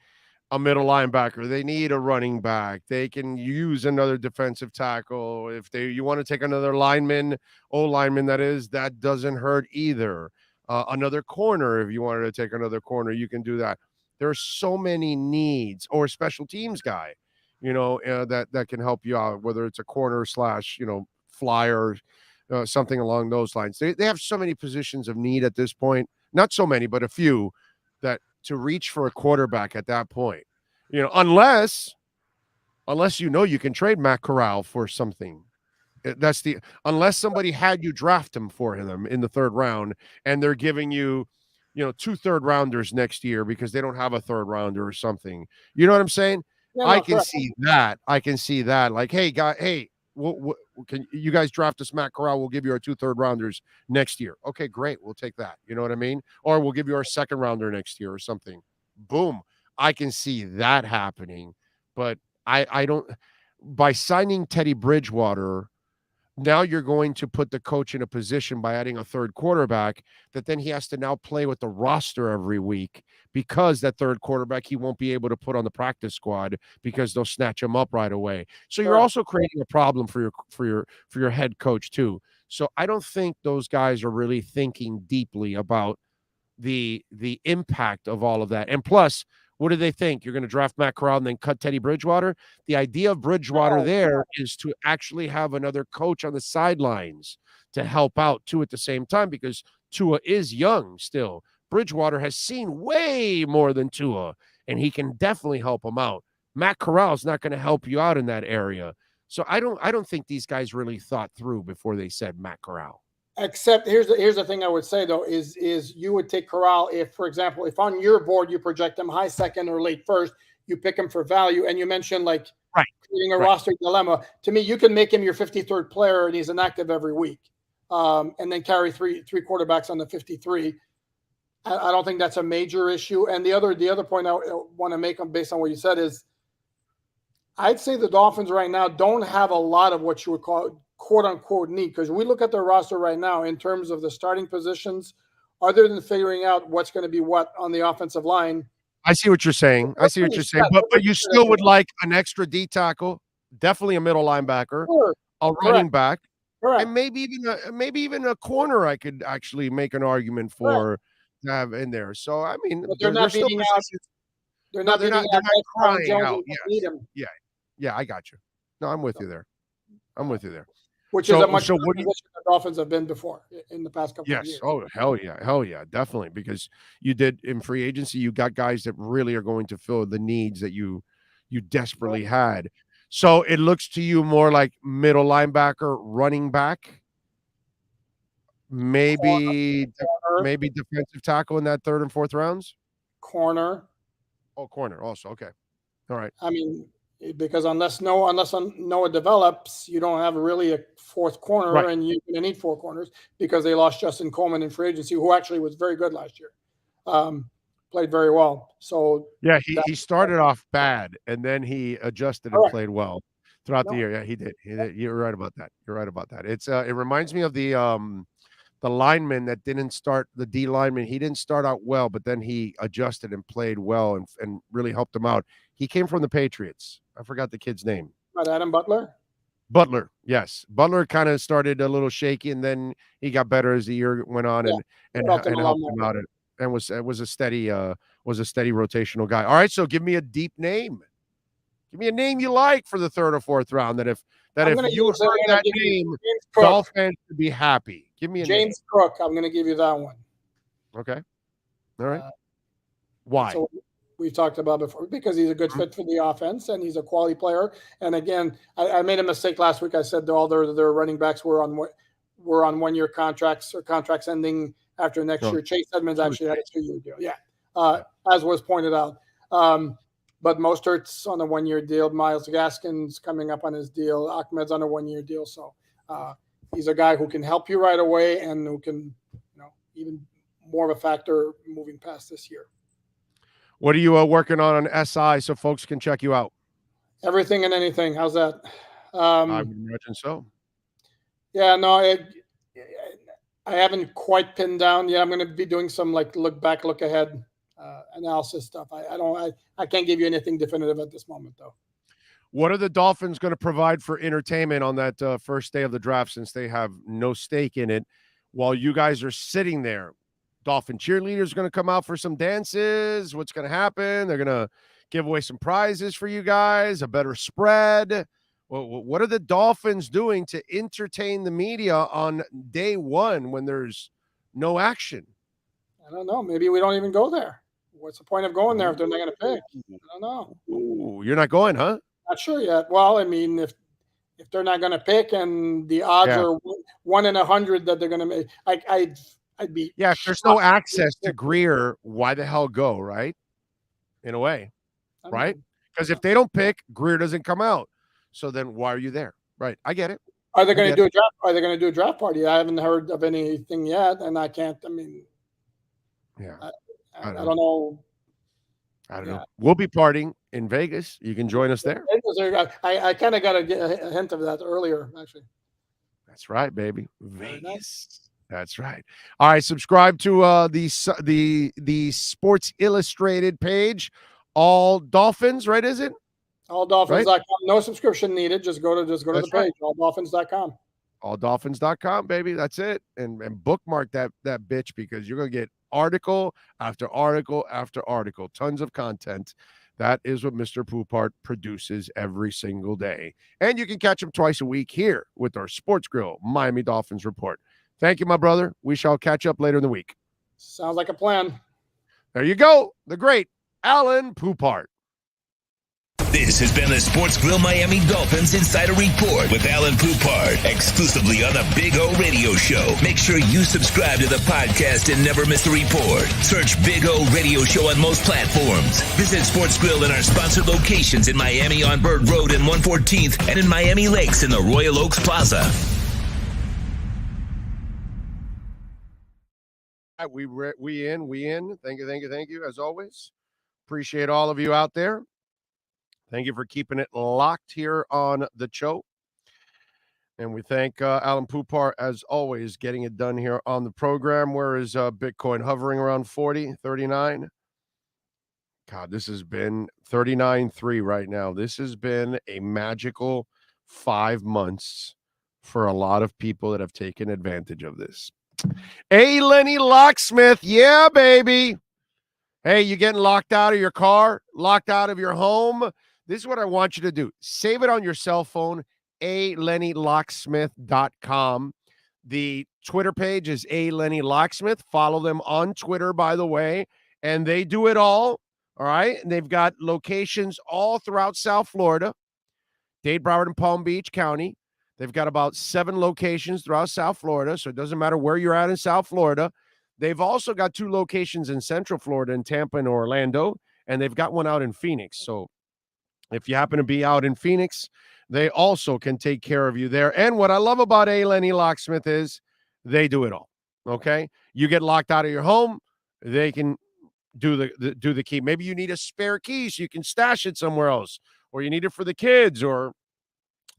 a middle linebacker. They need a running back. They can use another defensive tackle. If you want to take another lineman, O-lineman, that doesn't hurt either. Another corner, if you wanted to take another corner, you can do that. There are so many needs, or a special teams guy, you know, that can help you out, whether it's a corner / you know, flyer, something along those lines. They have so many positions of need at this point. Not so many, but a few that to reach for a quarterback at that point, you know, unless you know you can trade Matt Corral for something. Unless somebody had you draft him for them in the third round, and they're giving you, you know, 2 third rounders next year because they don't have a third rounder or something. You know what I'm saying? I can see that. I can see that. Like, hey, guy, hey, can you guys draft us Matt Corral? We'll give you our 2 third-rounders next year. Okay, great. We'll take that. You know what I mean? Or we'll give you our 2nd-rounder next year or something. Boom. I can see that happening. But I don't – by signing Teddy Bridgewater, now you're going to put the coach in a position by adding a 3rd quarterback that then he has to now play with the roster every week, because that 3rd quarterback he won't be able to put on the practice squad because they'll snatch him up right away. So you're also creating a problem for your head coach too. So I don't think those guys are really thinking deeply about the impact of all of that. And plus, what do they think? You're going to draft Matt Corral and then cut Teddy Bridgewater? The idea of Bridgewater there is to actually have another coach on the sidelines to help out too at the same time, because Tua is young still. Bridgewater has seen way more than Tua, and he can definitely help him out. Matt Corral is not going to help you out in that area. So I don't think these guys really thought through before they said Matt Corral. Except here's the thing I would say though is you would take Corral if, for example, if on your board you project him high 2nd or late 1st, you pick him for value, and you mentioned like creating a roster dilemma. To me, you can make him your 53rd player and he's inactive every week, and then carry three quarterbacks on the 53. I don't think that's a major issue. And the other point I want to make based on what you said is, I'd say the Dolphins right now don't have a lot of what you would call quote unquote need, because we look at their roster right now in terms of the starting positions, other than figuring out what's going to be what on the offensive line. I see what you're saying. But you still would like an extra D tackle, definitely a middle linebacker, a running back, and maybe even a corner. I could actually make an argument for to have in there. So I mean, but they're not beating out. They're not crying out. Yeah, I got you. No, I'm with you there. Which is a much better position the Dolphins have been before in the past couple of years. Oh, hell yeah, definitely. Because you did in free agency, you got guys that really are going to fill the needs that you desperately had. So it looks to you more like middle linebacker, running back, maybe defensive tackle in that 3rd and 4th rounds. Corner. Oh, corner also. Okay. All right. I mean, because unless Noah develops, you don't have really a 4th corner, and you're going to need 4 corners because they lost Justin Coleman in free agency, who actually was very good last year, played very well. So yeah, he started off bad, and then he adjusted and played well throughout the year. Yeah, he did. You're right about that. It's it reminds me of the lineman that didn't start, the D lineman. He didn't start out well, but then he adjusted and played well and really helped him out. He came from the Patriots. I forgot the kid's name. Adam Butler? Butler, yes. Butler kind of started a little shaky, and then he got better as the year went on and helped him out. And was a steady rotational guy. All right, so give me a deep name. Give me a name you like for the 3rd or 4th round. That if you heard that name, Dolph fans would be happy. Give me a James name. Cook. I'm going to give you that one. Okay. All right. Why? So we've talked about before, because he's a good fit for the offense and he's a quality player. And again, I made a mistake last week. I said all their running backs were on 1-year contracts or contracts ending after next year. Chase Edmonds actually had a 2-year deal. Yeah. As was pointed out. But Mostert's on a 1-year deal. Myles Gaskin's coming up on his deal. Ahmed's on a 1-year deal. So he's a guy who can help you right away and who can, even more of a factor moving past this year. What are you working on SI so folks can check you out? Everything and anything. How's that? I would imagine so. Yeah, no, I haven't quite pinned down yet. I'm going to be doing some look back, look ahead analysis stuff. I can't give you anything definitive at this moment, though. What are the Dolphins going to provide for entertainment on that first day of the draft, since they have no stake in it, while you guys are sitting there? Dolphin cheerleaders are going to come out for some dances. What's going to happen? They're going to give away some prizes for you guys, a better spread. What are the Dolphins doing to entertain the media on day 1 when there's no action? I don't know. Maybe we don't even go there. What's the point of going there if they're not going to pick? I don't know. Ooh, you're not going, huh? Not sure yet. Well, I mean, if they're not going to pick and the odds are 1 in 100 that they're going to make, I'd be. Yeah, if there's no access to Greer, why the hell go, right? In a way, right? Because if they don't pick, Greer doesn't come out. So then why are you there? Right. I get it. Are they going to do a draft? Are they going to do a draft party? I haven't heard of anything yet, and I can't. I mean, yeah, I don't know. I don't know. We'll be partying in Vegas. You can join us there. I kind of got a hint of that earlier, actually. That's right, baby. Vegas. That's right. All right. Subscribe to the Sports Illustrated page. All Dolphins, right? Is it? AllDolphins.com. Right? No subscription needed. Just go to the page. AllDolphins.com. AllDolphins.com, baby. That's it. And bookmark that bitch, because you're gonna get article after article after article. Tons of content. That is what Mr. Poupart produces every single day. And you can catch him twice a week here with our Sports Grill Miami Dolphins report. Thank you, my brother. We shall catch up later in the week. Sounds like a plan. There you go. The great Alan Poupart. This has been the Sports Grill Miami Dolphins Insider Report with Alan Poupart, exclusively on the Big O Radio Show. Make sure you subscribe to the podcast and never miss a report. Search Big O Radio Show on most platforms. Visit Sports Grill in our sponsored locations in Miami on Bird Road and 114th, and in Miami Lakes in the Royal Oaks Plaza. We in. Thank you, as always. Appreciate all of you out there. Thank you for keeping it locked here on the show. And we thank Alan Poupart, as always, getting it done here on the program. Where is Bitcoin hovering around 40, 39? God, this has been 39.3 right now. This has been a magical 5 months for a lot of people that have taken advantage of this. Hey, Lenny Locksmith. Yeah, baby. Hey, you getting locked out of your car, locked out of your home? This is what I want you to do. Save it on your cell phone, alennylocksmith.com. The Twitter page is alennylocksmith. Follow them on Twitter, by the way, and they do it all right? And they've got locations all throughout South Florida, Dade, Broward, and Palm Beach County. They've got about 7 locations throughout South Florida, so it doesn't matter where you're at in South Florida. They've also got 2 locations in Central Florida, in Tampa and Orlando, and they've got one out in Phoenix. So if you happen to be out in Phoenix, they also can take care of you there. And what I love about A. Lenny Locksmith is they do it all, okay? You get locked out of your home, they can do the key. Maybe you need a spare key so you can stash it somewhere else, or you need it for the kids or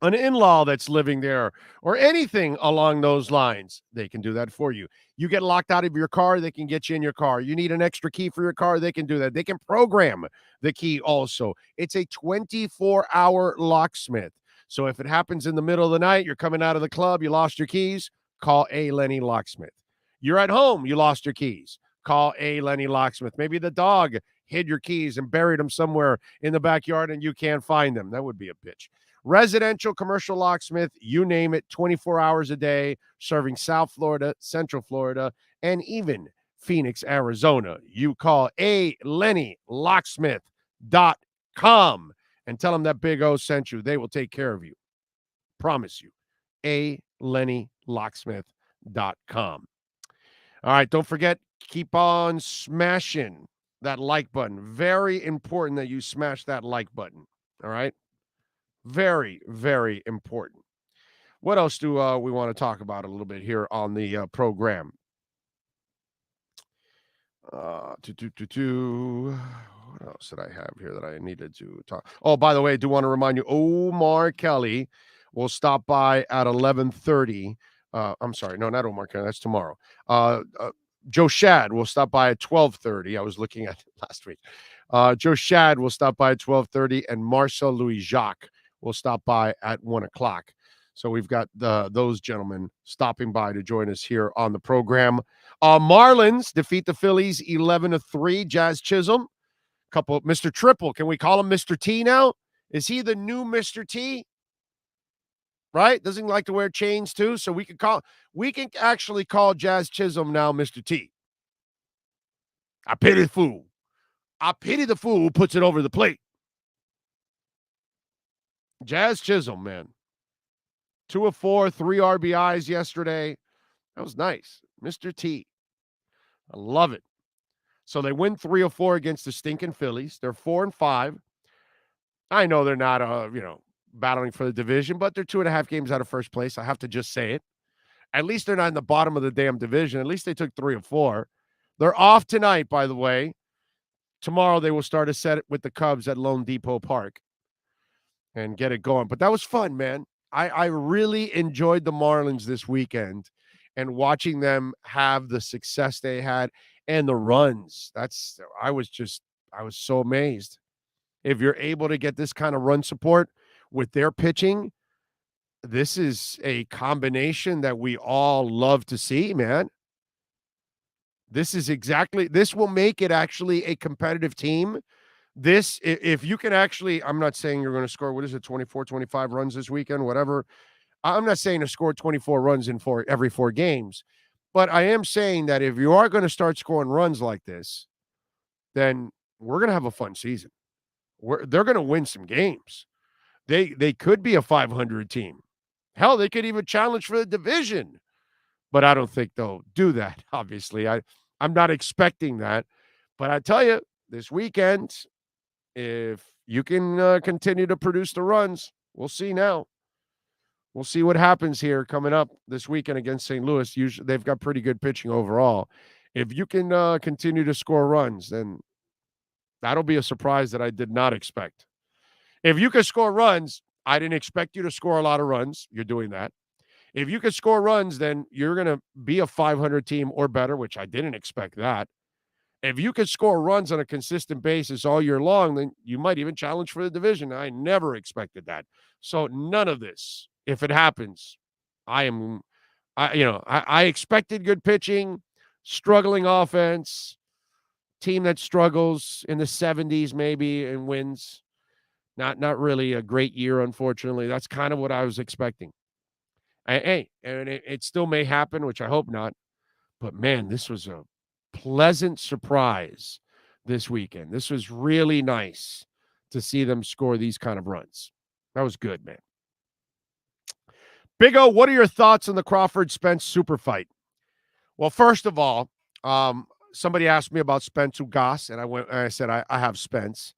an in-law that's living there or anything along those lines. They can do that for you. You get locked out of your car, they can get you in your car. You need an extra key for your car, they can do that. They can program the key also. It's a 24-hour locksmith. So if it happens in the middle of the night, you're coming out of the club, you lost your keys, call A. Lenny Locksmith. You're at home, you lost your keys, call A. Lenny Locksmith. Maybe the dog hid your keys and buried them somewhere in the backyard and you can't find them. That would be a bitch. Residential, commercial locksmith, you name it, 24 hours a day, serving South Florida, Central Florida, and even Phoenix, Arizona. You call alennylocksmith.com and tell them that Big O sent you. They will take care of you. Promise you. alennylocksmith.com. All right, don't forget, keep on smashing that like button. Very important that you smash that like button. All right? Very, very important. What else do we want to talk about a little bit here on the program? What else did I have here that I needed to talk? Oh, by the way, I do want to remind you, Omar Kelly will stop by at 11:30. I'm sorry, no, not Omar Kelly. That's tomorrow. Joe Shad will stop by at 12:30. I was looking at it last week. Joe Shad will stop by at 12:30, and Marcel Louis Jacques will stop by at 1 o'clock. So we've got those gentlemen stopping by to join us here on the program. Marlins defeat the Phillies 11-3. Jazz Chisholm, Mr. Triple. Can we call him Mr. T now? Is he the new Mr. T? Right? Doesn't he like to wear chains too? So we can actually call Jazz Chisholm now Mr. T. I pity the fool. I pity the fool who puts it over the plate. Jazz Chisholm, man. 2 of 4, 3 RBIs yesterday. That was nice. Mr. T. I love it. So they win 3 of 4 against the stinking Phillies. They're 4-5. I know they're not, battling for the division, but they're 2.5 games out of first place. I have to just say it. At least they're not in the bottom of the damn division. At least they took 3 or 4. They're off tonight, by the way. Tomorrow they will start a set with the Cubs at Lone Depot Park and get it going. But that was fun, man. I really enjoyed the Marlins this weekend and watching them have the success they had and the runs. I was so amazed. If you're able to get this kind of run support with their pitching, this is a combination that we all love to see, man. This will make it actually a competitive team. If you can actually, I'm not saying you're going to score, 24, 25 runs this weekend, whatever. I'm not saying to score 24 runs in every 4 games, but I am saying that if you are going to start scoring runs like this, then we're going to have a fun season. They're going to win some games. They could be a 500 team. Hell, they could even challenge for the division. But I don't think they'll do that, obviously. I'm not expecting that. But I tell you, this weekend, if you can continue to produce the runs, we'll see now. We'll see what happens here coming up this weekend against St. Louis. Usually, they've got pretty good pitching overall. If you can continue to score runs, then that'll be a surprise that I did not expect. If you can score runs, I didn't expect you to score a lot of runs. You're doing that. If you can score runs, then you're going to be a 500 team or better, which I didn't expect that. If you can score runs on a consistent basis all year long, then you might even challenge for the division. I never expected that. So none of this, if it happens, I expected good pitching, struggling offense, team that struggles in the 70s maybe and wins. Not really a great year, unfortunately. That's kind of what I was expecting. Hey, and it still may happen, which I hope not. But, man, this was a pleasant surprise this weekend. This was really nice to see them score these kind of runs. That was good, man. Big O, what are your thoughts on the Crawford-Spence super fight? Well, first of all, somebody asked me about Spence Ugas, and I said I have Spence.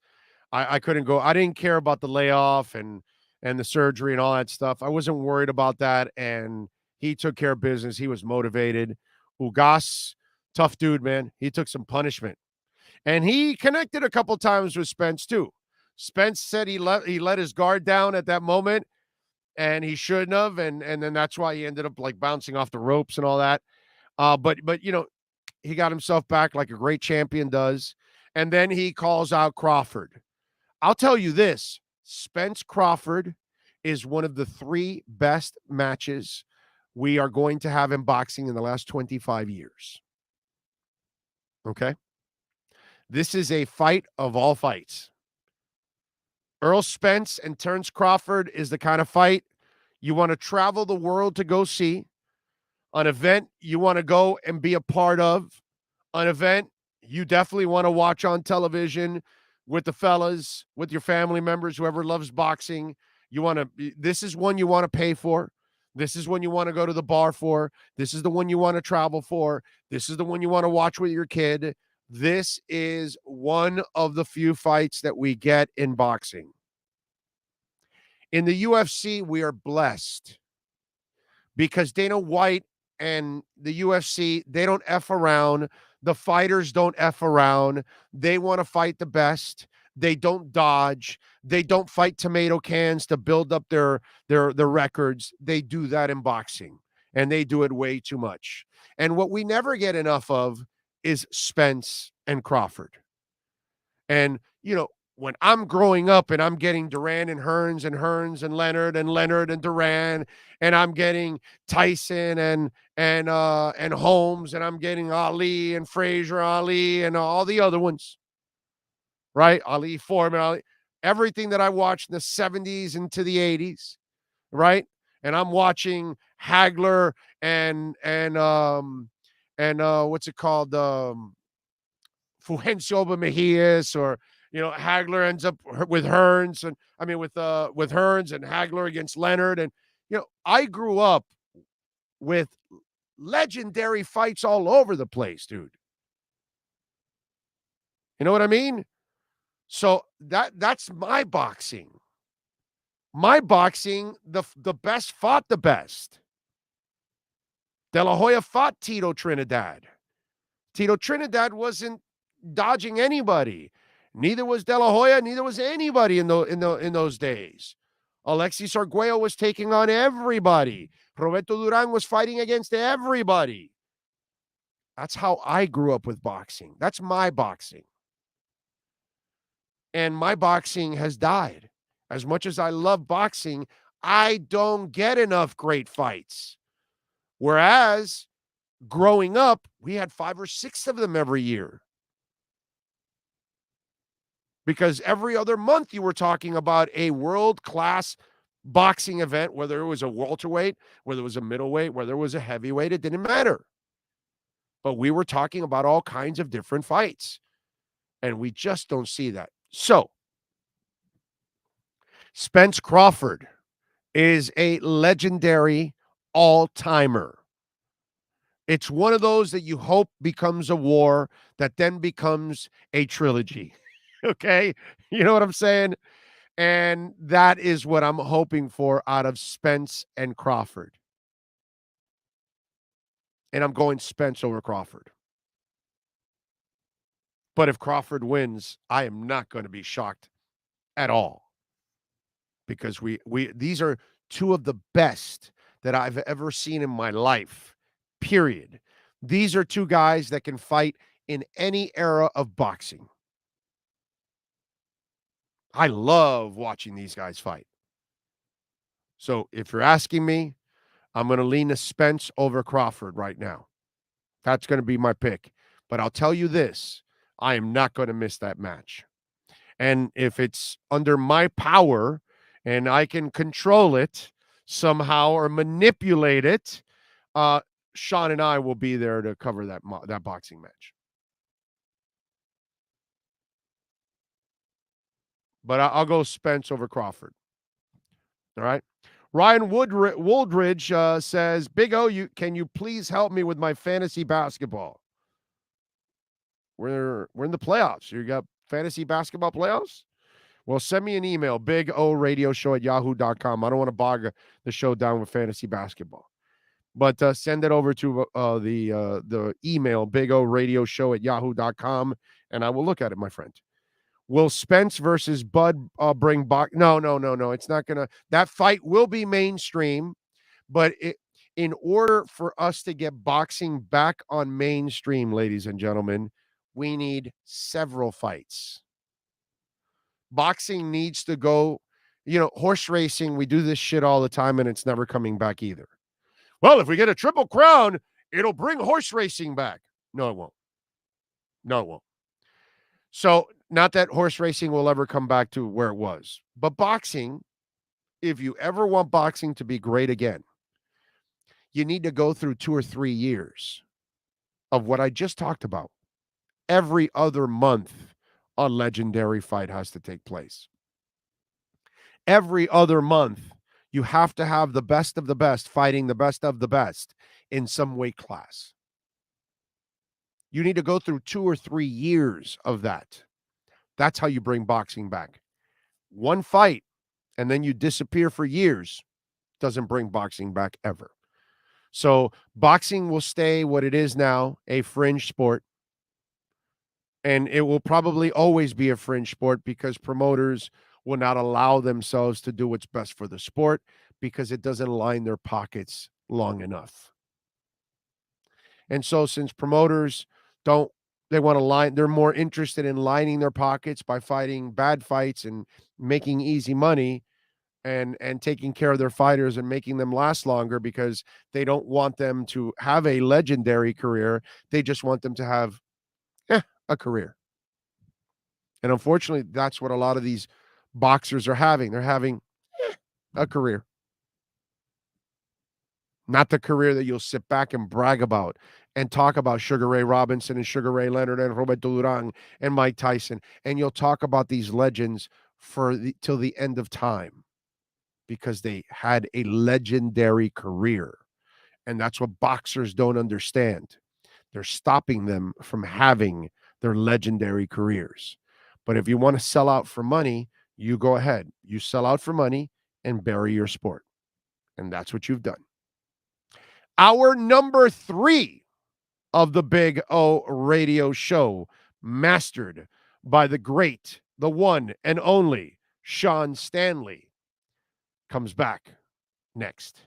I couldn't go. I didn't care about the layoff and the surgery and all that stuff. I wasn't worried about that, and he took care of business. He was motivated. Ugas, tough dude, man. He took some punishment, and he connected a couple times with Spence too. Spence said he let his guard down at that moment, and he shouldn't have, and then that's why he ended up like bouncing off the ropes and all that. But he got himself back like a great champion does, and then he calls out Crawford. I'll tell you this, Spence Crawford is one of the 3 best matches we are going to have in boxing in the last 25 years. Okay? This is a fight of all fights. Errol Spence and Terence Crawford is the kind of fight you want to travel the world to go see, an event you want to go and be a part of, an event you definitely want to watch on television with the fellas, with your family members, whoever loves boxing. This is one you want to pay for. This is one you want to go to the bar for. This is the one you want to travel for. This is the one you want to watch with your kid. This is one of the few fights that we get in boxing. In the UFC, we are blessed because Dana White and the UFC, they don't F around. The fighters don't F around. They want to fight the best. They don't dodge. They don't fight tomato cans to build up their records. They do that in boxing, and they do it way too much. And what we never get enough of is Spence and Crawford. And, when I'm growing up and I'm getting Duran and Hearns and Hearns and Leonard and Duran, and I'm getting Tyson and Holmes, and I'm getting Ali and Frazier Ali and all the other ones, right? Ali Foreman, Ali, everything that I watched in the 70s into the 80s, right? And I'm watching Hagler and what's it called? Fulgencio Mejias, or Hagler ends up with Hearns, and with Hearns and Hagler against Leonard. And I grew up with legendary fights all over the place, dude. You know what I mean? So that's my boxing. My boxing, the best fought the best. De La Hoya fought Tito Trinidad. Tito Trinidad wasn't dodging anybody. Neither was De La Hoya. Neither was anybody in those days. Alexis Arguello was taking on everybody. Roberto Duran was fighting against everybody. That's how I grew up with boxing. That's my boxing. And my boxing has died. As much as I love boxing, I don't get enough great fights. Whereas growing up, we had 5 or 6 of them every year. Because every other month you were talking about a world-class boxing event, whether it was a welterweight, whether it was a middleweight, whether it was a heavyweight, it didn't matter. But we were talking about all kinds of different fights. And we just don't see that. So, Spence Crawford is a legendary all-timer. It's one of those that you hope becomes a war that then becomes a trilogy. Okay? You know what I'm saying? And that is what I'm hoping for out of Spence and Crawford. And I'm going Spence over Crawford. But if Crawford wins, I am not going to be shocked at all. Because these are two of the best that I've ever seen in my life, period. These are two guys that can fight in any era of boxing. I love watching these guys fight. So if you're asking me, I'm going to lean to Spence over Crawford right now. That's going to be my pick. But I'll tell you this, I am not going to miss that match. And if it's under my power and I can control it somehow or manipulate it, Sean and I will be there to cover that boxing match. But I'll go Spence over Crawford. All right. Ryan Wooldridge says, Big O, can you please help me with my fantasy basketball? We're in the playoffs. You got fantasy basketball playoffs? Well, send me an email, bigoradioshow@yahoo.com. I don't want to bog the show down with fantasy basketball. But send it over to the email, bigoradioshow@yahoo.com, and I will look at it, my friend. Will Spence versus Bud bring box? No. It's not going to. That fight will be mainstream, but in order for us to get boxing back on mainstream, ladies and gentlemen, we need several fights. Boxing needs to go, horse racing, we do this shit all the time, and it's never coming back either. Well, if we get a triple crown, it'll bring horse racing back. No, it won't. So, not that horse racing will ever come back to where it was. But boxing, if you ever want boxing to be great again, you need to go through 2 or 3 years of what I just talked about. Every other month, a legendary fight has to take place. Every other month, you have to have the best of the best fighting the best of the best in some weight class. You need to go through 2 or 3 years of that. That's how you bring boxing back. One fight, and then you disappear for years, doesn't bring boxing back ever. So boxing will stay what it is now, a fringe sport. And it will probably always be a fringe sport because promoters will not allow themselves to do what's best for the sport because it doesn't line their pockets long enough. And so since promoters they're more interested in lining their pockets by fighting bad fights and making easy money and taking care of their fighters and making them last longer because they don't want them to have a legendary career. They just want them to have a career. And unfortunately, that's what a lot of these boxers are having. They're having a career. Not the career that you'll sit back and brag about and talk about Sugar Ray Robinson and Sugar Ray Leonard and Roberto Duran and Mike Tyson. And you'll talk about these legends till the end of time because they had a legendary career. And that's what boxers don't understand. They're stopping them from having their legendary careers. But if you want to sell out for money, you go ahead. You sell out for money and bury your sport. And that's what you've done. Our number 3 of the Big O Radio Show, mastered by the great, the one and only Sean Stanley, comes back next.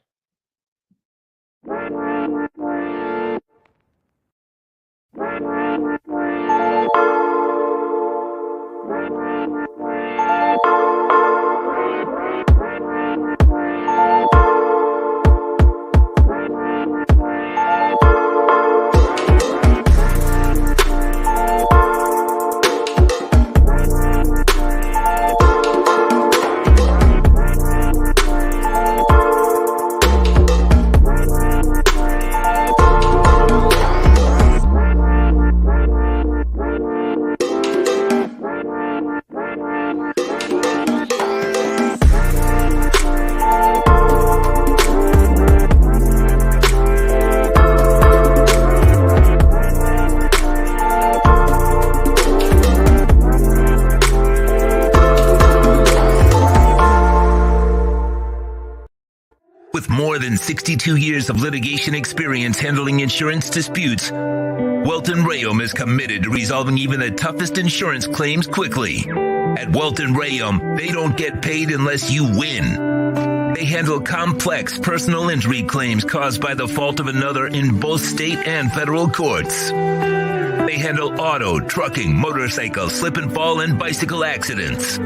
With more than 62 years of litigation experience handling insurance disputes, Welton Rayum is committed to resolving even the toughest insurance claims quickly. At Welton Rayum, they don't get paid unless you win. They handle complex personal injury claims caused by the fault of another in both state and federal courts. They handle auto, trucking, motorcycle, slip and fall, and bicycle accidents.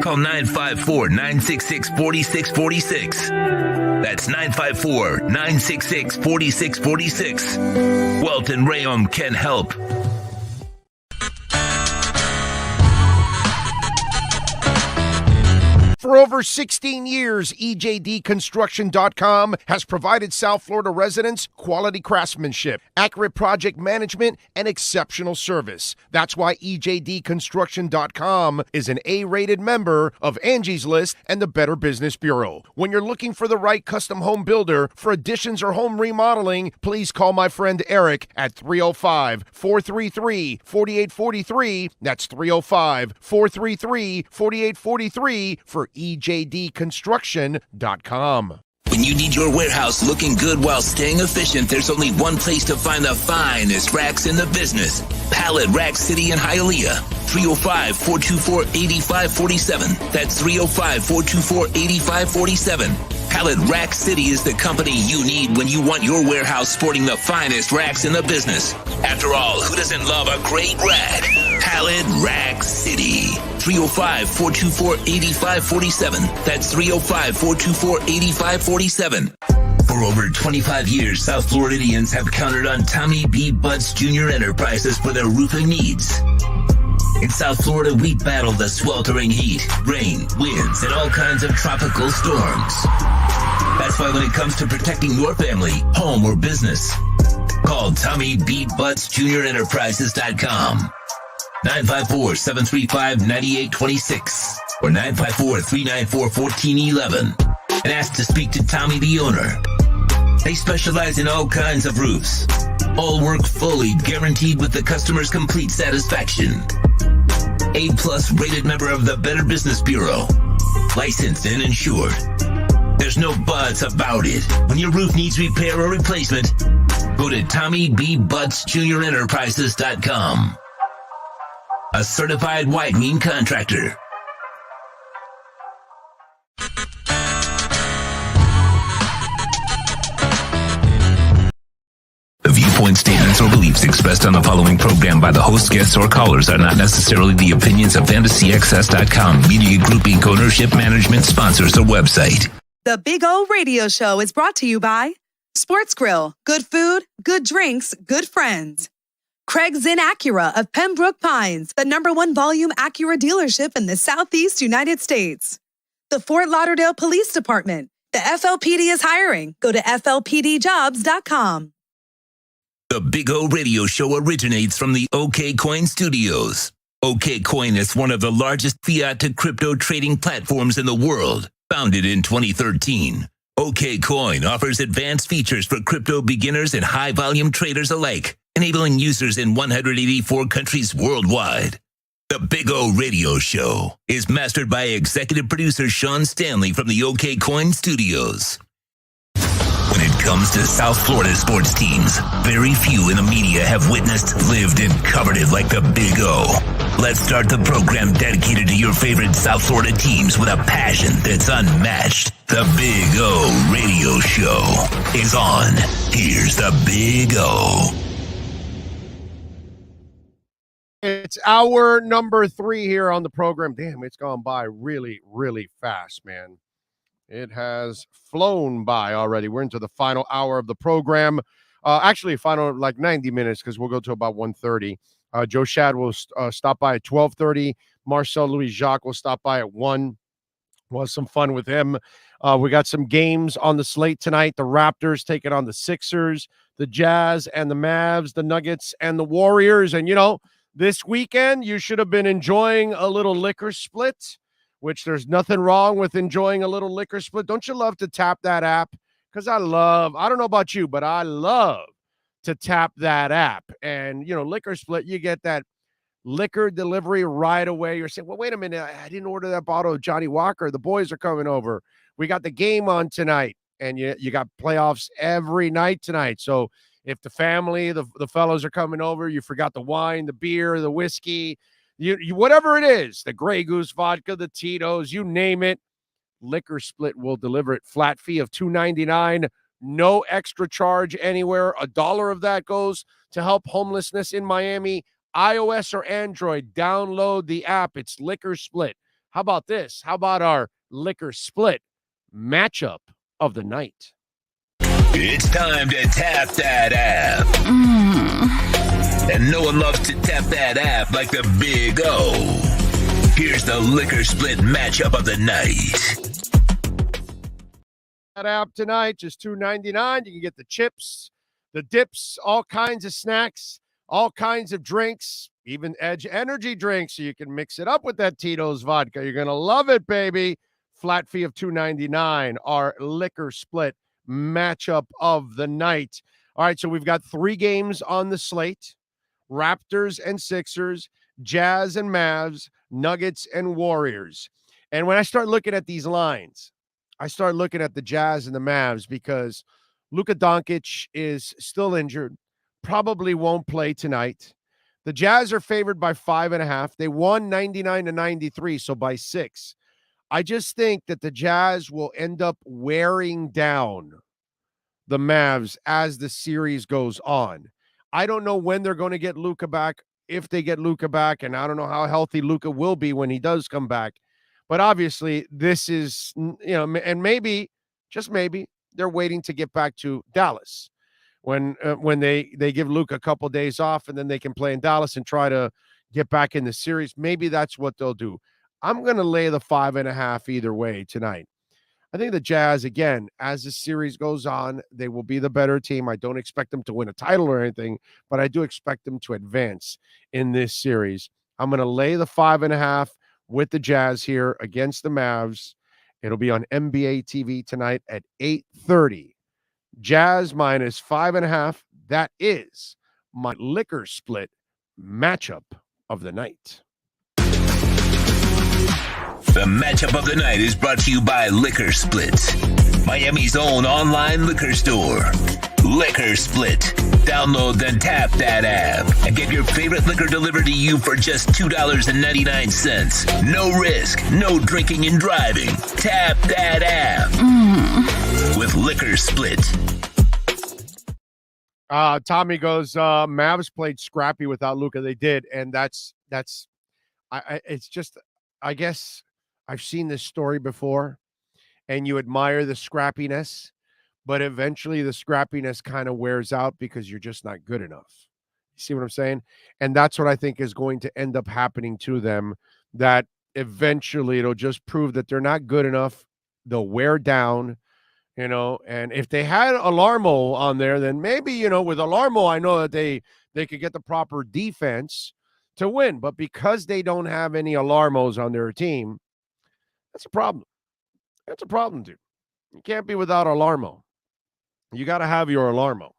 Call 954-966-4646. That's 954-966-4646. Welton Rayum can help. For over 16 years, EJDconstruction.com has provided South Florida residents quality craftsmanship, accurate project management, and exceptional service. That's why EJDconstruction.com is an A-rated member of Angie's List and the Better Business Bureau. When you're looking for the right custom home builder for additions or home remodeling, please call my friend Eric at 305-433-4843. That's 305-433-4843 for EJDconstruction.com. When you need your warehouse looking good while staying efficient, there's only one place to find the finest racks in the business. Pallet Rack City in Hialeah. 305-424-8547. That's 305-424-8547. Pallet Rack City is the company you need when you want your warehouse sporting the finest racks in the business. After all, who doesn't love a great rack? Pallet Rack City. 305-424-8547. That's 305-424-8547. For over 25 years, South Floridians have counted on Tommy B. Butts Jr. Enterprises for their roofing needs. In South Florida, we battle the sweltering heat, rain, winds, and all kinds of tropical storms. That's why when it comes to protecting your family, home, or business, call Tommy B. Butts Jr. Enterprises.com. 954-735-9826 or 954-394-1411 and ask to speak to Tommy, the owner. They specialize in all kinds of roofs. All work fully guaranteed with the customer's complete satisfaction. A-plus rated member of the Better Business Bureau. Licensed and insured. There's no buts about it. When your roof needs repair or replacement, go to TommyBButtsJrEnterprises.com. A certified widening contractor. The viewpoint statements or beliefs expressed on the following program by the host, guests, or callers are not necessarily the opinions of FantasyXS.com, Media Group Inc., ownership, management, sponsors, or website. The Big O Radio Show is brought to you by Sports Grill. Good food, good drinks, good friends. Craig Zinn Acura of Pembroke Pines, the #1 volume Acura dealership in the Southeast United States. The Fort Lauderdale Police Department. The FLPD is hiring. Go to FLPDjobs.com. The Big O Radio Show originates from the OKCoin Studios. OKCoin is one of the largest fiat to crypto trading platforms in the world. Founded in 2013, OKCoin offers advanced features for crypto beginners and high-volume traders alike, enabling users in 184 countries worldwide. The Big O Radio Show is mastered by executive producer Sean Stanley from the OK Coin Studios. When it comes to South Florida sports teams, very few in the media have witnessed, lived, and covered it like the Big O. Let's start the program dedicated to your favorite South Florida teams with a passion that's unmatched. The Big O Radio Show is on. Here's the Big O. It's hour number 3 here on the program. Damn, it's gone by really, really fast, man. It has flown by already. We're into the final hour of the program. Actually, final like 90 minutes because we'll go to about 1:30. Joe Shad will stop by at 12:30. Marcel Louis Jacques will stop by at 1. We'll have some fun with him. We got some games on the slate tonight. The Raptors taking on the Sixers, the Jazz and the Mavs, the Nuggets and the Warriors. And, you know, this weekend, you should have been enjoying a little liquor split, which there's nothing wrong with enjoying a little liquor split. Don't you love to tap that app? Because I don't know about you, but I love to tap that app. And, you know, liquor split, you get that liquor delivery right away. You're saying, well, wait a minute, I didn't order that bottle of Johnny Walker. The boys are coming over. We got the game on tonight. And you got playoffs every night tonight. So if the family, the fellows are coming over, you forgot the wine, the beer, the whiskey, you whatever it is, the Grey Goose vodka, the Tito's, you name it, Liquor Split will deliver it. Flat fee of $2.99, no extra charge anywhere. $1 of that goes to help homelessness in Miami. iOS or Android, download the app. It's Liquor Split. How about this? How about our Liquor Split matchup of the night? It's time to tap that app. And no one loves to tap that app like the Big O. Here's the Liquor Split matchup of the night. That app tonight, just $2.99. You can get the chips, the dips, all kinds of snacks, all kinds of drinks, even Edge energy drinks, so you can mix it up with that Tito's vodka. You're going to love it, baby. Flat fee of $2.99, our Liquor Split matchup of the night. All right, so we've got 3 games on the slate. Raptors and Sixers, Jazz and Mavs, Nuggets and Warriors. And when I start looking at these lines, I start looking at the Jazz and the Mavs because Luka Doncic is still injured, probably won't play tonight. The Jazz are favored by 5.5. They won 99-93, so by 6. I just think that the Jazz will end up wearing down the Mavs as the series goes on. I don't know when they're going to get Luka back, if they get Luka back, and I don't know how healthy Luka will be when he does come back. But obviously, this is, you know, and maybe, just maybe, they're waiting to get back to Dallas when they give Luka a couple days off and then they can play in Dallas and try to get back in the series. Maybe that's what they'll do. I'm going to lay the 5.5 either way tonight. I think the Jazz, again, as the series goes on, they will be the better team. I don't expect them to win a title or anything, but I do expect them to advance in this series. I'm going to lay the 5.5 with the Jazz here against the Mavs. It'll be on NBA TV tonight at 8:30. Jazz minus 5.5. That is my Liquor Split matchup of the night. The matchup of the night is brought to you by Liquor Split, Miami's own online liquor store. Liquor Split. Download and tap that app and get your favorite liquor delivered to you for just $2.99. No risk, no drinking and driving. Tap that app with Liquor Split. Tommy goes, Mavs played scrappy without Luka. They did, and it's just, I guess I've seen this story before, and you admire the scrappiness, but eventually the scrappiness kind of wears out because you're just not good enough. You see what I'm saying? And that's what I think is going to end up happening to them, that eventually it'll just prove that they're not good enough. They'll wear down, you know, and if they had Alarmo on there, then maybe, you know, with Alarmo, I know that they could get the proper defense to win, but because they don't have any Alarmos on their team, that's a problem. That's a problem, dude. You can't be without Alarmo. You got to have your Alarmo.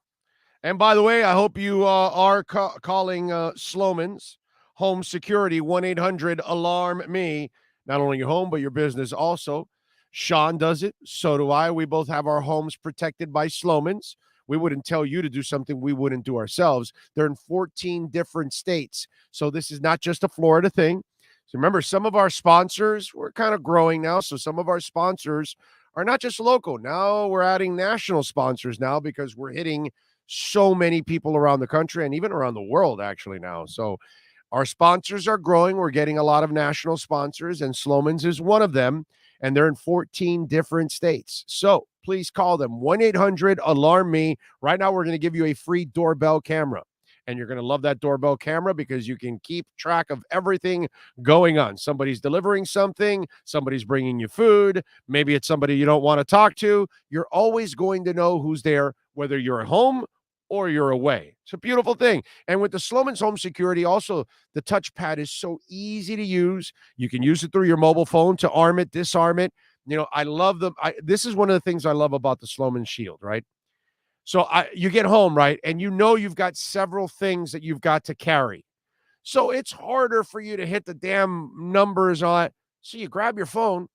And by the way, I hope you are calling Sloman's home security, 1-800-ALARM-ME. Not only your home, but your business also. Sean does it. So do I. We both have our homes protected by Slomin's. We wouldn't tell you to do something we wouldn't do ourselves. They're in 14 different states. So this is not just a Florida thing. So remember, some of our sponsors, we're kind of growing now. So some of our sponsors are not just local. Now we're adding national sponsors now because we're hitting so many people around the country and even around the world actually now. So our sponsors are growing. We're getting a lot of national sponsors, and Slomin's is one of them, and they're in 14 different states. So please call them, 1-800-ALARM-ME. Right now, we're going to give you a free doorbell camera, and you're going to love that doorbell camera because you can keep track of everything going on. Somebody's delivering something. Somebody's bringing you food. Maybe it's somebody you don't want to talk to. You're always going to know who's there, whether you're at home or you're away. It's a beautiful thing. And with the Slomin's Home Security, also, the touchpad is so easy to use. You can use it through your mobile phone to arm it, disarm it. You know, I love them. This is one of the things I love about the Slomin's Shield, right? So you get home, right? And you know you've got several things that you've got to carry. So it's harder for you to hit the damn numbers on it. So you grab your phone,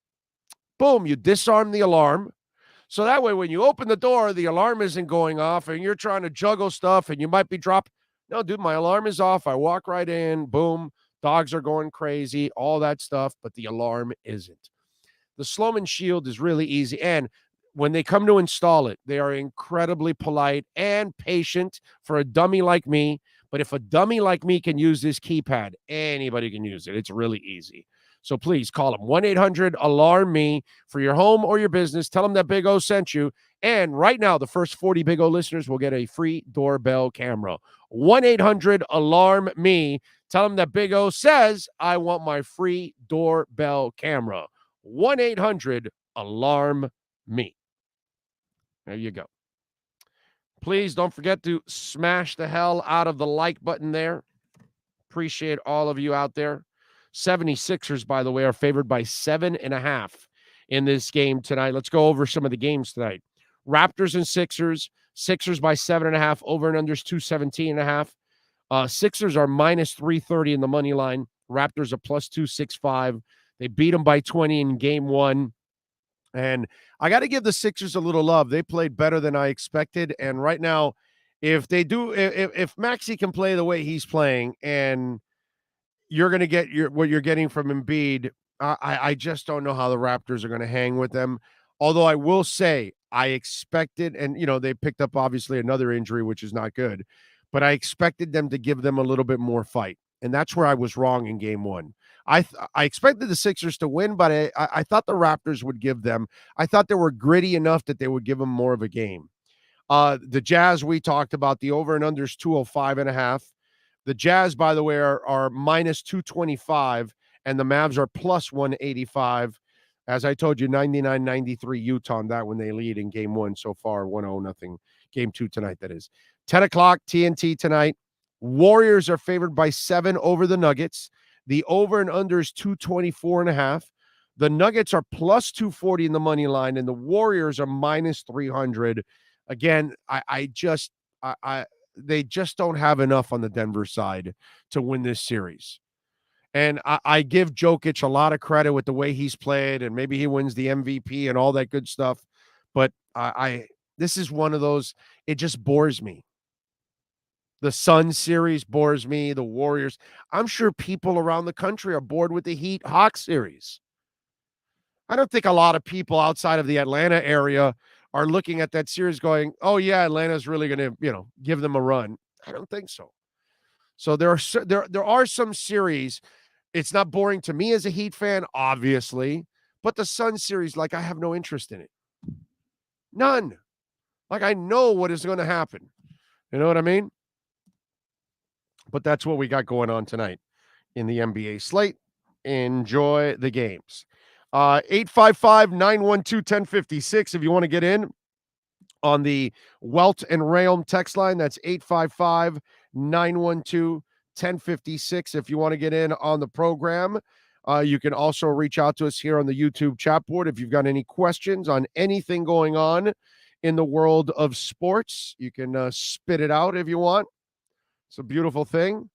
boom, you disarm the alarm. So that way, when you open the door, the alarm isn't going off and you're trying to juggle stuff and you might be dropped. No, dude, my alarm is off. I walk right in, boom, dogs are going crazy, all that stuff, but the alarm isn't. The Slomin's Shield is really easy. And when they come to install it, they are incredibly polite and patient for a dummy like me. But if a dummy like me can use this keypad, anybody can use it. It's really easy. So please call them, 1-800-ALARM-ME for your home or your business. Tell them that Big O sent you. And right now, the first 40 Big O listeners will get a free doorbell camera. 1-800-ALARM-ME. Tell them that Big O says, I want my free doorbell camera. 1-800-ALARM-ME. There you go. Please don't forget to smash the hell out of the like button there. Appreciate all of you out there. 76ers, by the way, are favored by 7.5 in this game tonight. Let's go over some of the games tonight. Raptors and Sixers. Sixers by 7.5. Over and unders 217.5. Sixers are minus 330 in the money line. Raptors are plus 265. They beat them by 20 in game one. And I got to give the Sixers a little love. They played better than I expected. And right now, if Maxey can play the way he's playing and you're going to get what you're getting from Embiid, I just don't know how the Raptors are going to hang with them. Although I will say I expected, and, you know, they picked up obviously another injury, which is not good, but I expected them to give them a little bit more fight. And that's where I was wrong in game one. I expected the Sixers to win, but I thought the Raptors would give them. I thought they were gritty enough that they would give them more of a game. The Jazz, we talked about, the over and under is 205.5. The Jazz, by the way, are minus 225, and the Mavs are plus 185. As I told you, 99-93 Utah on that when they lead in game one so far, 1-0-0. Game two tonight, that is. 10 o'clock, TNT tonight. Warriors are favored by 7 over the Nuggets. The over and under is 224.5. The Nuggets are plus 240 in the money line, and the Warriors are minus 300. Again, they just don't have enough on the Denver side to win this series. And I give Jokic a lot of credit with the way he's played, and maybe he wins the MVP and all that good stuff. But this is one of those, it just bores me. The Suns series bores me. The Warriors. I'm sure people around the country are bored with the Heat Hawks series. I don't think a lot of people outside of the Atlanta area are looking at that series going, oh, yeah, Atlanta's really going to, give them a run. I don't think so. So there are some series. It's not boring to me as a Heat fan, obviously, but the Suns series, I have no interest in it. None. I know what is going to happen. You know what I mean? But that's what we got going on tonight in the NBA slate. Enjoy the games. 855-912-1056 if you want to get in on the Welt and Realm text line. That's 855-912-1056 if you want to get in on the program. You can also reach out to us here on the YouTube chat board if you've got any questions on anything going on in the world of sports. You can spit it out if you want. It's a beautiful thing.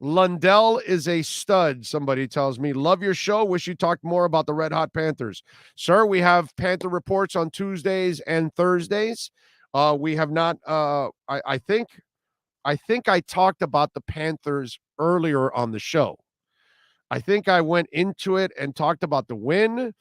Lundell is a stud, somebody tells me. Love your show. Wish you talked more about the Red Hot Panthers. Sir, we have Panther reports on Tuesdays and Thursdays. We have not, I think I talked about the Panthers earlier on the show. I think I went into it and talked about the win,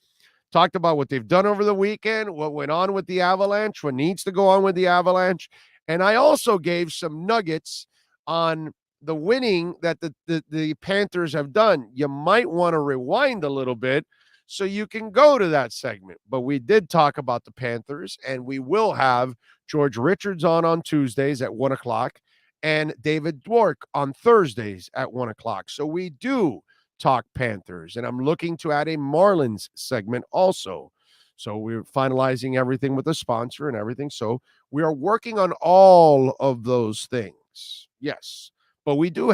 talked about what they've done over the weekend, what went on with the Avalanche, what needs to go on with the Avalanche. And I also gave some nuggets on the winning that the Panthers have done. You might want to rewind a little bit so you can go to that segment. But we did talk about the Panthers, and we will have George Richards on Tuesdays at 1 o'clock and David Dwork on Thursdays at 1 o'clock. So we do talk Panthers, and I'm looking to add a Marlins segment also. So we're finalizing everything with the sponsor and everything. So we are working on all of those things. Yes. But we do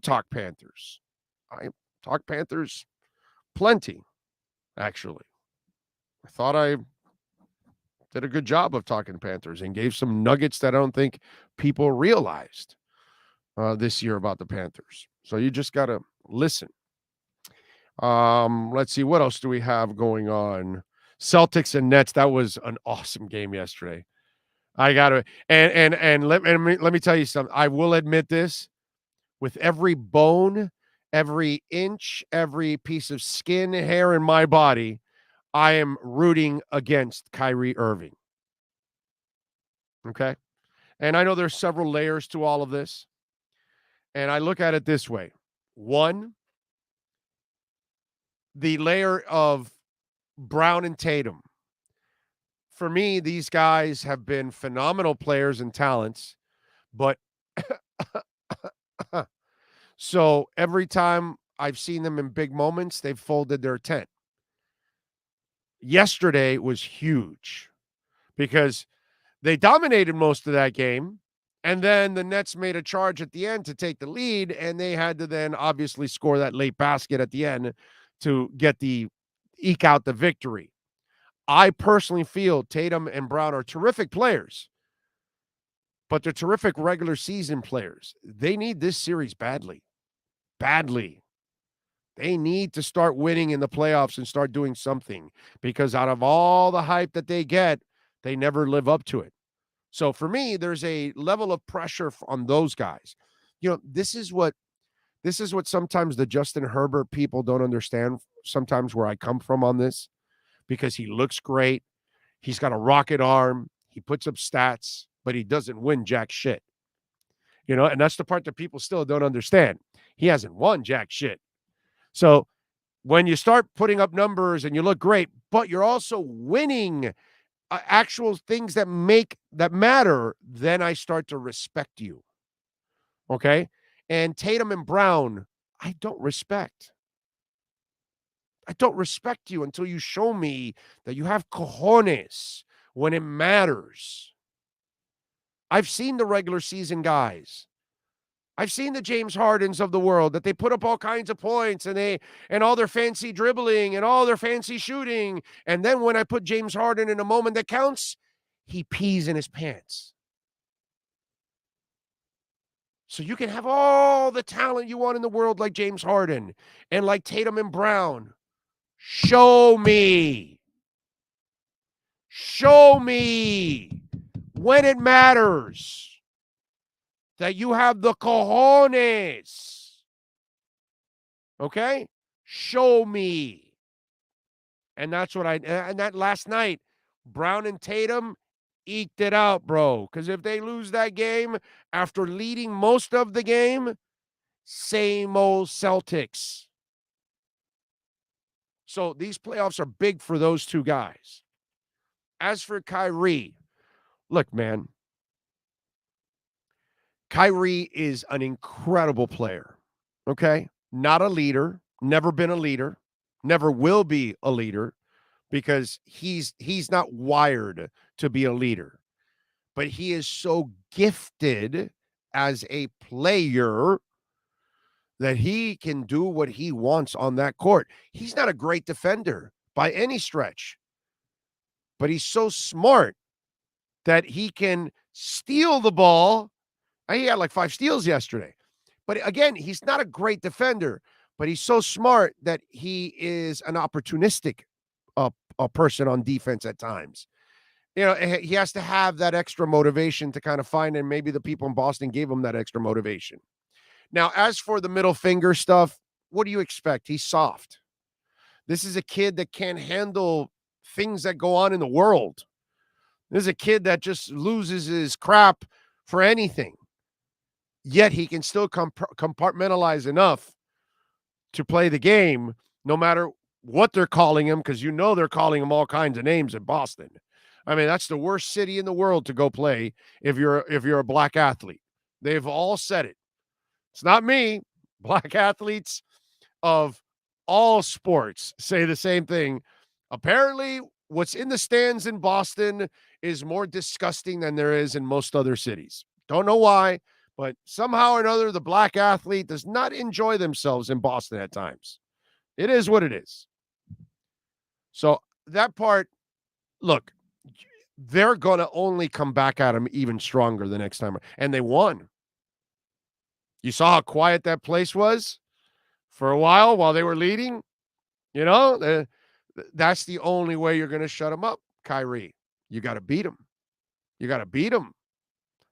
talk Panthers. I talk Panthers plenty, actually. I thought I did a good job of talking Panthers and gave some nuggets that I don't think people realized this year about the Panthers. So you just got to listen. Let's see. What else do we have going on? Celtics and Nets. That was an awesome game yesterday. I got to, and let me tell you something. I will admit this. With every bone, every inch, every piece of skin, hair in my body, I am rooting against Kyrie Irving. Okay? And I know there's several layers to all of this. And I look at it this way. One, the layer of Brown and Tatum. For me, these guys have been phenomenal players and talents, but so every time I've seen them in big moments, they've folded their tent. Yesterday was huge because they dominated most of that game, and then the Nets made a charge at the end to take the lead, and they had to then obviously score that late basket at the end to eke out the victory. I personally feel Tatum and Brown are terrific players, but they're terrific regular season players. They need this series badly. Badly. They need to start winning in the playoffs and start doing something, because out of all the hype that they get, they never live up to it. So for me, there's a level of pressure on those guys. You know, this is what sometimes the Justin Herbert people don't understand, sometimes where I come from on this, because he looks great. He's got a rocket arm. He puts up stats, but he doesn't win jack shit. You know, and that's the part that people still don't understand. He hasn't won jack shit. So when you start putting up numbers and you look great, but you're also winning actual things that matter, then I start to respect you. Okay? And Tatum and Brown, I don't respect. I don't respect you until you show me that you have cojones when it matters. I've seen the regular season guys. I've seen the James Hardens of the world, that they put up all kinds of points and all their fancy dribbling and all their fancy shooting. And then when I put James Harden in a moment that counts, he pees in his pants. So you can have all the talent you want in the world like James Harden and like Tatum and Brown. Show me. Show me when it matters that you have the cojones. Okay? Show me. And that's what and that last night, Brown and Tatum eked it out, bro. Because if they lose that game after leading most of the game, same old Celtics. So these playoffs are big for those two guys. As for Kyrie, look, man, Kyrie is an incredible player, okay? Not a leader, never been a leader, never will be a leader, because he's not wired to be a leader. But he is so gifted as a player that he can do what he wants on that court. He's not a great defender by any stretch, but he's so smart that he can steal the ball. He had like 5 steals yesterday, But again, he's not a great defender, but he's so smart that he is an opportunistic a person on defense at times. He has to have that extra motivation to kind of find, and maybe the people in Boston gave him that extra motivation. Now, as for the middle finger stuff, what do you expect? He's soft. This is a kid that can't handle things that go on in the world. This is a kid that just loses his crap for anything. Yet he can still compartmentalize enough to play the game, no matter what they're calling him, because they're calling him all kinds of names in Boston. I mean, that's the worst city in the world to go play if you're a black athlete. They've all said it. It's not me. Black athletes of all sports say the same thing. Apparently, what's in the stands in Boston is more disgusting than there is in most other cities. Don't know why, but somehow or another, the black athlete does not enjoy themselves in Boston at times. It is what it is. So that part, look, they're going to only come back at him even stronger the next time. And they won. You saw how quiet that place was for a while they were leading. That's the only way you're going to shut him up, Kyrie. You got to beat him.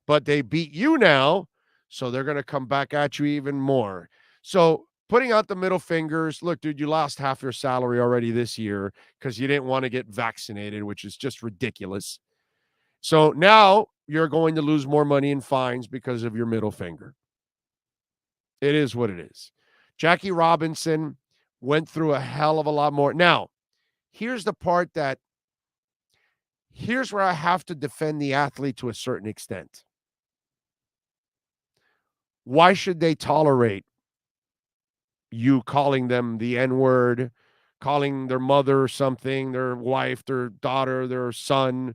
But they beat you now, so they're going to come back at you even more. So putting out the middle fingers, look, dude, you lost half your salary already this year because you didn't want to get vaccinated, which is just ridiculous. So now you're going to lose more money in fines because of your middle finger. It is what it is. Jackie Robinson went through a hell of a lot more. Now, here's where I have to defend the athlete to a certain extent. Why should they tolerate you calling them the N-word, calling their mother something, their wife, their daughter, their son,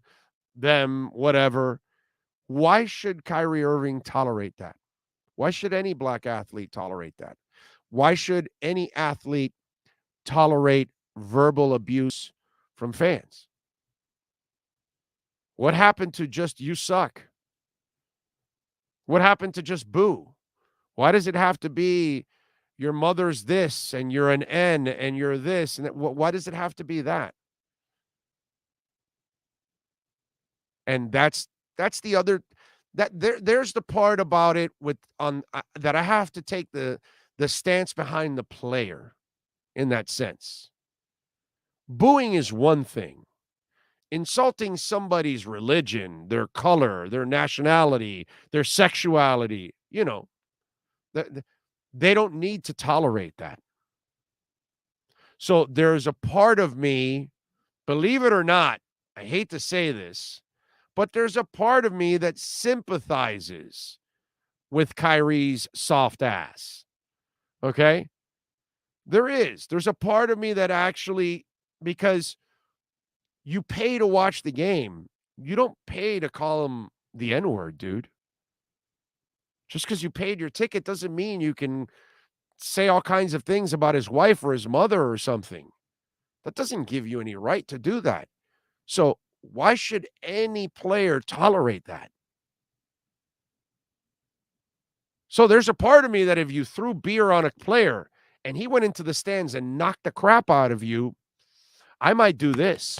them, whatever? Why should Kyrie Irving tolerate that? Why should any black athlete tolerate that? Why should any athlete tolerate verbal abuse from fans? What happened to just you suck? What happened to just boo? Why does it have to be your mother's this and you're an N and you're this? And why does it have to be that? And that's the other, there's the part about it that I have to take the stance behind the player in that sense. Booing is one thing. Insulting somebody's religion, their color, their nationality, their sexuality, they don't need to tolerate that. So there's a part of me, believe it or not, I hate to say this, but there's a part of me that sympathizes with Kyrie's soft ass. Okay? There's a part of me that actually, because you pay to watch the game, you don't pay to call him the N-word, dude. Just because you paid your ticket doesn't mean you can say all kinds of things about his wife or his mother or something. That doesn't give you any right to do that. So why should any player tolerate that? So there's a part of me that if you threw beer on a player and he went into the stands and knocked the crap out of you, I might do this.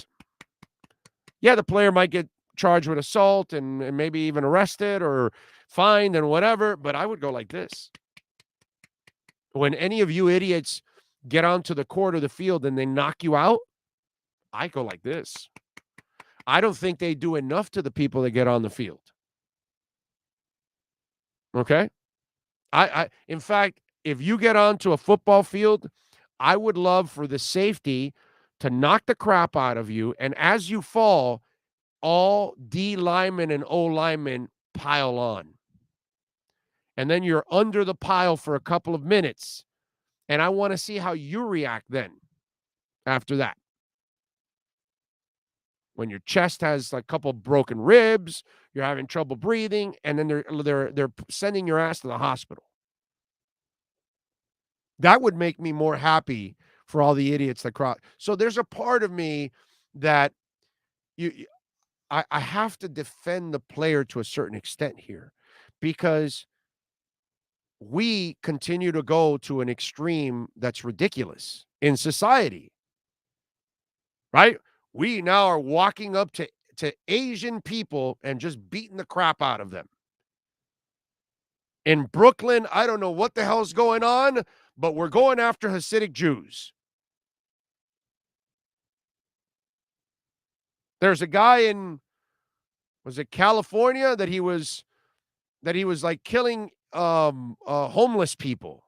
Yeah, the player might get charged with assault and maybe even arrested or fined and whatever, but I would go like this. When any of you idiots get onto the court or the field and they knock you out, I go like this. I don't think they do enough to the people that get on the field. Okay? In fact, if you get onto a football field, I would love for the safety to knock the crap out of you, and as you fall, all D linemen and O linemen pile on. And then you're under the pile for a couple of minutes, and I want to see how you react then after that. When your chest has like a couple broken ribs, you're having trouble breathing, and then they're sending your ass to the hospital. That would make me more happy for all the idiots that cry. So there's a part of me that I have to defend the player to a certain extent here, because we continue to go to an extreme that's ridiculous in society, right? We now are walking up to Asian people and just beating the crap out of them. In Brooklyn, I don't know what the hell's going on, but we're going after Hasidic Jews. There's a guy in, was it California, that he was like killing homeless people.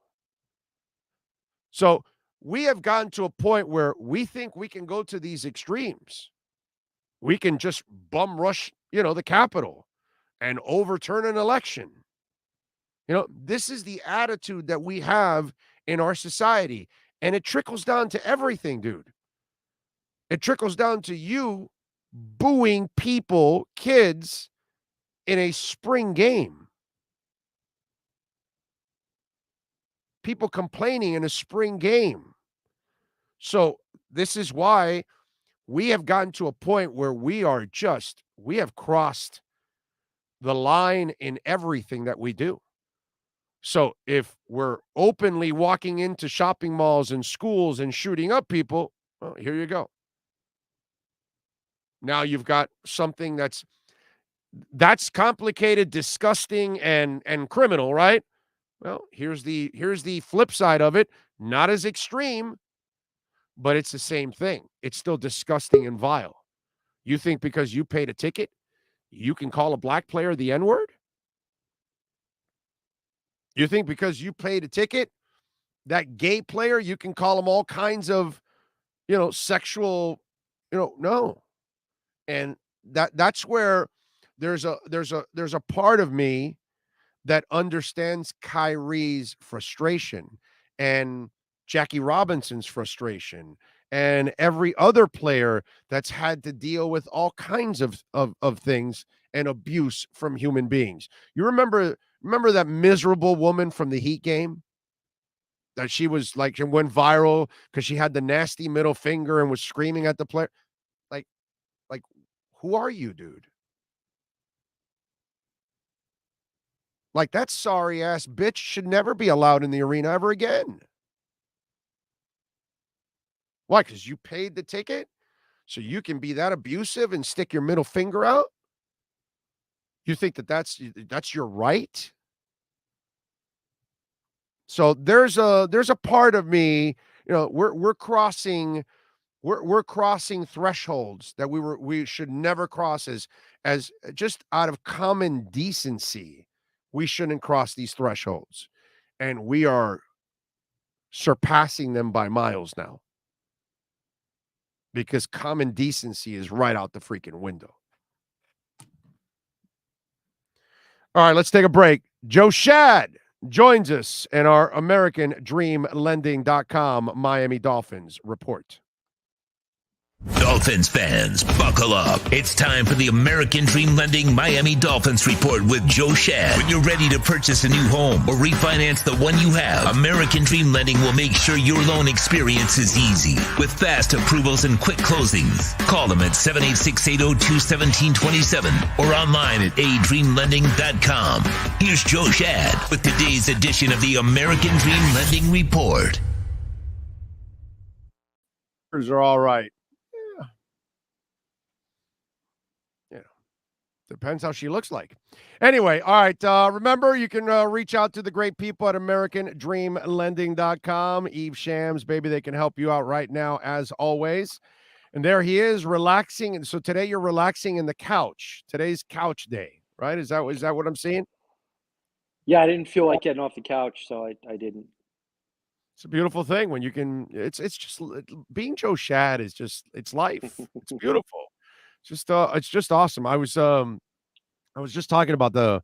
So we have gotten to a point where we think we can go to these extremes. We can just bum rush, the Capitol and overturn an election. This is the attitude that we have in our society. And it trickles down to everything, dude. It trickles down to you booing people, kids, in a spring game. People complaining in a spring game. So this is why we have gotten to a point where we have crossed the line in everything that we do. So if we're openly walking into shopping malls and schools and shooting up people, well, here you go. Now you've got something that's complicated, disgusting, and criminal, right? Well, here's the flip side of it. Not as extreme, but it's the same thing. It's still disgusting and vile. You think because you paid a ticket, you can call a black player the N-word? You think because you paid a ticket, that gay player, you can call him all kinds of, sexual, no. And that's where there's a part of me that understands Kyrie's frustration and Jackie Robinson's frustration and every other player that's had to deal with all kinds of things and abuse from human beings. You remember that miserable woman from the Heat game? That she was like, she went viral because she had the nasty middle finger and was screaming at the player. Like, who are you, dude? Like, that sorry ass bitch should never be allowed in the arena ever again. Why? Because you paid the ticket? So you can be that abusive and stick your middle finger out? You think that's your right? So there's a part of me, we're crossing thresholds that we should never cross as just out of common decency. We shouldn't cross these thresholds, and we are surpassing them by miles now because common decency is right out the freaking window. All right, let's take a break. Joe Shad joins us in our AmericanDreamLending.com Miami Dolphins report. Dolphins fans, buckle up. It's time for the American Dream Lending Miami Dolphins report with Joe Shad. When you're ready to purchase a new home or refinance the one you have, American Dream Lending will make sure your loan experience is easy with fast approvals and quick closings. Call them at 786-802-1727 or online at adreamlending.com. Here's Joe Shad with today's edition of the American Dream Lending report. Are all right. Depends how she looks like. Anyway, all right. Remember, you can reach out to the great people at AmericanDreamLending.com. Eve Shams, baby, they can help you out right now, as always. And there he is, relaxing. And so today you're relaxing in the couch. Today's couch day, right? Is that what I'm seeing? Yeah, I didn't feel like getting off the couch, so I didn't. It's a beautiful thing when you can. It's just being Joe Shad is just, it's life. It's beautiful. It's just awesome. I was just talking about the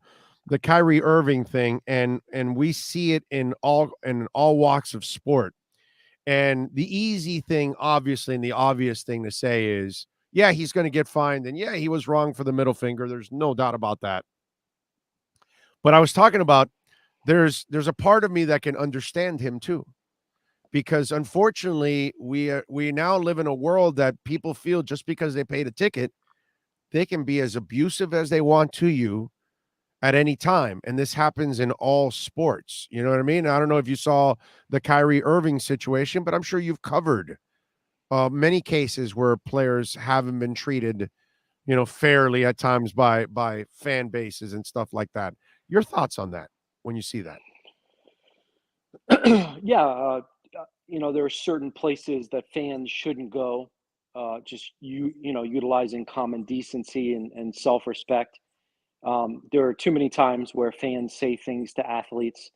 Kyrie Irving thing, and we see it in all walks of sport. And the easy thing, obviously, and the obvious thing to say is, yeah, he's going to get fined, and yeah, he was wrong for the middle finger. There's no doubt about that. But I was talking about there's a part of me that can understand him too. Because unfortunately, we now live in a world that people feel just because they paid a ticket, they can be as abusive as they want to you at any time. And this happens in all sports. You know what I mean? I don't know if you saw the Kyrie Irving situation, but I'm sure you've covered many cases where players haven't been treated, fairly at times by fan bases and stuff like that. Your thoughts on that when you see that? Yeah, there are certain places that fans shouldn't go. Just utilizing common decency and self-respect. There are too many times where fans say things to athletes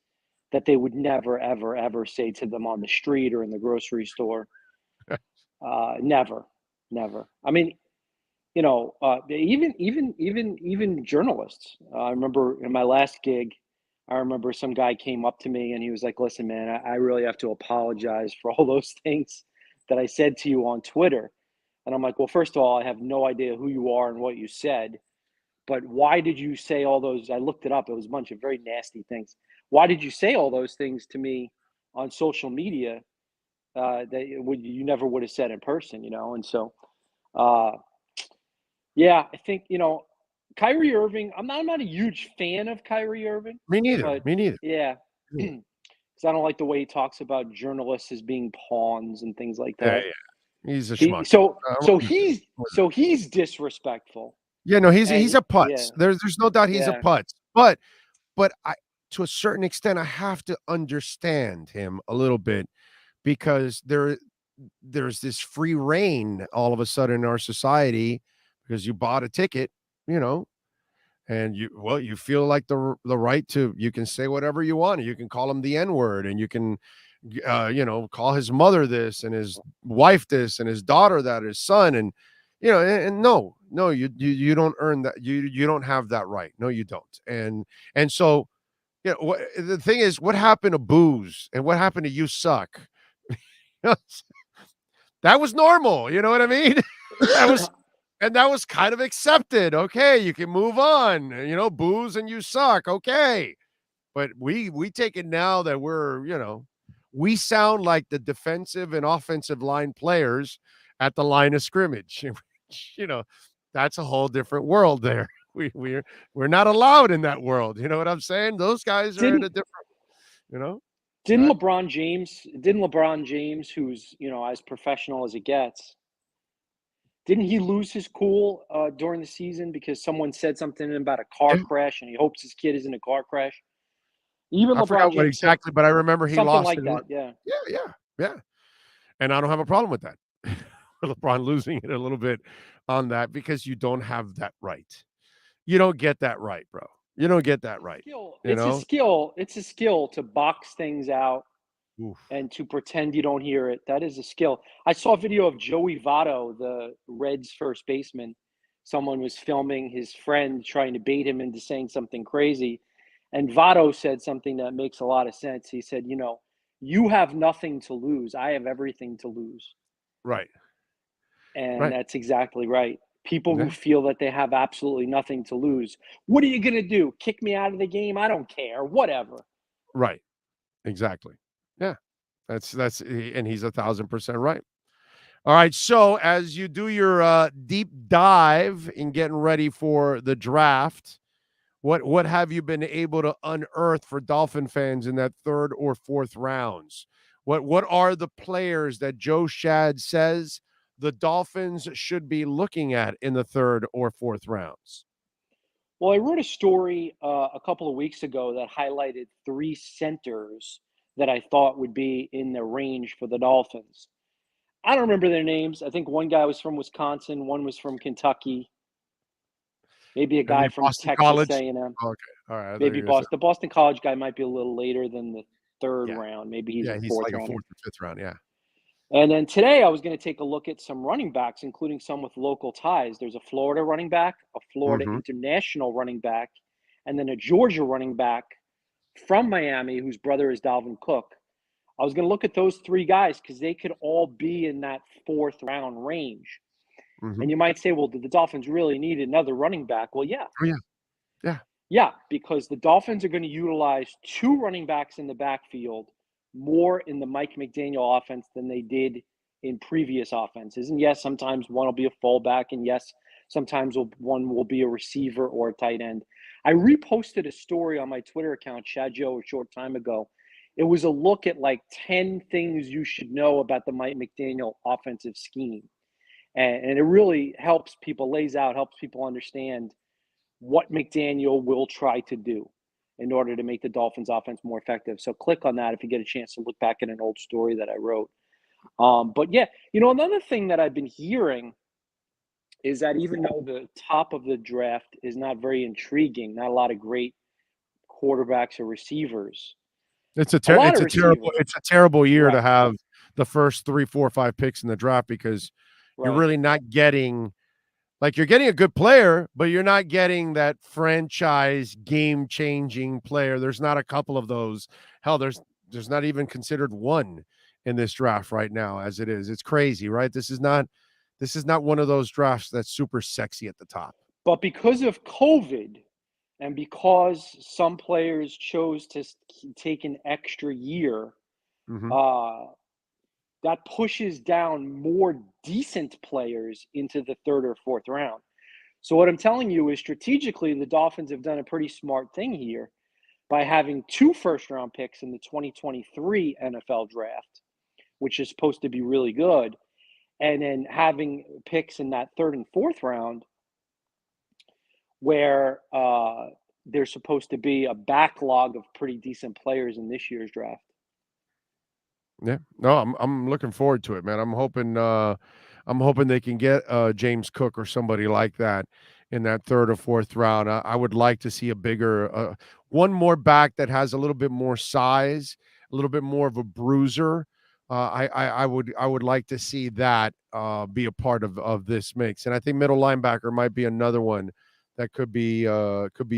that they would never, ever, ever say to them on the street or in the grocery store. Never, never. I mean, even journalists. I remember in my last gig, I remember some guy came up to me and he was like, "Listen, man, I really have to apologize for all those things that I said to you on Twitter." And I'm like, "Well, first of all, I have no idea who you are and what you said, but why did you say all those?" I looked it up. It was a bunch of very nasty things. Why did you say all those things to me on social media that you never would have said in person? And so, yeah, I think Kyrie Irving. I'm not a huge fan of Kyrie Irving. Me neither. But Me neither. yeah, because I don't like the way he talks about journalists as being pawns and things like Yeah, that. yeah. He's a schmuck. So he's disrespectful. Yeah, no, he's a putz. Yeah. There's no doubt he's a Yeah. putz. But I, to a certain extent, I have to understand him a little bit because there's this free reign all of a sudden in our society because you bought a ticket, and you feel like the right to, you can say whatever you want. You can call him the N-word, and you can call his mother this and his wife this and his daughter that, his son, and no, you don't earn that. You don't have that right. No, you don't. And so, the thing is, what happened to booze and what happened to you suck? That was normal. You know what I mean? that was kind of accepted. Okay, you can move on. Booze and you suck. Okay, but we take it now that we sound like the defensive and offensive line players at the line of scrimmage. That's a whole different world there. We're not allowed in that world. You know what I'm saying? Those guys are in a different, Didn't LeBron James, who's, as professional as it gets, didn't he lose his cool during the season because someone said something about a car crash and he hopes his kid is in a car crash? Even I LeBron forgot James what exactly, but I remember he something lost like it. that. Yeah. Yeah. And I don't have a problem with that. LeBron losing it a little bit on that because you don't have that right. You don't get that right, bro. You don't get that right. It's a skill to box things out. Oof. And to pretend you don't hear it. That is a skill. I saw a video of Joey Votto, the Reds first baseman. Someone was filming his friend trying to bait him into saying something crazy. And Votto said something that makes a lot of sense. He said, you have nothing to lose. I have everything to lose. Right. And that's exactly right. People who feel that they have absolutely nothing to lose. What are you going to do? Kick me out of the game? I don't care. Whatever. Right. Exactly. Yeah. That's and he's 1,000% right. All right. So as you do your deep dive in getting ready for the draft, what have you been able to unearth for Dolphin fans in that third or fourth rounds? What are the players that Joe Schad says the Dolphins should be looking at in the third or fourth rounds? Well, I wrote a story a couple of weeks ago that highlighted 3 centers that I thought would be in the range for the Dolphins. I don't remember their names. I think one guy was from Wisconsin, one was from Kentucky. Maybe a guy from Boston Texas College? A&M. Okay, all right. Maybe Boston. The Boston College guy might be a little later than the third round. Maybe he's a fourth like round. a fourth or fifth round. Yeah. And then today I was going to take a look at some running backs, including some with local ties. There's a Florida running back, a Florida international running back, and then a Georgia running back from Miami whose brother is Dalvin Cook. I was going to look at those 3 guys because they could all be in that fourth round range. And you might say, well, did the Dolphins really need another running back? Well, yeah. Oh, yeah. Yeah, because the Dolphins are going to utilize 2 running backs in the backfield more in the Mike McDaniel offense than they did in previous offenses. And yes, sometimes one will be a fullback, and yes, sometimes one will be a receiver or a tight end. I reposted a story on my Twitter account, Chad Joe, a short time ago. It was a look at like 10 things you should know about the Mike McDaniel offensive scheme. And it really helps people understand what McDaniel will try to do in order to make the Dolphins offense more effective. So click on that if you get a chance to look back at an old story that I wrote. But yeah, another thing that I've been hearing is that even though the top of the draft is not very intriguing, not a lot of great quarterbacks or receivers. It's a terrible year to have the first 3, 4, 5 picks in the draft because you're really not getting you're getting a good player, but you're not getting that franchise game-changing player. There's not a couple of those. Hell, there's not even considered one in this draft right now as it is. It's crazy, right? This is not one of those drafts that's super sexy at the top. But because of COVID and because some players chose to take an extra year, that pushes down more decent players into the 3rd or 4th round. So what I'm telling you is strategically, the Dolphins have done a pretty smart thing here by having 2 first-round picks in the 2023 NFL draft, which is supposed to be really good, and then having picks in that 3rd and 4th round where there's supposed to be a backlog of pretty decent players in this year's draft. Yeah, no, I'm looking forward to it, man. I'm hoping they can get James Cook or somebody like that in that 3rd or 4th round. I would like to see a bigger one more back that has a little bit more size, a little bit more of a bruiser. I would like to see that be a part of this mix, and I think middle linebacker might be another one that could be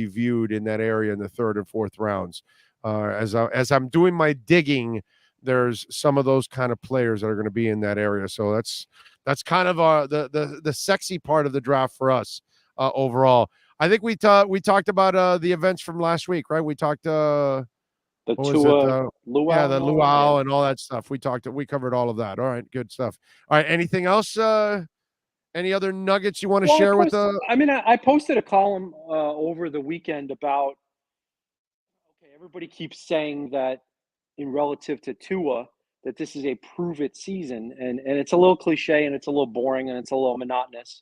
viewed in that area in the 3rd and 4th rounds. As I'm doing my digging, there's some of those kind of players that are going to be in that area. So that's kind of the sexy part of the draft for us overall. I think we talked about the events from last week, right? We talked the Tua, Luau, the Luau and all that stuff. We covered all of that. All right, good stuff. All right, anything else? Any other nuggets you want to share with the? I posted a column over the weekend about. Okay, everybody keeps saying that in relative to Tua, that this is a prove-it season, and it's a little cliche, and it's a little boring, and it's a little monotonous.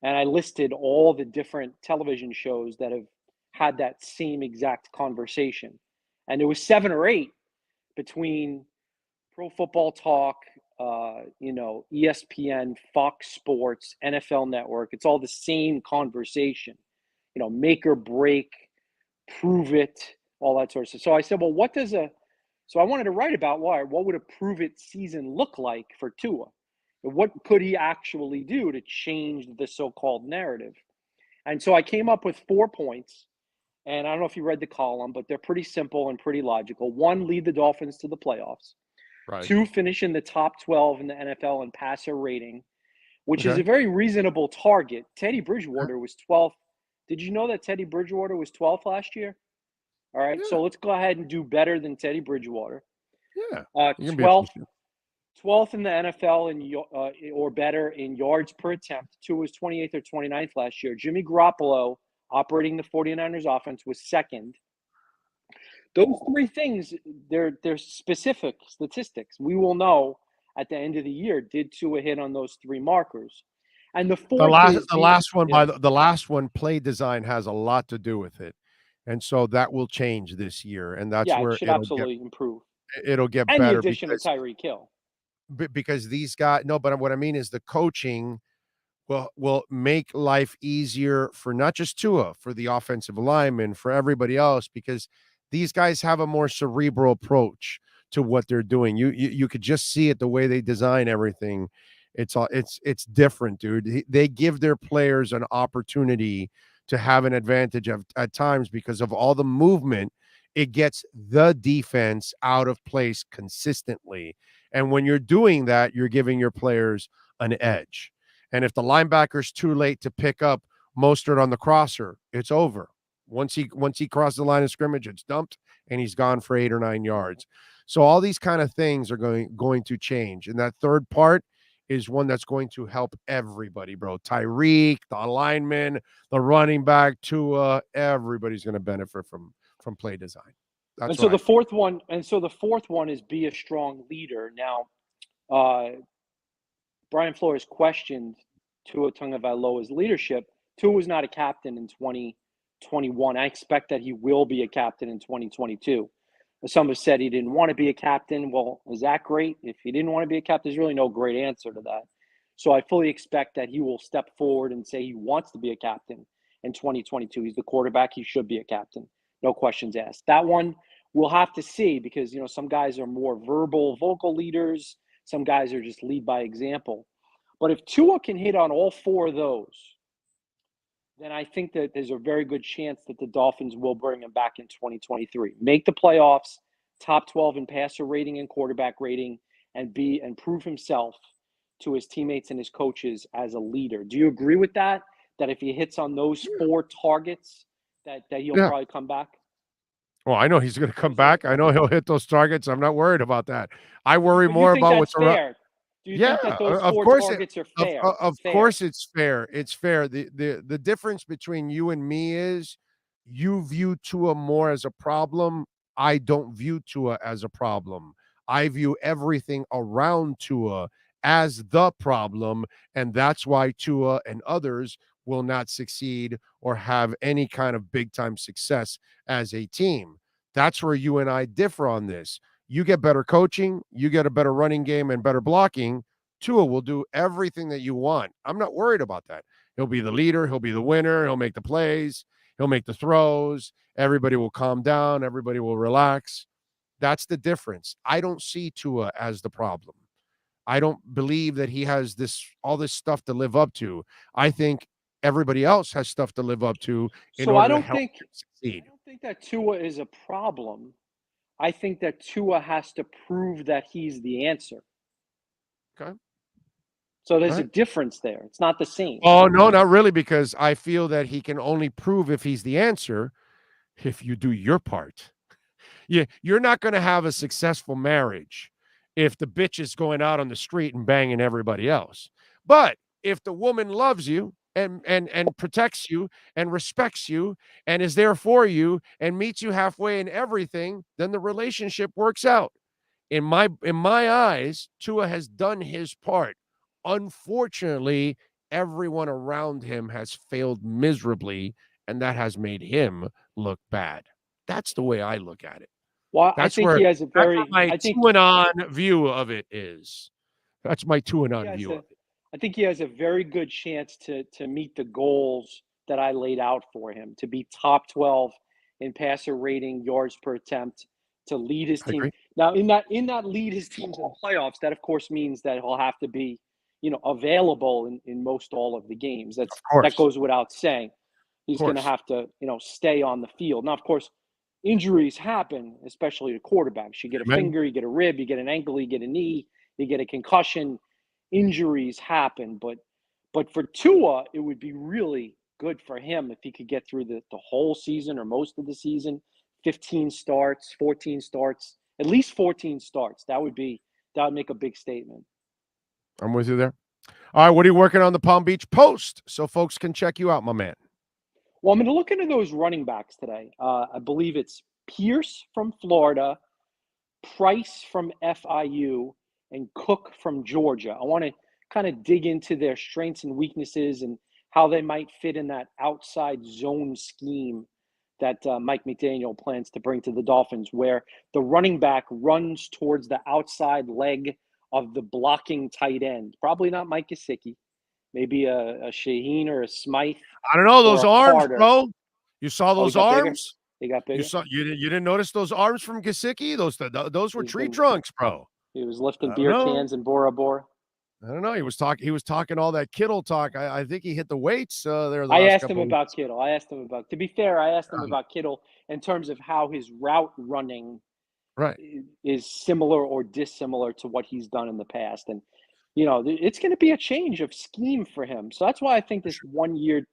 And I listed all the different television shows that have had that same exact conversation. And there was 7 or 8 between Pro Football Talk, ESPN, Fox Sports, NFL Network. It's all the same conversation, make or break, prove it, all that sort of stuff. So I said, well, so I wanted to write about what would a prove-it season look like for Tua? What could he actually do to change the so-called narrative? And so I came up with 4 points, and I don't know if you read the column, but they're pretty simple and pretty logical. 1, lead the Dolphins to the playoffs. Right. 2, finish in the top 12 in the NFL in passer rating, which is a very reasonable target. Teddy Bridgewater was 12th. Did you know that Teddy Bridgewater was 12th last year? All right, so let's go ahead and do better than Teddy Bridgewater. Yeah. 12th in the NFL or better in yards per attempt. Tua was 28th or 29th last year. Jimmy Garoppolo, operating the 49ers offense, was 2nd. Those 3 things, they're specific statistics. We will know at the end of the year, did Tua hit on those 3 markers? And the last one, play design has a lot to do with it. And so that will change this year, and that's where it should absolutely improve. It'll get and better. The addition of Tyreek Hill. Because these guys, but what I mean is the coaching will make life easier for not just Tua, for the offensive linemen, for everybody else, because these guys have a more cerebral approach to what they're doing. You could just see it the way they design everything. It's different, dude. They give their players an opportunity to have an advantage at times because of all the movement. It gets the defense out of place consistently. And when you're doing that, you're giving your players an edge. And if the linebacker's too late to pick up Mostert on the crosser, it's over. Once he crosses the line of scrimmage, it's dumped and he's gone for 8 or 9 yards. So all these kind of things are going to change. And that third part is one that's going to help everybody, bro. Tyreek, the lineman, the running back, Tua, everybody's going to benefit from play design. That's the fourth one is be a strong leader. Now, Brian Flores questioned Tua Tagovailoa's leadership. Tua was not a captain in 2021. I expect that he will be a captain in 2022. Some have said he didn't want to be a captain. Well, is that great? If he didn't want to be a captain, there's really no great answer to that. So I fully expect that he will step forward and say he wants to be a captain in 2022. He's the quarterback. He should be a captain. No questions asked. That one we'll have to see because, some guys are more vocal leaders. Some guys are just lead by example. But if Tua can hit on all four of those, then I think that there's a very good chance that the Dolphins will bring him back in 2023. Make the playoffs, top 12 in passer rating and quarterback rating, and prove himself to his teammates and his coaches as a leader. Do you agree with that? That if he hits on those four targets, that he'll probably come back? Well, I know he's going to come back. I know he'll hit those targets. I'm not worried about that. I worry more about what's around. Do you think that those four targets are fair? Of course it's fair. It's fair. The difference between you and me is you view Tua more as a problem. I don't view Tua as a problem. I view everything around Tua as the problem, and that's why Tua and others will not succeed or have any kind of big-time success as a team. That's where you and I differ on this. You get better coaching, you get a better running game and better blocking, Tua will do everything that you want. I'm not worried about that. He'll be the leader. He'll be the winner. He'll make the plays. He'll make the throws. Everybody will calm down. Everybody will relax. That's the difference. I don't see Tua as the problem. I don't believe that he has all this stuff to live up to. I think everybody else has stuff to live up to in order to help him succeed. I don't think that Tua is a problem. I think that Tua has to prove that he's the answer. Okay. So there's a difference there. It's not the same. Oh, no, not really, because I feel that he can only prove if he's the answer if you do your part. You're not going to have a successful marriage if the bitch is going out on the street and banging everybody else. But if the woman loves you and protects you and respects you and is there for you and meets you halfway in everything, then the relationship works out. In my eyes, Tua has done his part. Unfortunately, everyone around him has failed miserably, and that has made him look bad. That's the way I look at it. Well, I think he has a very two-and-on view of it is. That's my two-and-on view of it. I think he has a very good chance to meet the goals that I laid out for him, to be top 12 in passer rating, yards per attempt, to lead his team. Now, in that lead his team to the playoffs, that of course means that he'll have to be, available in most all of the games. That goes without saying. He's going to have to, stay on the field. Now, of course, injuries happen, especially to quarterbacks. You get a finger, you get a rib, you get an ankle, you get a knee, you get a concussion. Injuries happen, but for Tua, it would be really good for him if he could get through the whole season or most of the season, 15 starts, 14 starts, at least 14 starts. That would make a big statement. I'm with you there. All right, what are you working on the Palm Beach Post so folks can check you out, my man? Well, I'm going to look into those running backs today. I believe it's Pierce from Florida, Price from FIU, and Cook from Georgia. I want to kind of dig into their strengths and weaknesses and how they might fit in that outside zone scheme that Mike McDaniel plans to bring to the Dolphins, where the running back runs towards the outside leg of the blocking tight end. Probably not Mike Gesicki. Maybe a Shaheen or a Smythe. I don't know, those arms, bro. You saw those arms? They got bigger. You didn't notice those arms from Gesicki? Those were tree trunks, bro. He was lifting beer cans in Bora Bora. I don't know. He was talking all that Kittle talk. I think he hit the weights there. I asked him about Kittle. To be fair, I asked him about Kittle in terms of how his route running is similar or dissimilar to what he's done in the past. And, it's going to be a change of scheme for him. So that's why I think this 1 year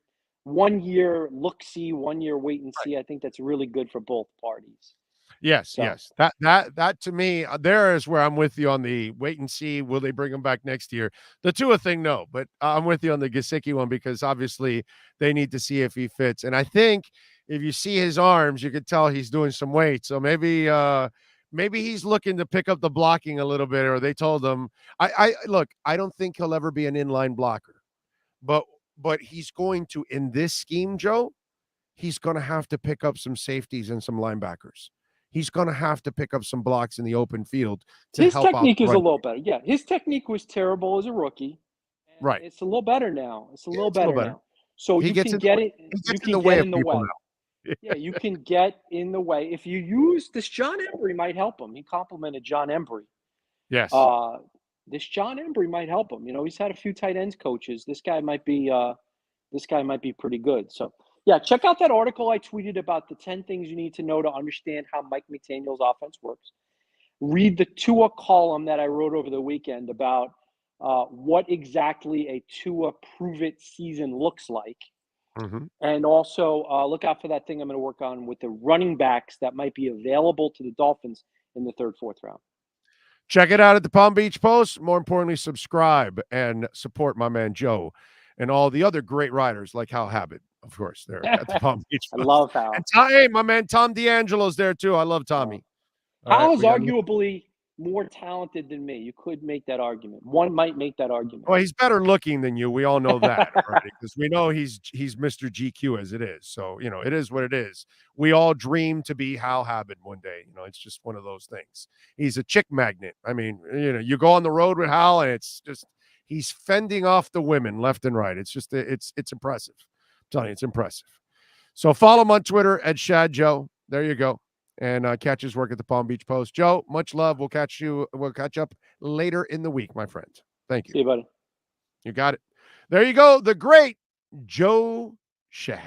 look-see, 1 year wait and see, I think that's really good for both parties. Yes, So. yes. That to me, there is where I'm with you on the wait and see. Will they bring him back next year? The Tua thing, no, but I'm with you on the Gesicki one because obviously they need to see if he fits. And I think if you see his arms, you could tell he's doing some weight. So maybe he's looking to pick up the blocking a little bit, or they told him. I look, I don't think he'll ever be an inline blocker, but he's going to, in this scheme, Joe, he's going to have to pick up some safeties and some linebackers. He's going to have to pick up some blocks in the open field to His help out. technique is a little better. Yeah, his technique was terrible as a rookie. Right. It's a little better now. It's a little better now. So you can get it. You can get in the way. Yeah, you can get in the way. If you use this, John Embry might help him. He complimented John Embry. Yes. This John Embry might help him. You know, he's had a few tight ends coaches. This guy might be pretty good. So yeah, check out that article I tweeted about the 10 things you need to know to understand how Mike McDaniel's offense works. Read the Tua column that I wrote over the weekend about what exactly a Tua prove-it season looks like. Mm-hmm. And also look out for that thing I'm going to work on with the running backs that might be available to the Dolphins in the 3rd, 4th round. Check it out at the Palm Beach Post. More importantly, subscribe and support my man Joe and all the other great writers like Hal Habit, of course. They're at the Palm Beach Post. I love Hal. And hey, my man Tom D'Angelo's there too. I love Tommy. Hal is arguably more talented than me. You could make that argument. One might make that argument. Well, he's better looking than you. We all know that already because we know he's Mr. GQ as it is. So, you know, it is what it is. We all dream to be Hal Habit one day. You know, it's just one of those things. He's a chick magnet. I mean, you know, you go on the road with Hal and it's just he's fending off the women left and right. It's just it's impressive. I'm telling you, it's impressive. So follow him on Twitter at Shad Joe. There you go. And catch his work at the Palm Beach Post. Joe, much love. We'll catch up later in the week, my friend. Thank you. See you, buddy. You got it. There you go. The great Joe Shad.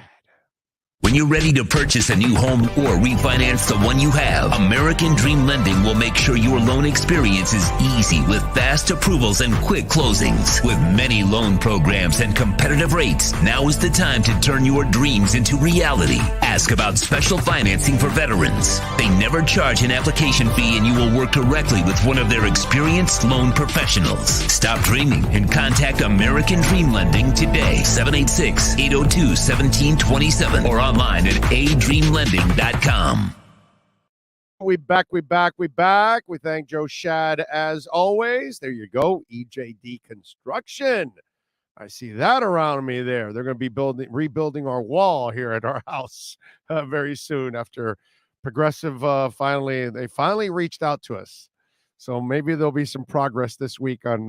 When you're ready to purchase a new home or refinance the one you have, American Dream Lending will make sure your loan experience is easy with fast approvals and quick closings. With many loan programs and competitive rates, now is the time to turn your dreams into reality. Ask about special financing for veterans. They never charge an application fee and you will work directly with one of their experienced loan professionals. Stop dreaming and contact American Dream Lending today. 786-802-1727 or online at adreamlending.com. We back. We thank Joe Shad as always. There you go. EJD Construction. I see that around me there. They're going to be rebuilding our wall here at our house very soon after Progressive finally reached out to us. So maybe there'll be some progress this week on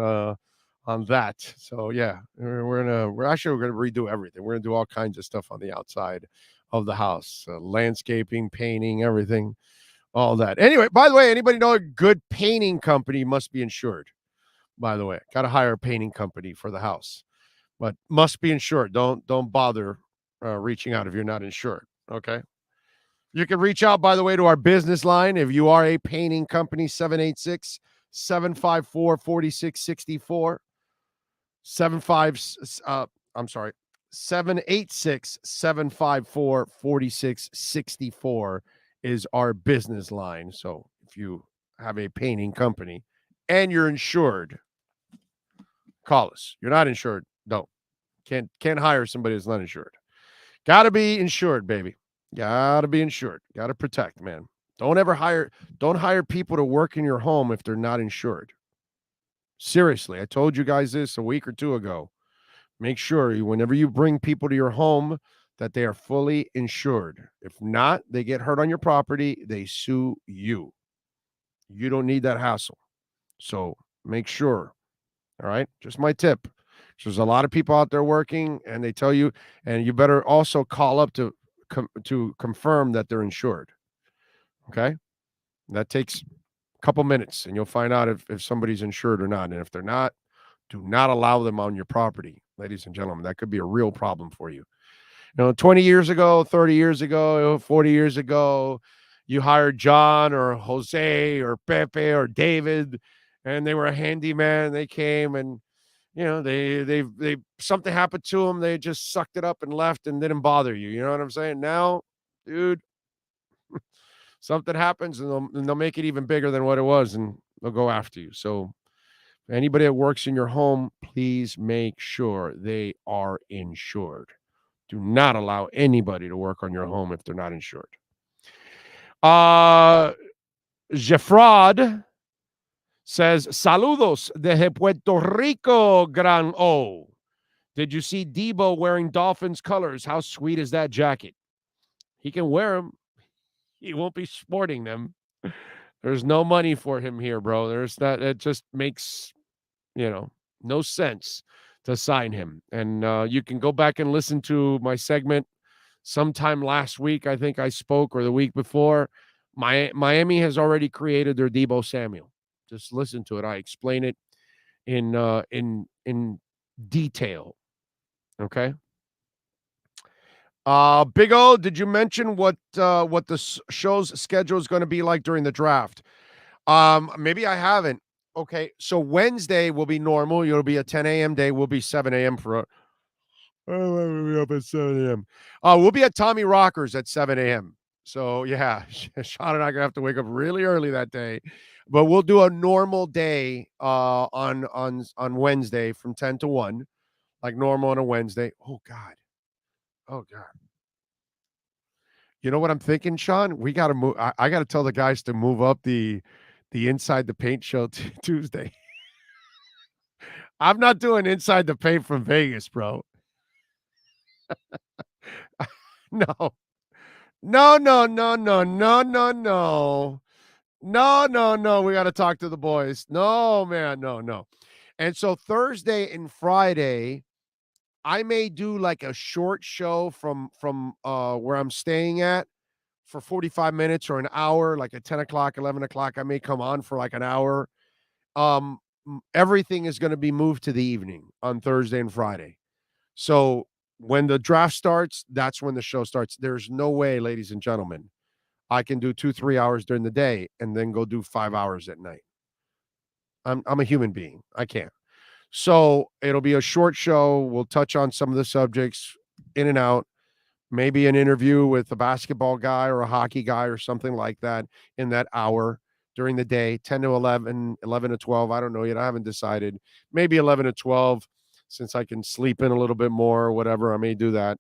that. So yeah, we're actually going to redo everything. We're going to do all kinds of stuff on the outside of the house, landscaping, painting, everything, all that. Anyway, by the way, anybody know a good painting company must be insured? By the way, got to hire a painting company for the house, but must be insured. Don't bother reaching out if you're not insured. Okay. You can reach out, by the way, to our business line if you are a painting company. 786-754-4664. 786-754-4664 is our business line. So if you have a painting company and you're insured, call us. You're not insured, don't. Can't hire somebody that's not insured. Got to be insured, baby. Got to be insured. Got to protect, man. Don't hire people to work in your home if they're not insured. Seriously, I told you guys this a week or two ago. Make sure whenever you bring people to your home that they are fully insured. If not, they get hurt on your property, they sue you. You don't need that hassle. So make sure. All right? Just my tip. There's a lot of people out there working and they tell you, and you better also call up to confirm that they're insured. Okay? That takes a couple minutes and you'll find out if somebody's insured or not. And if they're not, do not allow them on your property, ladies and gentlemen. That could be a real problem for you. 20 years ago, 30 years ago, 40 years ago, you hired John or Jose or Pepe or David, and they were a handyman. They came and, they something happened to them. They just sucked it up and left and didn't bother you. You know what I'm saying? Now, dude, Something happens and they'll make it even bigger than what it was, and they'll go after you. So anybody that works in your home, please make sure they are insured. Do not allow anybody to work on your home if they're not insured. Jeffrod says, saludos desde Puerto Rico, Gran O. Did you see Debo wearing Dolphins colors? How sweet is that jacket? He can wear them. He won't be sporting them. There's no money for him here, bro. It just makes, no sense to sign him. And you can go back and listen to my segment sometime last week. I think I spoke, or the week before. Miami has already created their Debo Samuel. Just listen to it. I explain it in detail. Okay. Big O, did you mention what the show's schedule is going to be like during the draft? Maybe I haven't. Okay, so Wednesday will be normal. It'll be a 10 a.m. day. We'll be 7 a.m. for we'll be up at 7 a.m. We'll be at Tommy Rockers at 7 a.m. So yeah, Sean and I are gonna have to wake up really early that day, but we'll do a normal day on Wednesday from 10 to 1, like normal on a Wednesday. Oh God. You know what I'm thinking, Sean? We got to move. I got to tell the guys to move up the Inside the Paint show Tuesday. I'm not doing Inside the Paint from Vegas, bro. No. We got to talk to the boys. No, man. No. And so Thursday and Friday, I may do like a short show from where I'm staying at for 45 minutes or an hour, like at 10 o'clock, 11 o'clock. I may come on for like an hour. Everything is going to be moved to the evening on Thursday and Friday. So when the draft starts, that's when the show starts. There's no way, ladies and gentlemen, I can do 2-3 hours during the day and then go do 5 hours at night. I'm a human being. I can't. So it'll be a short show. We'll touch on some of the subjects in and out, maybe an interview with a basketball guy or a hockey guy or something like that in that hour during the day, 10 to 11, 11 to 12. I don't know yet. I haven't decided. Maybe 11 to 12, since I can sleep in a little bit more or whatever. I may do that.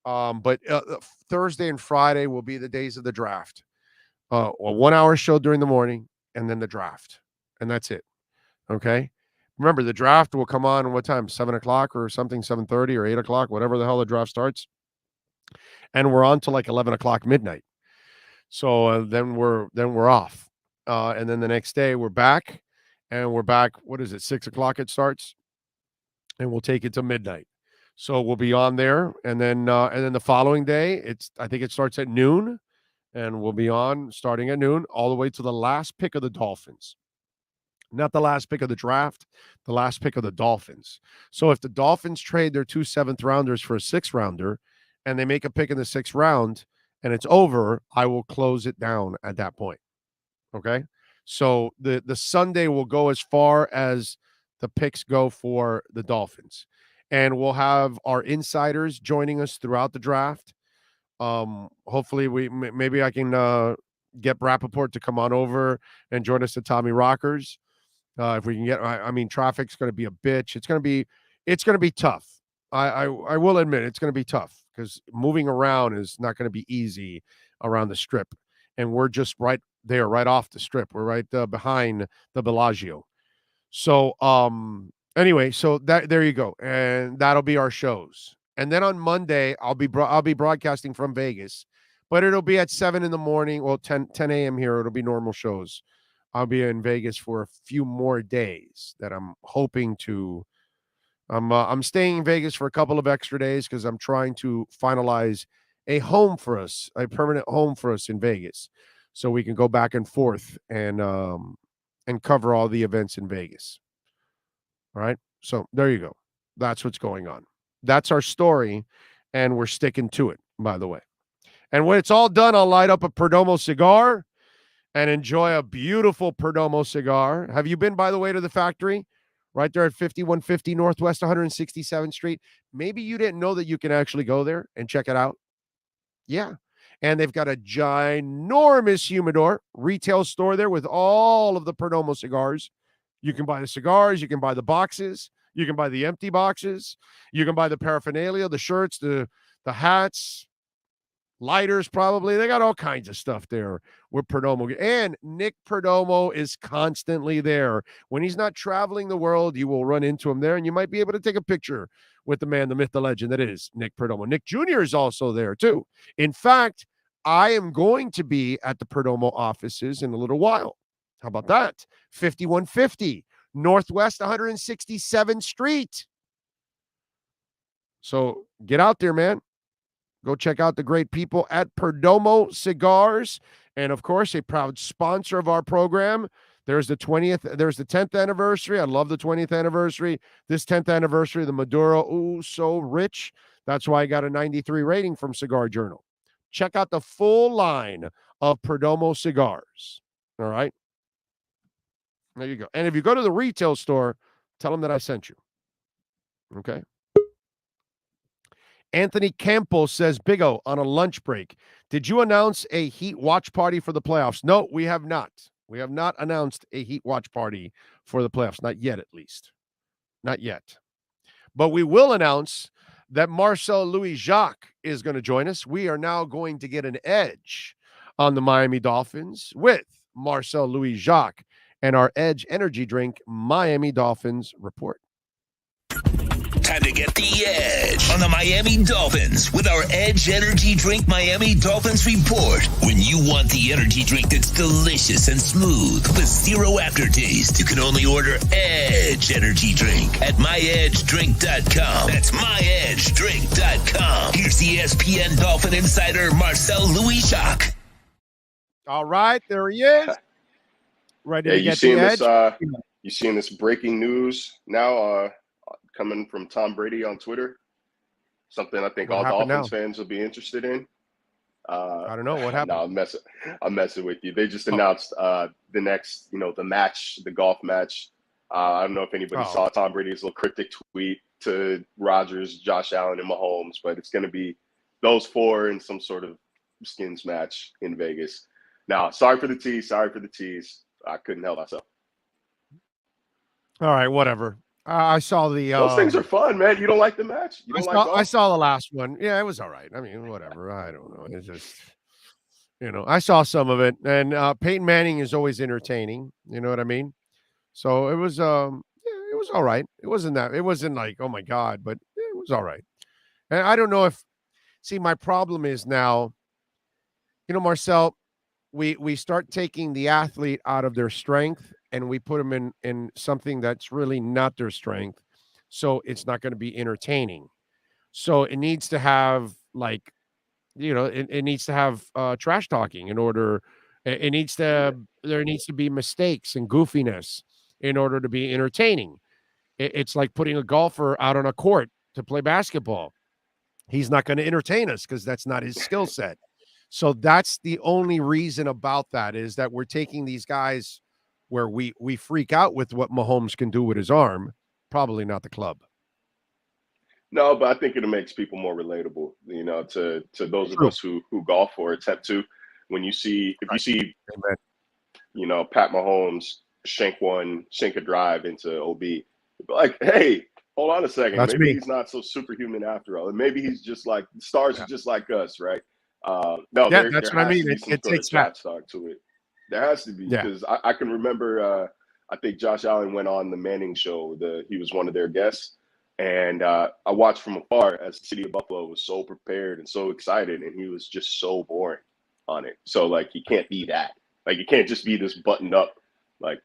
But Thursday and Friday will be the days of the draft. A 1 hour show during the morning and then the draft. And that's it. Okay. Remember, the draft will come on what time? 7 o'clock or something, 7:30 or 8 o'clock, whatever the hell the draft starts. And we're on to like 11 o'clock midnight. So then we're off. And then the next day we're back. And we're back, what is it, 6 o'clock it starts? And we'll take it to midnight. So we'll be on there. And then the following day, I think it starts at noon. And we'll be on starting at noon all the way to the last pick of the Dolphins. Not the last pick of the draft, the last pick of the Dolphins. So if the Dolphins trade their 2 7th-rounders for a 6th-rounder and they make a pick in the 6th round and it's over, I will close it down at that point. Okay? So the Sunday will go as far as the picks go for the Dolphins. And we'll have our insiders joining us throughout the draft. Hopefully maybe I can get Rappaport to come on over and join us at Tommy Rockers. If we can get, I mean, traffic's going to be a bitch. It's going to be tough. I will admit it's going to be tough because moving around is not going to be easy around the strip. And we're just right there, right off the strip. We're right behind the Bellagio. So, anyway, so there you go. And that'll be our shows. And then on Monday, I'll be broadcasting from Vegas, but it'll be at 7 in the morning. Well, 10 a.m. here. It'll be normal shows. I'll be in Vegas for a few more days that I'm hoping to. I'm staying in Vegas for a couple of extra days because I'm trying to finalize a home for us, a permanent home for us in Vegas, so we can go back and forth and cover all the events in Vegas. All right. So there you go. That's what's going on. That's our story, and we're sticking to it, by the way. And when it's all done, I'll light up a Perdomo cigar and enjoy a beautiful Perdomo cigar. Have you been, by the way, to the factory? Right there at 5150 Northwest 167th Street. Maybe you didn't know that you can actually go there and check it out. Yeah. And they've got a ginormous humidor retail store there with all of the Perdomo cigars. You can buy the cigars, you can buy the boxes, you can buy the empty boxes, you can buy the paraphernalia, the shirts, the hats, lighters probably. They got all kinds of stuff there with Perdomo. And Nick Perdomo is constantly there. When he's not traveling the world, you will run into him there, and you might be able to take a picture with the man, the myth, the legend that is Nick Perdomo. Nick Jr. is also there too. In fact, I am going to be at the Perdomo offices in a little while. How about that? 5150 Northwest 167th Street. So get out there, man. Go check out the great people at Perdomo Cigars. And of course, a proud sponsor of our program. There's the 10th anniversary. I love the 20th anniversary. This 10th anniversary, the Maduro, so rich. That's why I got a 93 rating from Cigar Journal. Check out the full line of Perdomo cigars. All right. There you go. And if you go to the retail store, tell them that I sent you. Okay. Anthony Campos says, Big O, on a lunch break, did you announce a Heat watch party for the playoffs? No, we have not. We have not announced a Heat watch party for the playoffs. Not yet, at least. Not yet. But we will announce that Marcel Louis-Jacques is going to join us. We are now going to get an edge on the Miami Dolphins with Marcel Louis-Jacques and our Edge energy drink, Miami Dolphins Report. Time to get the edge on the Miami Dolphins with our Edge Energy Drink Miami Dolphins Report. When you want the energy drink that's delicious and smooth with zero aftertaste, you can only order Edge Energy Drink at myedgedrink.com. That's myedgedrink.com. Here's the ESPN Dolphin insider, Marcel Louis-Jacques. All right, there he is. Ready to get the edge. You seeing this breaking news now? Coming from Tom Brady on Twitter, something I think all Dolphins fans will be interested in. I don't know what happened. No, I'm messing with you. They just announced the next, the match, the golf match. I don't know if anybody saw Tom Brady's little cryptic tweet to Rodgers, Josh Allen, and Mahomes, but it's going to be those four in some sort of skins match in Vegas. Now, sorry for the tease. I couldn't help myself. All right, whatever. I saw the. Those things are fun, man. You don't like the match? I saw the last one. Yeah, it was all right. I mean, whatever. I don't know. It's just, I saw some of it, and Peyton Manning is always entertaining. You know what I mean? So it was, it was all right. It wasn't like, oh my God, but it was all right. And I don't know if. See, my problem is now, Marcel, we start taking the athlete out of their strength. And we put them in something that's really not their strength. So it's not going to be entertaining. So it needs to have it needs to have trash talking in order. There needs to be mistakes and goofiness in order to be entertaining. It's like putting a golfer out on a court to play basketball. He's not going to entertain us because that's not his skill set. So that's the only reason about that is that we're taking these guys where we freak out with what Mahomes can do with his arm, probably not the club. No, but I think it makes people more relatable, to those of us who golf or attempt to. If you see, Pat Mahomes shank a drive into OB, like, hey, hold on a second. Maybe he's not so superhuman after all. And maybe he's just like stars are just like us, right? That's what I mean. It takes that stock to it. There has to be because I can remember. I think Josh Allen went on the Manning show. He was one of their guests, and I watched from afar as the city of Buffalo was so prepared and so excited, and he was just so boring on it. So he can't be that. You can't just be this buttoned up, I'm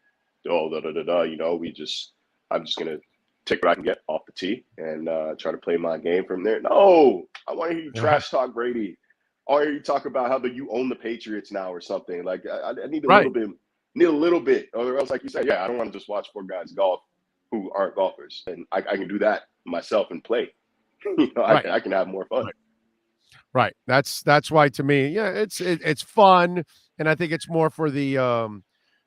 just gonna take what I can get off the tee and try to play my game from there. No, I want to hear you trash talk Brady. Or you talk about how you own the Patriots now or something. I need a little bit, or else, like you said, I don't want to just watch four guys golf who aren't golfers, and I can do that myself and play. I can have more fun. Right. That's why to me, it's fun, and I think it's more for the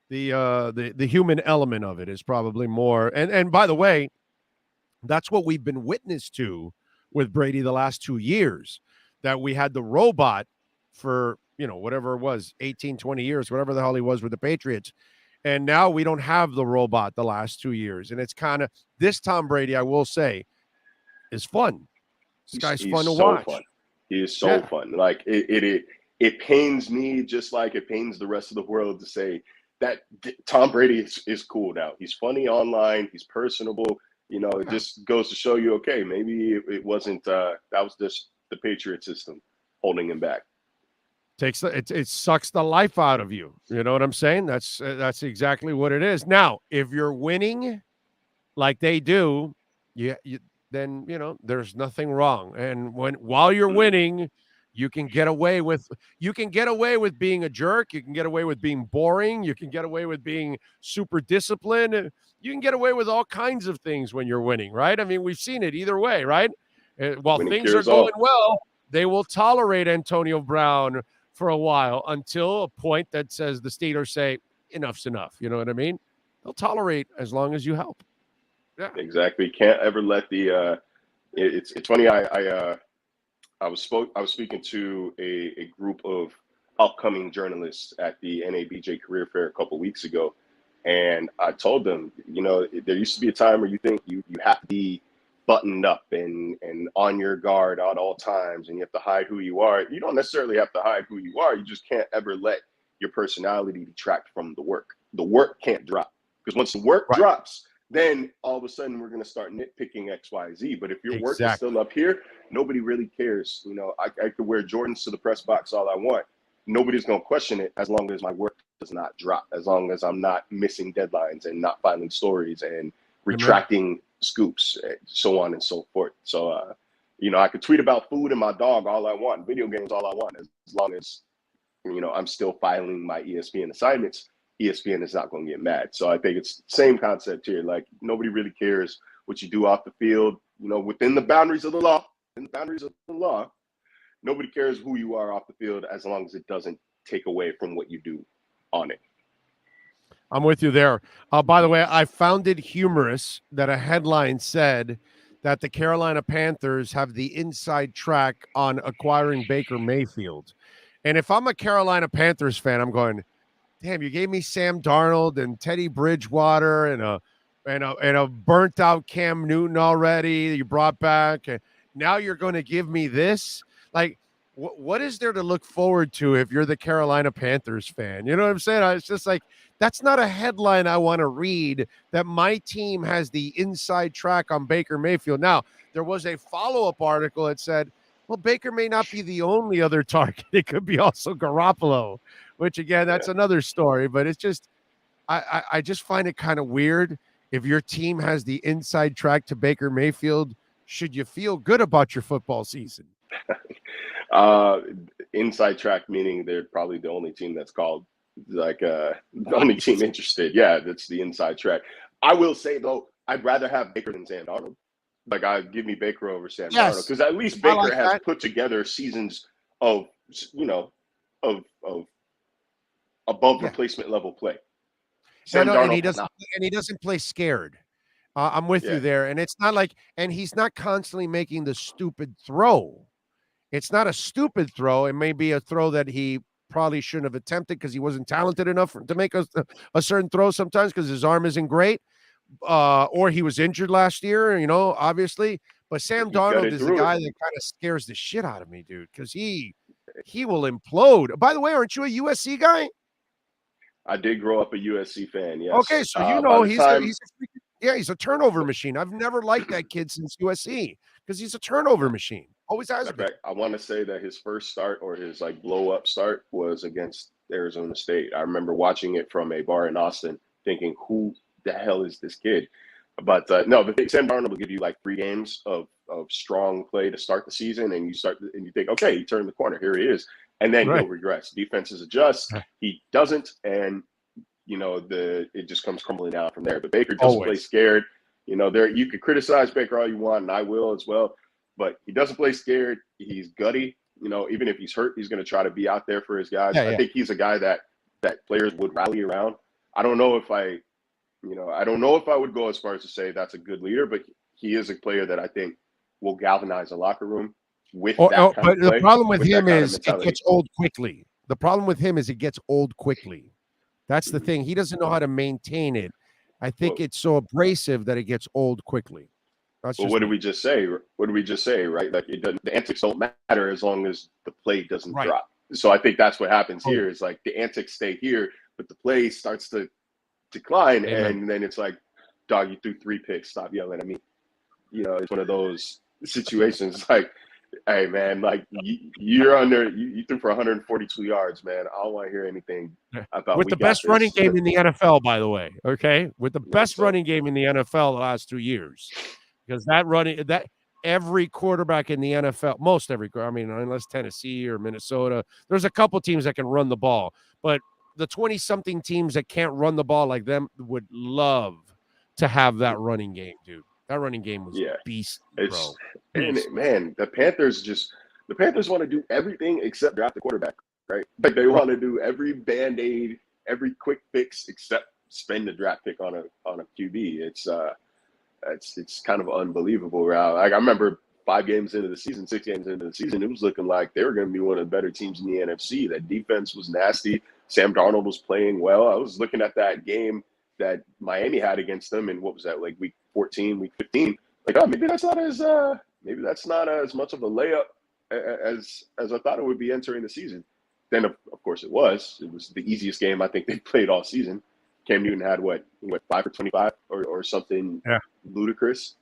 human element of it is probably more. And by the way, that's what we've been witness to with Brady the last 2 years. That we had the robot for, whatever it was, 18, 20 years, whatever the hell he was with the Patriots. And now we don't have the robot the last 2 years. And it's kind of, this Tom Brady, I will say, is fun. This guy's fun to watch. Fun. He is so fun. Like it pains me just like it pains the rest of the world to say that Tom Brady is cool now. He's funny online. He's personable. It just goes to show you, okay, maybe it wasn't that was just the Patriot system holding him back. It sucks the life out of you. You know what I'm saying? That's exactly what it is. Now, if you're winning like they do, then there's nothing wrong. And while you're winning, you can get away with being a jerk. You can get away with being boring. You can get away with being super disciplined. You can get away with all kinds of things when you're winning, right? I mean, we've seen it either way, right? While things are going well, they will tolerate Antonio Brown for a while until a point that says the Steelers say enough's enough. You know what I mean? They'll tolerate as long as you help. Yeah, exactly. Can't ever let the. It's funny. I was speaking to a group of upcoming journalists at the NABJ Career Fair a couple weeks ago, and I told them, there used to be a time where you think you have to be buttoned up and on your guard at all times, and you have to hide who you are. You don't necessarily have to hide who you are. You just can't ever let your personality detract from the work. The work can't drop, because once the work drops, then all of a sudden we're going to start nitpicking X, Y, Z. But if your work is still up here, nobody really cares. I could wear Jordans to the press box all I want. Nobody's going to question it as long as my work does not drop, as long as I'm not missing deadlines and not filing stories and retracting scoops, so on and so forth. So, I could tweet about food and my dog all I want, video games all I want, as long as, I'm still filing my ESPN assignments. ESPN is not going to get mad. So I think it's the same concept here. Like, nobody really cares what you do off the field, within the boundaries of the law. Nobody cares who you are off the field as long as it doesn't take away from what you do on it. I'm with you there. By the way, I found it humorous that a headline said that the Carolina Panthers have the inside track on acquiring Baker Mayfield. And if I'm a Carolina Panthers fan, I'm going, damn, you gave me Sam Darnold and Teddy Bridgewater and a burnt out Cam Newton already that you brought back. And now you're going to give me this? Like, what is there to look forward to if you're the Carolina Panthers fan? You know what I'm saying? It's just like, that's not a headline I want to read, that my team has the inside track on Baker Mayfield. Now, there was a follow-up article that said, well, Baker may not be the only other target. It could be also Garoppolo, which, again, that's another story. But it's just, I just find it kind of weird. If your team has the inside track to Baker Mayfield, should you feel good about your football season? Inside track, meaning they're probably the only team that's called, the only team interested. Yeah, that's the inside track. I will say, though, I'd rather have Baker than Sam Darnold. Like, I'd give me Baker over Sam Darnold, because at least Baker has put together seasons of above replacement level play. Sam Darnold and he doesn't play scared. I'm with you there. And it's not like, and he's not constantly making the stupid throw. It's not a stupid throw. It may be a throw that he probably shouldn't have attempted because he wasn't talented enough to make a certain throw sometimes because his arm isn't great. Or he was injured last year, obviously. But Sam Darnold is the guy that kind of scares the shit out of me, dude, because he will implode. By the way, aren't you a USC guy? I did grow up a USC fan, yes. Okay, so he's a turnover machine. I've never liked that kid since USC because he's a turnover machine. Always has been. I want to say that his first start, or his blow up start, was against Arizona State. I remember watching it from a bar in Austin, thinking, who the hell is this kid? But no, but Sam Darnold will give you 3 games of strong play to start the season, and you think, okay, he turned the corner. Here he is. And then he'll regress. Defenses adjust. He doesn't, and it just comes crumbling down from there. But Baker doesn't play scared. You could criticize Baker all you want, and I will as well. But he doesn't play scared. He's gutty. Even if he's hurt, he's going to try to be out there for his guys. I think he's a guy that players would rally around. I don't know if I would go as far as to say that's a good leader, but he is a player that I think will galvanize a locker room. with that kind but of play. The problem with that him kind of is it mentality. gets old quickly. The problem with him is it gets old quickly. That's the thing. He doesn't know how to maintain it. I think it's so abrasive that it gets old quickly. That's Well, just what me. did we just say? What did we just say? Right? Like it doesn't. The antics don't matter as long as the play doesn't Right. drop. So I think that's what happens Oh. here. Is like the antics stay here, but the play starts to decline, Amen. and then it's like, dog, you threw 3 picks. Stop yelling at me. You know, it's one of those situations. Like, hey man, like you're under. You threw for 142 yards, man. I don't want to hear anything about With we the got best running this. game in the NFL, by the way. Okay, with the best running game in the NFL the last 2 years, because that every quarterback in the NFL, most every, I mean, unless Tennessee or Minnesota, there's a couple teams that can run the ball, but the 20-something teams that can't run the ball like them would love to have that running game, dude. That running game was beast, bro. And man, the Panthers want to do everything except draft the quarterback, right? Like they want to do every Band-Aid, every quick fix except spend a draft pick on a QB. It's kind of unbelievable. Like I remember 5 games into the season, 6 games into the season, it was looking like they were going to be one of the better teams in the NFC. That defense was nasty. Sam Darnold was playing well. I was looking at that game that Miami had against them, and what was that, like week 14, week 15? Like, oh, maybe that's not as much of a layup as I thought it would be entering the season. Then of course it was the easiest game I think they played all season. Cam Newton had what 5 for 25 or something ludicrous.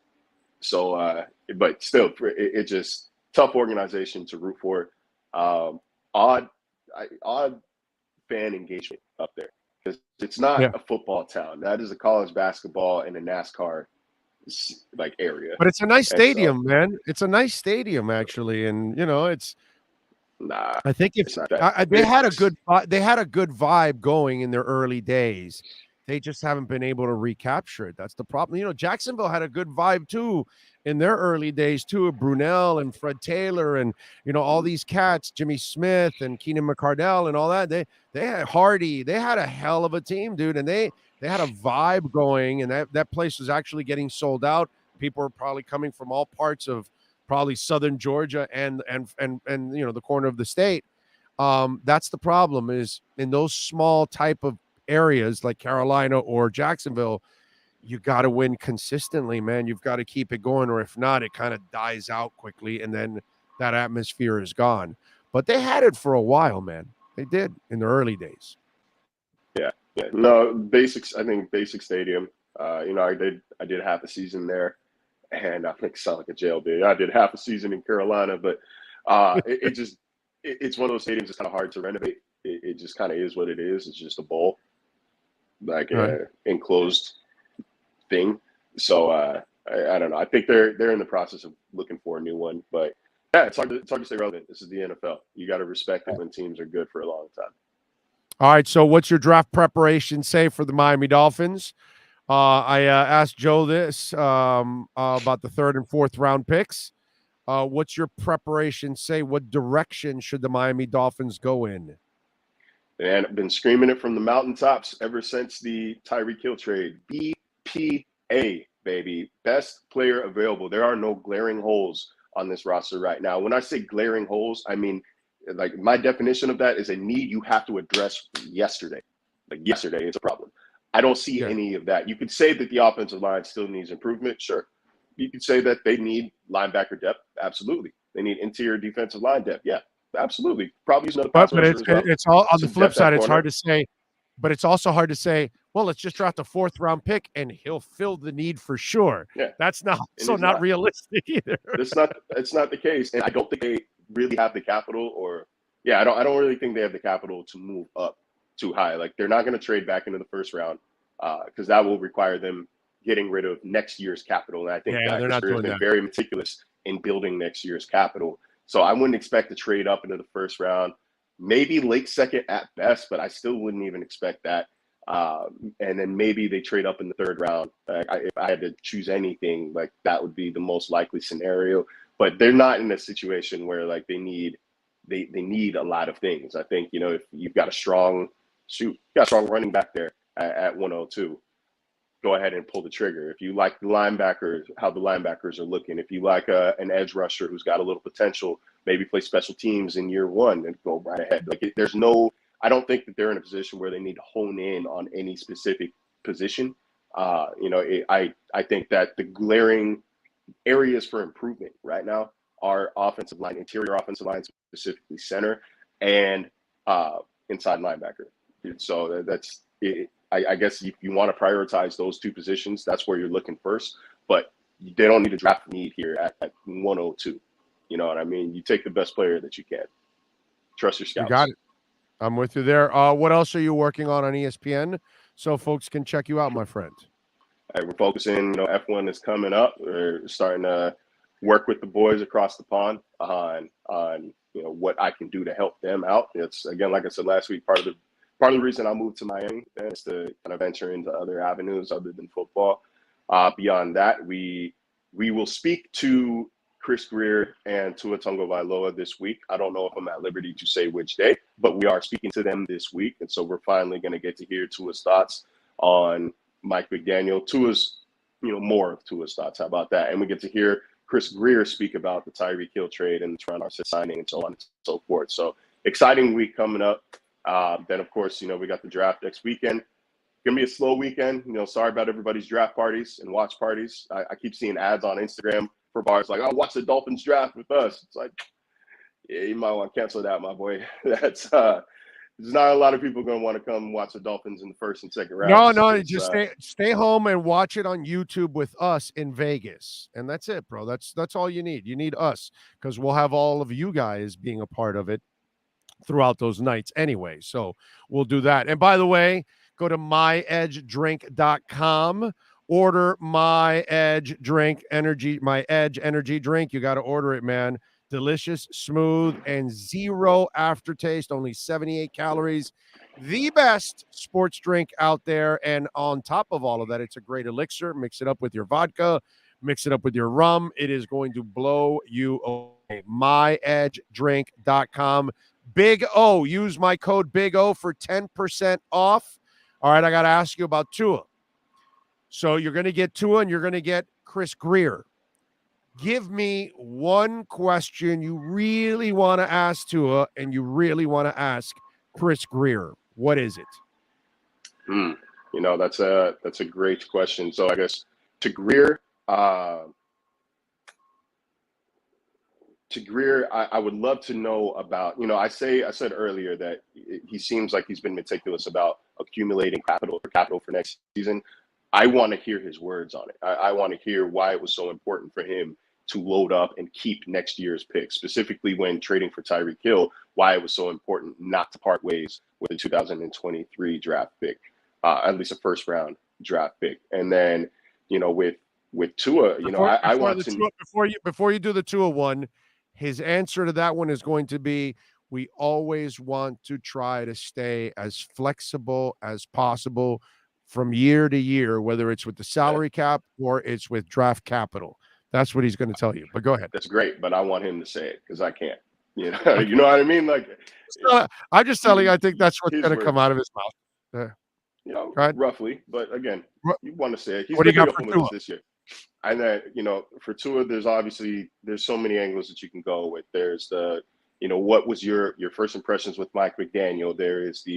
So, but still, it just tough organization to root for. Odd fan engagement up there because it's not a football town. That is a college basketball and a NASCAR like area. But it's a nice stadium, man. It's a nice stadium actually, and you know it's. I think they had a good vibe going in their early days. They just haven't been able to recapture it. That's the problem. You know, Jacksonville had a good vibe too in their early days too. Brunell and Fred Taylor and you know all these cats, Jimmy Smith and Keenan McCardell and all that. They had Hardy. They had a hell of a team, dude, and they had a vibe going, and that place was actually getting sold out. People were probably coming from all parts of probably southern Georgia and you know the corner of the state. That's the problem is in those small type of areas like Carolina or Jacksonville, you got to win consistently, man. You've got to keep it going, or if not, it kind of dies out quickly, and then that atmosphere is gone. But they had it for a while, man. They did in the early days. Yeah. No, basics. I think Basic Stadium. You know, I did half a season there. And I think it sounded like a jail bid. I did half a season in Carolina, but it's one of those stadiums that's kind of hard to renovate. It just kind of is what it is. It's just a bowl, like an enclosed thing. So I don't know. I think they're in the process of looking for a new one, but yeah, it's hard to stay relevant. This is the NFL. You got to respect it when teams are good for a long time. All right. So what's your draft preparation say for the Miami Dolphins? I asked Joe this about the 3rd and 4th round picks. What's your preparation say? What direction should the Miami Dolphins go in? And I've been screaming it from the mountaintops ever since the Tyreek Hill trade. BPA, baby. Best player available. There are no glaring holes on this roster right now. When I say glaring holes, I mean, like my definition of that is a need you have to address yesterday. Like yesterday is a problem. I don't see any of that. You could say that the offensive line still needs improvement. Sure. You could say that they need linebacker depth. Absolutely. They need interior defensive line depth. Yeah, absolutely. Probably use another pass rusher as well. It's all on the Some flip depth side. at It's corner. hard to say, but it's also hard to say, well, let's just draft a 4th round pick and he'll fill the need for sure. Yeah. That's not And not realistic either. It's not the case. And I don't think they really have the capital I don't really think they have the capital to move up too high. Like they're not going to trade back into the 1st round because that will require them getting rid of next year's capital. And I think they're not doing been that. very meticulous in building next year's capital. So I wouldn't expect to trade up into the 1st round, maybe late 2nd at best, but I still wouldn't even expect that. And then maybe they trade up in the 3rd round. If I had to choose anything, like that would be the most likely scenario. But they're not in a situation where like they need a lot of things. I think, you know, if you've got a strong running back there at 102, go ahead and pull the trigger. If you like the linebackers, how the linebackers are looking, if you like an edge rusher who's got a little potential, maybe play special temes in year one and go right ahead. Like I don't think that they're in a position where they need to hone in on any specific position. I think that the glaring areas for improvement right now are offensive line, interior offensive line, specifically center, and inside linebacker. So that's it. I guess if you want to prioritize those two positions, that's where you're looking first. But they don't need a draft need here at 102. You know what I mean? You take the best player that you can. Trust your scouts. You got it. I'm with you there. What else are you working on ESPN so folks can check you out, my friend? We're focusing, F1 is coming up. We're starting to work with the boys across the pond on what I can do to help them out. It's, again, like I said last week, part of the reason I moved to Miami is to kind of venture into other avenues other than football. Beyond that, we will speak to Chris Greer and Tua Tagovailoa this week. I don't know if I'm at liberty to say which day, but we are speaking to them this week. And so we're finally going to get to hear Tua's thoughts on Mike McDaniel. Tua's, more of Tua's thoughts. How about that? And we get to hear Chris Greer speak about the Tyreek Hill trade and the Trent Arce signing and so on and so forth. So exciting week coming up. Then, of course, we got the draft next weekend. Going to be a slow weekend. Sorry about everybody's draft parties and watch parties. I keep seeing ads on Instagram for bars like, "Oh, watch the Dolphins draft with us." It's like, yeah, you might want to cancel that, my boy. That's there's not a lot of people going to want to come watch the Dolphins in the first and second round. No, just stay home and watch it on YouTube with us in Vegas, and that's it, bro. That's all you need. You need us because we'll have all of you guys being a part of it throughout those nights anyway. So we'll do that. And by the way, go to myedgedrink.com. Order My Edge drink, My Edge energy drink. You got to order it, man. Delicious, smooth, and zero aftertaste. Only 78 calories. The best sports drink out there. And on top of all of that, it's a great elixir. Mix it up with your vodka. Mix it up with your rum. It is going to blow you away. myedgedrink.com. Big O. Use my code Big O for 10% off. All right, I got to ask you about Tua. So you're going to get Tua and you're going to get Chris Greer. Give me one question you really want to ask Tua and you really want to ask Chris Greer. What is it? That's a great question. So I guess to Greer, I would love to know about, I said earlier that he seems like he's been meticulous about accumulating capital for next season. I want to hear his words on it. I want to hear why it was so important for him to load up and keep next year's pick, specifically when trading for Tyreek Hill, why it was so important not to part ways with the 2023 draft pick, at least a first round draft pick. And then, with Tua, I want to before you do the Tua one, his answer to that one is going to be, we always want to try to stay as flexible as possible from year to year, whether it's with the salary cap or it's with draft capital. That's what he's going to tell you. But go ahead. That's great, but I want him to say it because I can't. You know what I mean? Like, I'm just telling you, I think that's what's going to come out of his mouth. Roughly. But again, you want to say it. He's what do you got for Tua this year? And then, for Tua, there's so many angles that you can go with. There's the, what was your first impressions with Mike McDaniel? There is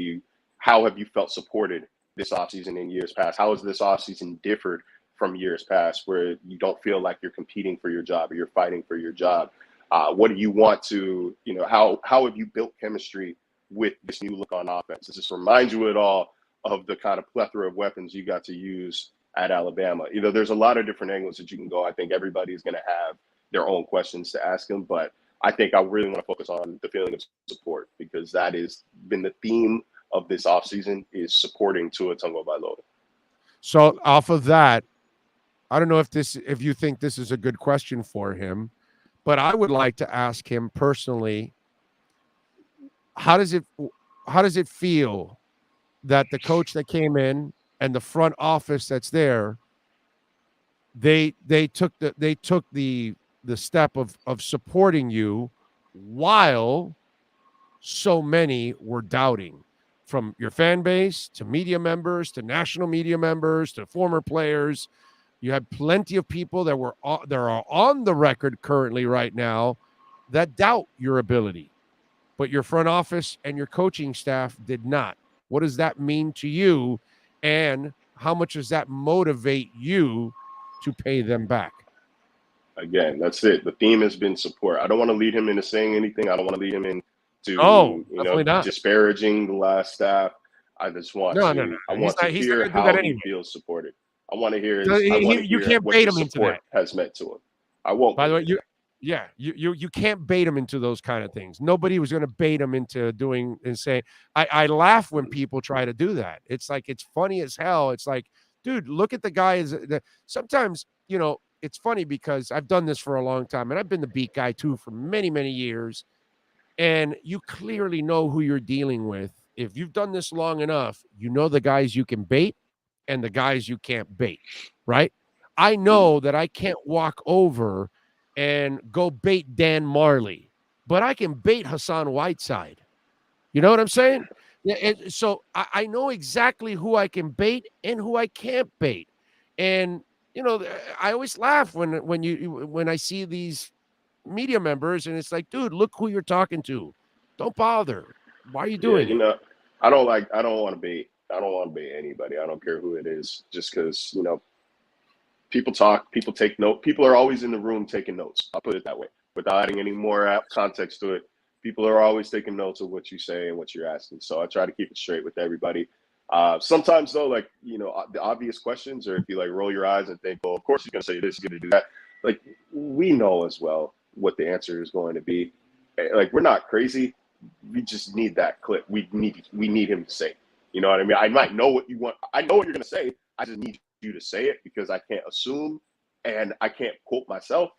how have you felt supported this offseason in years past? How has this offseason differed from years past where you don't feel like you're competing for your job or you're fighting for your job? What do you want to, how have you built chemistry with this new look on offense? Does this remind you at all of the kind of plethora of weapons you got to use at Alabama? There's a lot of different angles that you can go. I think everybody's going to have their own questions to ask him, but I think I really want to focus on the feeling of support because that has been the theme of this offseason is supporting Tua Tagovailoa. So off of that, I don't know if you think this is a good question for him, but I would like to ask him personally, how does it feel that the coach that came in and the front office that's there, they took the step of supporting you while so many were doubting? from your fan base to media members to national media members to former players. You had plenty of people that are on the record currently right now that doubt your ability, but your front office and your coaching staff did not. What does that mean to you, and how much does that motivate you to pay them back? Again, that's it. The theme has been support. I don't want to lead him into saying anything. I don't want to lead him into disparaging the last staff. I just want no. I want to hear how he feels supported. I want to hear you can't bait him into that. Has meant to him. I won't. By the way, you can't bait him into those kind of things. Nobody was going to bait him into doing and saying. I laugh when people try to do that. It's like, it's funny as hell. It's like, dude, look at the guys. Sometimes, it's funny because I've done this for a long time, and I've been the beat guy too for many, many years. And you clearly know who you're dealing with. If you've done this long enough, you know the guys you can bait and the guys you can't bait, right? I know that I can't walk over and go bait Dan Marley, but I can bait Hassan Whiteside. You know what I'm saying? Yeah. So I know exactly who I can bait and who I can't bait. And, I always laugh when I see these media members, and it's like, dude, look who you're talking to. Don't bother. Why are you doing it? I don't want to bait anybody. I don't care who it is, just because, people talk, people take note. People are always in the room taking notes. I'll put it that way. Without adding any more context to it, people are always taking notes of what you say and what you're asking. So I try to keep it straight with everybody. Sometimes though, the obvious questions, or if you roll your eyes and think, well, of course he's going to say this, he's going to do that. We know as well what the answer is going to be. We're not crazy. We just need that clip. We need him to say it. You know what I mean? I might know what you want. I know what you're going to say. I just need you to say it, because I can't assume and I can't quote myself.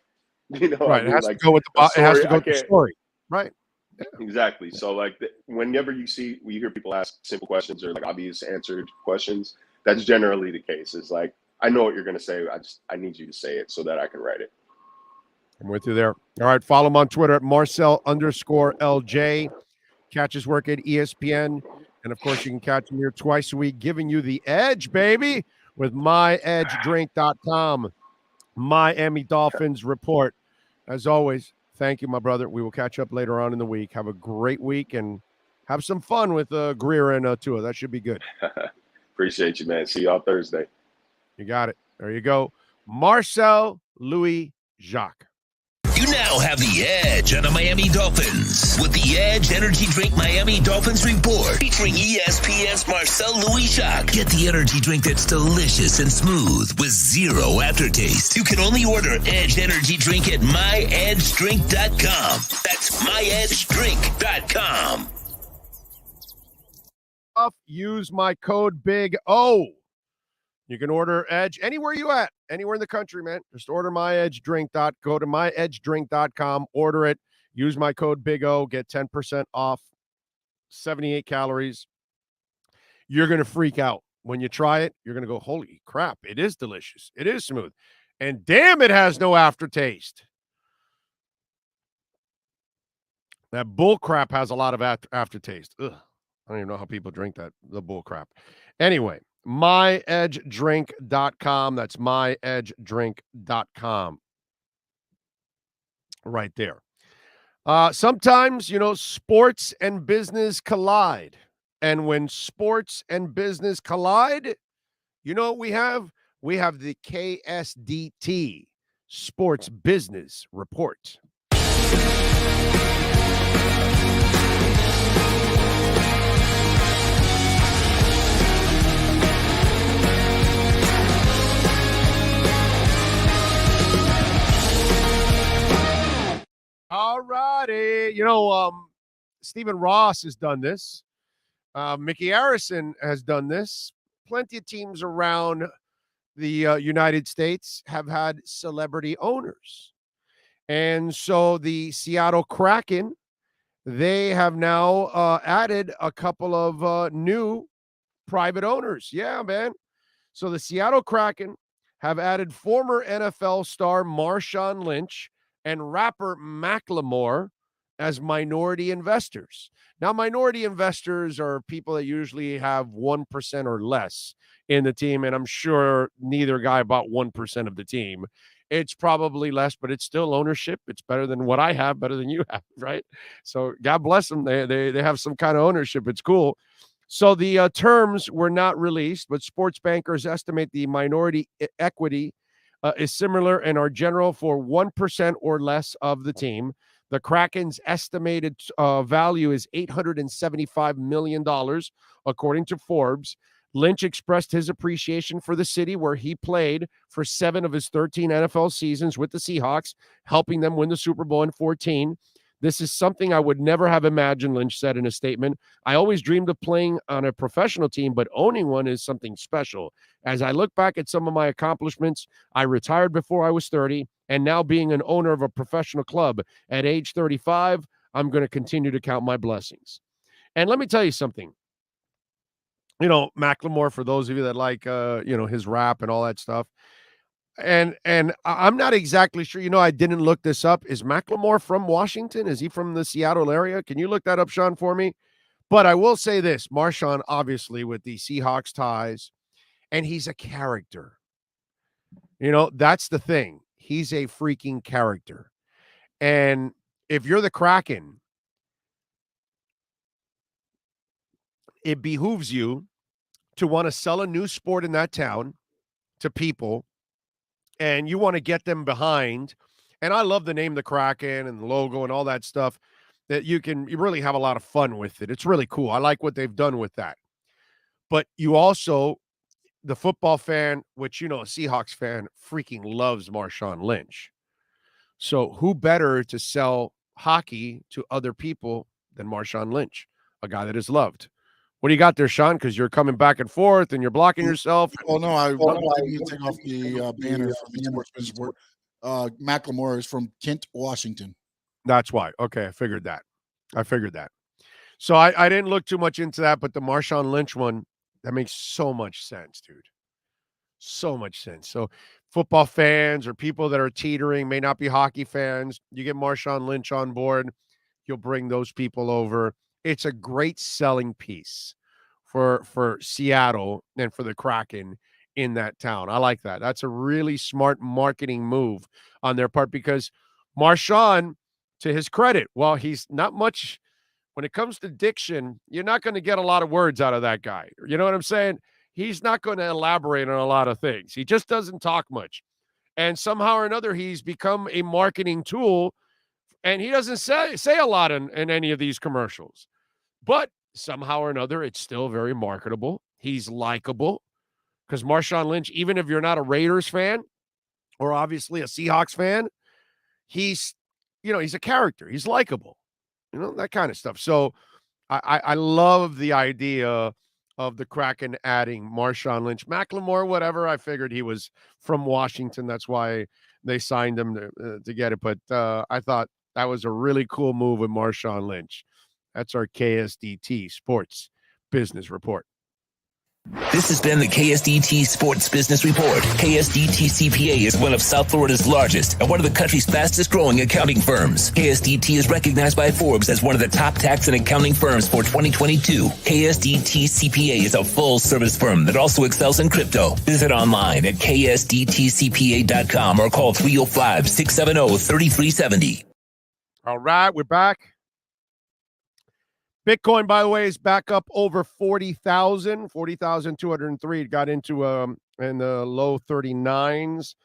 Right. It has to go with the story. Right. Yeah. Exactly. So whenever you hear people ask simple questions or obvious answered questions, that's generally the case. Is I know what you're going to say. I need you to say it so that I can write it. I'm with you there. All right. Follow him on Twitter at Marcel_LJ. Catch his work at ESPN. And of course, you can catch him here twice a week, giving you the edge, baby, with myedgedrink.com. Miami Dolphins report. As always, thank you, my brother. We will catch up later on in the week. Have a great week and have some fun with Greer and Tua. That should be good. Appreciate you, man. See you on Thursday. You got it. There you go. Marcel Louis Jacques. You now have the edge on the Miami Dolphins with the Edge Energy Drink Miami Dolphins Report featuring ESPN's Marcel Louis-Jacques. Get the energy drink that's delicious and smooth with zero aftertaste. You can only order Edge Energy Drink at myedgedrink.com. That's myedgedrink.com. Use my code Big O. You can order Edge anywhere you at, anywhere in the country, man. Just order Go to myedgedrink.com, order it, use my code Big O, get 10% off, 78 calories. You're going to freak out. When you try it, you're going to go, holy crap, it is delicious. It is smooth. And damn, it has no aftertaste. That bull crap has a lot of aftertaste. Ugh. I don't even know how people drink that, the bull crap. Anyway, myedgedrink.com. That's myedgedrink.com. Right there. Sometimes, sports and business collide. And when sports and business collide, you know what we have? We have the KSDT Sports Business Report. All righty. Stephen Ross has done this. Mickey Harrison has done this. Plenty of teams around the United States have had celebrity owners. And so the Seattle Kraken, they have now added a couple of new private owners. Yeah, man. So the Seattle Kraken have added former NFL star Marshawn Lynch and rapper Macklemore as minority investors. Now, minority investors are people that usually have 1% or less in the team, and I'm sure neither guy bought 1% of the team. It's probably less, but it's still ownership. It's better than what I have, better than you have, right? So God bless them. They have some kind of ownership. It's cool. So the terms were not released, but sports bankers estimate the minority equity is similar and are general for 1% or less of the team. The Kraken's estimated value is $875 million, according to Forbes. Lynch expressed his appreciation for the city where he played for 7 of his 13 NFL seasons with the Seahawks, helping them win the Super Bowl in 14. This is something I would never have imagined, Lynch said in a statement. I always dreamed of playing on a professional team, but owning one is something special. As I look back at some of my accomplishments, I retired before I was 30, and now being an owner of a professional club at age 35, I'm going to continue to count my blessings. And let me tell you something. You know, Macklemore, for those of you that like, his rap and all that stuff. And I'm not exactly sure. You know, I didn't look this up. Is Macklemore from Washington? Is he from the Seattle area? Can you look that up, Sean, for me? But I will say this. Marshawn, obviously, with the Seahawks ties, and he's a character. You know, that's the thing. He's a freaking character. And if you're the Kraken, it behooves you to want to sell a new sport in that town to people, and you want to get them behind. And I love the name the Kraken and the logo and all that stuff, that you really have a lot of fun with it. It's really cool. I like what they've done with that. But you also, the football fan, which, you know, a Seahawks fan freaking loves Marshawn Lynch. So who better to sell hockey to other people than Marshawn Lynch, a guy that is loved? What do you got there, Sean? Because you're coming back and forth and you're blocking yourself. Oh, no, I need to take off the banner from the Sports Business Report. Macklemore is from Kent, Washington. That's why. Okay, I figured that. So I didn't look too much into that, but the Marshawn Lynch one, that makes so much sense, dude. So much sense. So football fans or people that are teetering, may not be hockey fans, you get Marshawn Lynch on board, you'll bring those people over. It's a great selling piece for Seattle and for the Kraken in that town. I like that. That's a really smart marketing move on their part, because Marshawn, to his credit, while he's not much when it comes to diction, you're not going to get a lot of words out of that guy. You know what I'm saying? He's not going to elaborate on a lot of things. He just doesn't talk much. And somehow or another, he's become a marketing tool, and he doesn't say a lot in any of these commercials. But somehow or another, it's still very marketable. He's likable, because Marshawn Lynch, even if you're not a Raiders fan or obviously a Seahawks fan, he's a character. He's likable, that kind of stuff. So I love the idea of the Kraken adding Marshawn Lynch. Macklemore, whatever, I figured he was from Washington. That's why they signed him to get it. But I thought that was a really cool move with Marshawn Lynch. That's our KSDT Sports Business Report. This has been the KSDT Sports Business Report. KSDT CPA is one of South Florida's largest and one of the country's fastest growing accounting firms. KSDT is recognized by Forbes as one of the top tax and accounting firms for 2022. KSDT CPA is a full service firm that also excels in crypto. Visit online at ksdtcpa.com or call 305-670-3370. All right, we're back. Bitcoin, by the way, is back up over 40,203. It got into in the low 39s,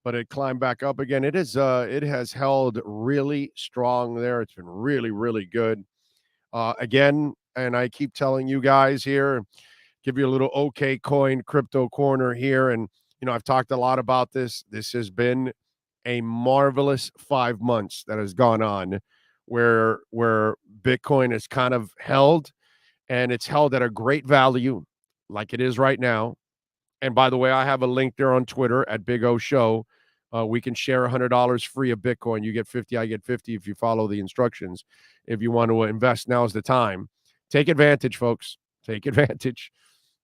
but it climbed back up again. It has held really strong there. It's been really, really good. Again, and I keep telling you guys here, give you a little OK Coin crypto corner here. And, I've talked a lot about this. This has been a marvelous 5 months that has gone on, where Bitcoin is kind of held, and it's held at a great value like it is right now. And by the way, I have a link there on Twitter at Big O Show. We can share $100 free of Bitcoin. You get 50, I get 50 if you follow the instructions. If you want to invest, now's the time. Take advantage, folks. Take advantage.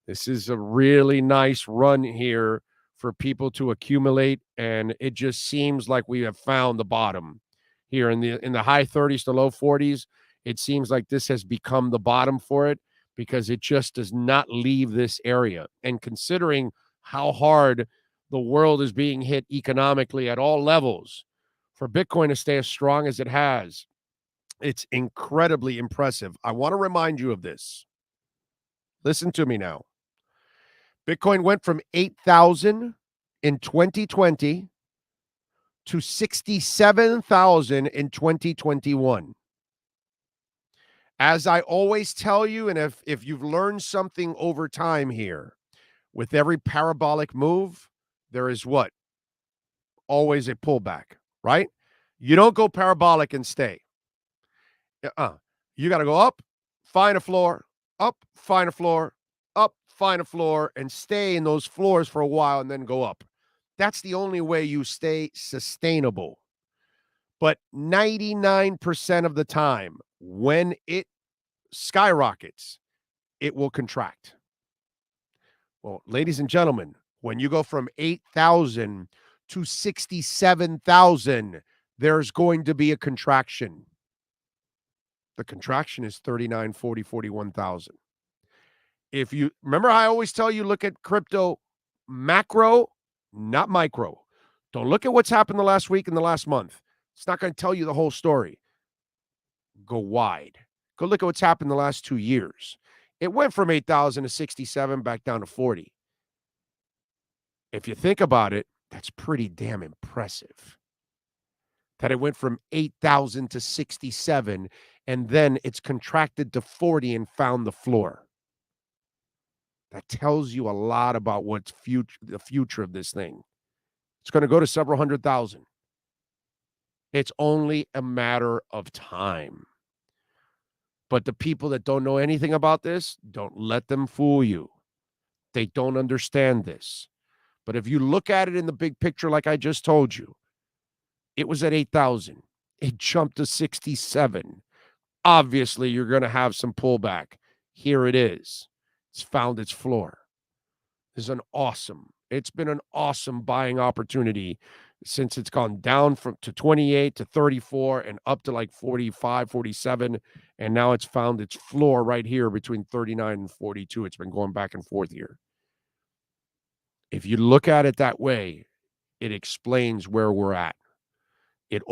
This is a really nice run here for people to accumulate, and it just seems like we have found the bottom here in the high 30s to low 40s. It seems like this has become the bottom for it because it just does not leave this area. And considering how hard the world is being hit economically at all levels, for Bitcoin to stay as strong as it has, it's incredibly impressive. I want to remind you of this. Listen to me now. Bitcoin went from 8,000 in 2020 to 67,000 in 2021. As I always tell you, and if you've learned something over time here, with every parabolic move, there is what? Always a pullback, right? You don't go parabolic and stay. You got to go up, find a floor, up, find a floor, up, find a floor, and stay in those floors for a while and then go up. That's the only way you stay sustainable. But 99% of the time, when it skyrockets, it will contract. Well, ladies and gentlemen, when you go from 8,000 to 67,000, there's going to be a contraction. The contraction is 39, 40, 41,000. If you remember, I always tell you, look at crypto macro, not micro. Don't look at what's happened the last week and the last month. It's not going to tell you the whole story. Go wide. Go look at what's happened the last 2 years. It went from 8,000 to 67 back down to 40. If you think about it, that's pretty damn impressive. That it went from 8,000 to 67, and then it's contracted to 40 and found the floor. That tells you a lot about what's the future of this thing. It's going to go to several 100,000. It's only a matter of time. But the people that don't know anything about this, don't let them fool you. They don't understand this. But if you look at it in the big picture, like I just told you, it was at 8,000. It jumped to 67. Obviously, you're going to have some pullback. Here it is. It's found its floor. It's been an awesome buying opportunity since it's gone down to 28 to 34 and up to like 45, 47. And now it's found its floor right here between 39 and 42. It's been going back and forth here. If you look at it that way, it explains where we're at. It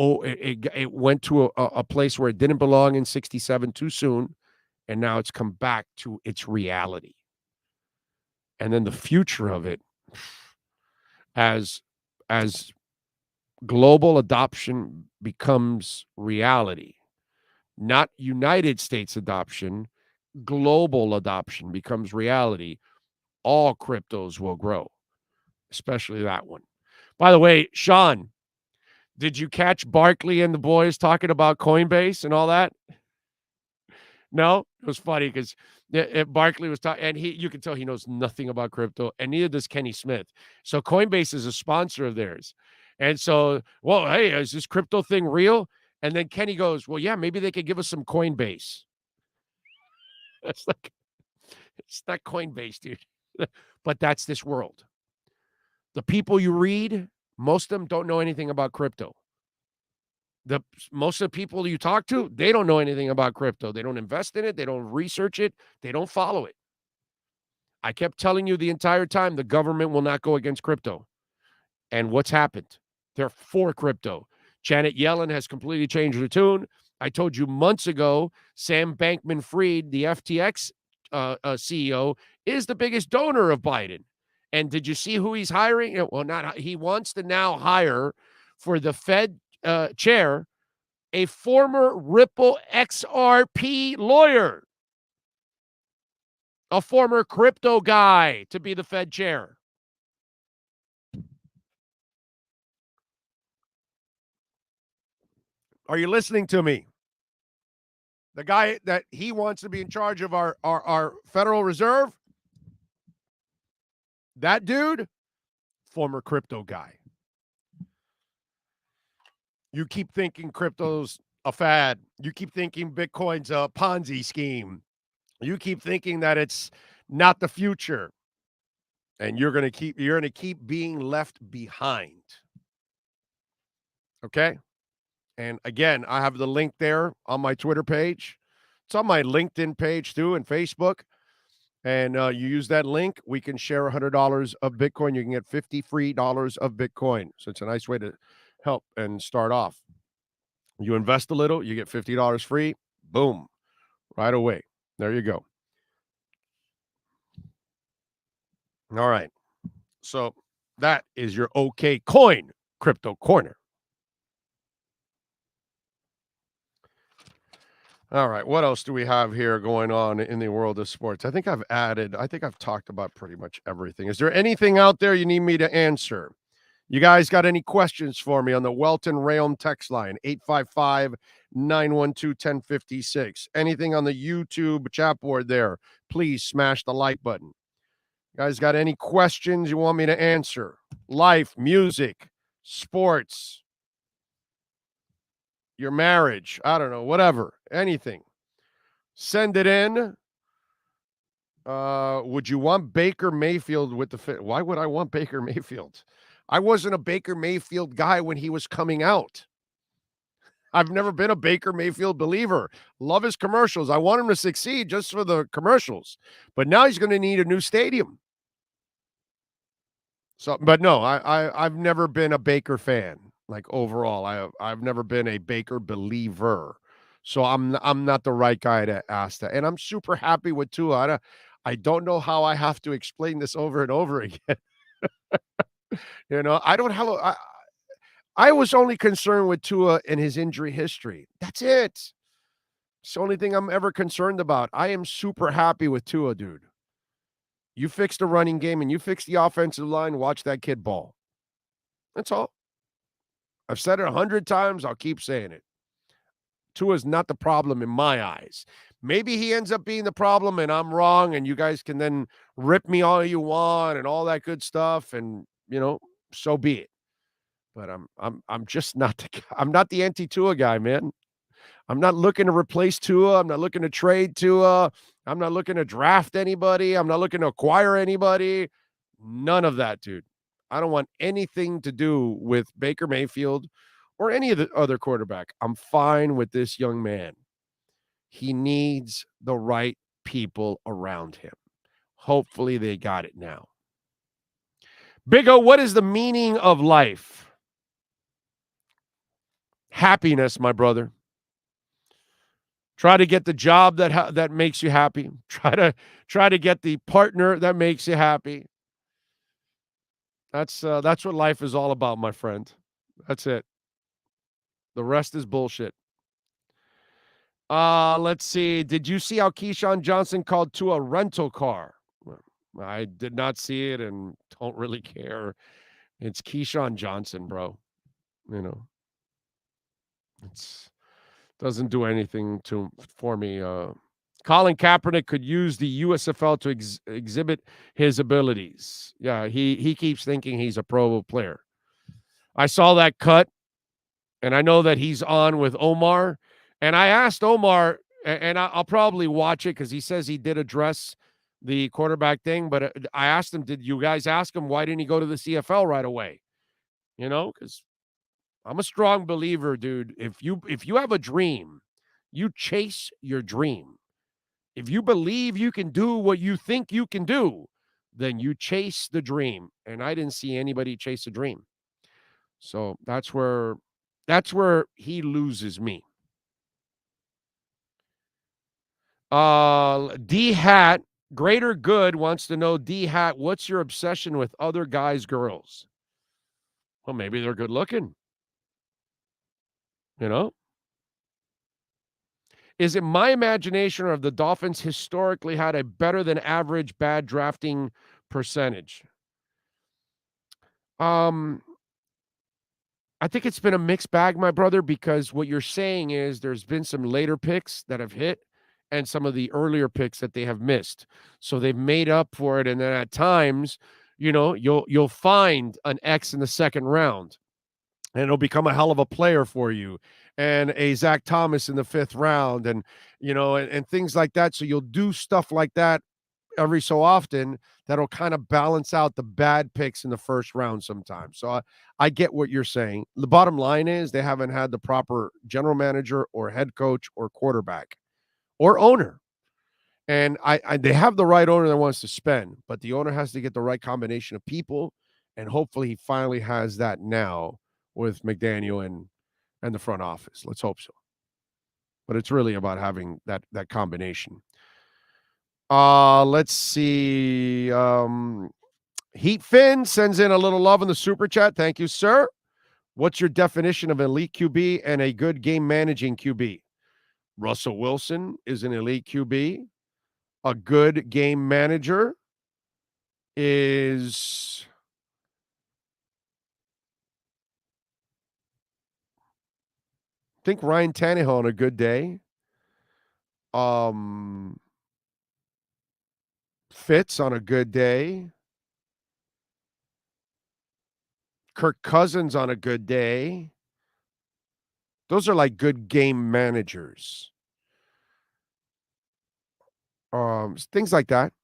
went to a place where it didn't belong in 67 too soon, and now it's come back to its reality. And then the future of it, as global adoption becomes reality, not United States adoption, global adoption becomes reality, all cryptos will grow, especially that one. By the way, Sean, did you catch Barkley and the boys talking about Coinbase and all that? No? It was funny because Barkley was talking, and you can tell he knows nothing about crypto, and neither does Kenny Smith. So Coinbase is a sponsor of theirs. And so, well, hey, is this crypto thing real? And then Kenny goes, well, yeah, maybe they could give us some Coinbase. It's not Coinbase, dude. But that's this world. The people you read, most of them don't know anything about crypto. Most of the people you talk to, they don't know anything about crypto. They don't invest in it. They don't research it. They don't follow it. I kept telling you the entire time the government will not go against crypto. And what's happened? They're for crypto. Janet Yellen has completely changed her tune. I told you months ago, Sam Bankman-Fried, the FTX CEO, is the biggest donor of Biden. And did you see who he's hiring? Well, he wants to now hire for the Fed chair a former Ripple XRP lawyer, a former crypto guy to be the Fed chair. Are you listening to me? The guy that he wants to be in charge of our Federal Reserve, that dude, former crypto guy. You keep thinking crypto's a fad. You keep thinking Bitcoin's a Ponzi scheme. You keep thinking that it's not the future. And you're going to keep being left behind. Okay? And again, I have the link there on my Twitter page. It's on my LinkedIn page too and Facebook. And you use that link, we can share $100 of Bitcoin. You can get $50 free of Bitcoin. So it's a nice way to help and start off. You invest a little, you get $50 free. Boom. Right away. There you go. All right. So that is your OK Coin Crypto Corner. All right. What else do we have here going on in the world of sports? I think I've talked about pretty much everything. Is there anything out there you need me to answer? You guys got any questions for me on the Welton Realm text line, 855-912-1056? Anything on the YouTube chat board there, please smash the like button. You guys got any questions you want me to answer? Life, music, sports, your marriage, I don't know, whatever, anything. Send it in. Would you want Baker Mayfield with the fit? Why would I want Baker Mayfield? I wasn't a Baker Mayfield guy when he was coming out. I've never been a Baker Mayfield believer. Love his commercials. I want him to succeed just for the commercials. But now he's going to need a new stadium. So, but no, I've never been a Baker fan. Like overall, I've never been a Baker believer. So I'm not the right guy to ask that. And I'm super happy with Tua. I don't know how I have to explain this over and over again. You know, I was only concerned with Tua and his injury history. That's it. It's the only thing I'm ever concerned about. I am super happy with Tua, dude. You fix the running game and you fix the offensive line, watch that kid ball. That's all. I've said it 100 times. I'll keep saying it. Tua's not the problem in my eyes. Maybe he ends up being the problem and I'm wrong and you guys can then rip me all you want and all that good stuff and, you know, so be it. But I'm just not I'm not the anti-Tua guy, man. I'm not looking to replace Tua. I'm not looking to trade Tua. I'm not looking to draft anybody. I'm not looking to acquire anybody. None of that, dude. I don't want anything to do with Baker Mayfield or any of the other quarterback. I'm fine with this young man. He needs the right people around him. Hopefully they got it now. Big O, what is the meaning of life? Happiness, my brother. Try to get the job that makes you happy. Try to get the partner that makes you happy. That's what life is all about, my friend. That's it. The rest is bullshit. Let's see. Did you see how Keyshawn Johnson called Tua a rental car? I did not see it and don't really care. It's Keyshawn Johnson, bro. You know, it's doesn't do anything for me. Colin Kaepernick could use the USFL to exhibit his abilities. Yeah, he keeps thinking he's a Pro Bowl player. I saw that cut, and I know that he's on with Omar. And I asked Omar, and I'll probably watch it because he says he did address the quarterback thing. But I asked him, did you guys ask him why didn't he go to the CFL right away? You know, because I'm a strong believer, dude. If you have a dream, you chase your dream. If you believe you can do what you think you can do, then you chase the dream. And I didn't see anybody chase a dream. So that's where he loses me. D Hat, Greater Good wants to know, D Hat, what's your obsession with other guys' girls? Well, maybe they're good looking. You know? Is it my imagination or have the Dolphins historically had a better than average bad drafting percentage? I think it's been a mixed bag, my brother, because what you're saying is there's been some later picks that have hit and some of the earlier picks that they have missed. So they've made up for it. And then at times, you know, you'll find an X in the second round and it'll become a hell of a player for you. And a Zach Thomas in the 5th round and, you know, and things like that. So you'll do stuff like that every so often that'll kind of balance out the bad picks in the first round sometimes. So I get what you're saying. The bottom line is they haven't had the proper general manager or head coach or quarterback or owner. And they have the right owner that wants to spend, but the owner has to get the right combination of people, and hopefully he finally has that now with McDaniel and the front office. Let's hope so. But it's really about having that combination. Let's see. Heat Finn sends in a little love in the super chat. Thank you, sir. What's your definition of elite QB and a good game managing QB? Russell Wilson is an elite QB. A good game manager is I think Ryan Tannehill on a good day. Fitz on a good day. Kirk Cousins on a good day. Those are like good game managers. Things like that.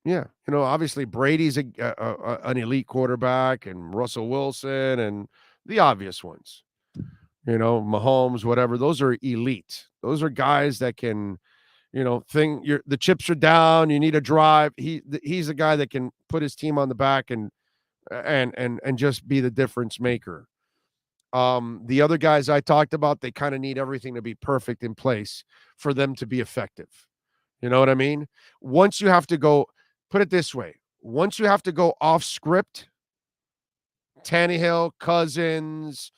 Yeah. Obviously Brady's an elite quarterback, and Russell Wilson and the obvious ones. Mahomes, whatever. Those are elite. Those are guys that can, the chips are down, you need a drive. He's the guy that can put his team on the back and just be the difference maker. The other guys I talked about, they kind of need everything to be perfect in place for them to be effective. You know what I mean? Once you have to go, put it this way, once you have to go off script, Tannehill, Cousins,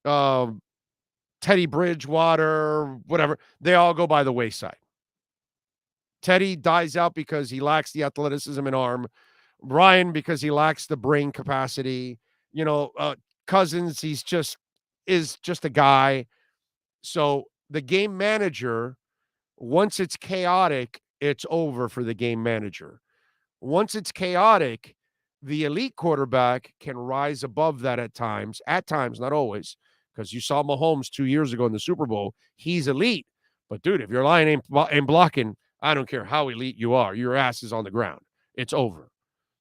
Teddy Bridgewater, whatever, they all go by the wayside. Teddy dies out because he lacks the athleticism and arm. Ryan because he lacks the brain capacity. Cousins, is just a guy. So the game manager, once it's chaotic, it's over for the game manager. Once it's chaotic, the elite quarterback can rise above that at times, not always, because you saw Mahomes 2 years ago in the Super Bowl. He's elite. But, dude, if your line ain't blocking, I don't care how elite you are. Your ass is on the ground. It's over.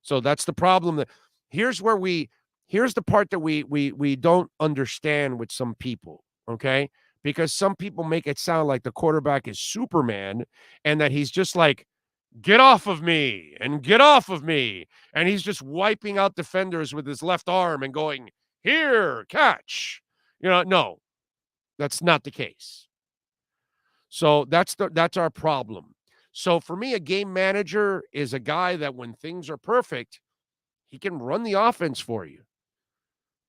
So that's the problem. Here's the part that we don't understand with some people, okay? Because some people make it sound like the quarterback is Superman and that he's just like, get off of me and get off of me. And he's just wiping out defenders with his left arm and going, here, catch. No, that's not the case. So that's our problem. So for me, a game manager is a guy that when things are perfect, he can run the offense for you.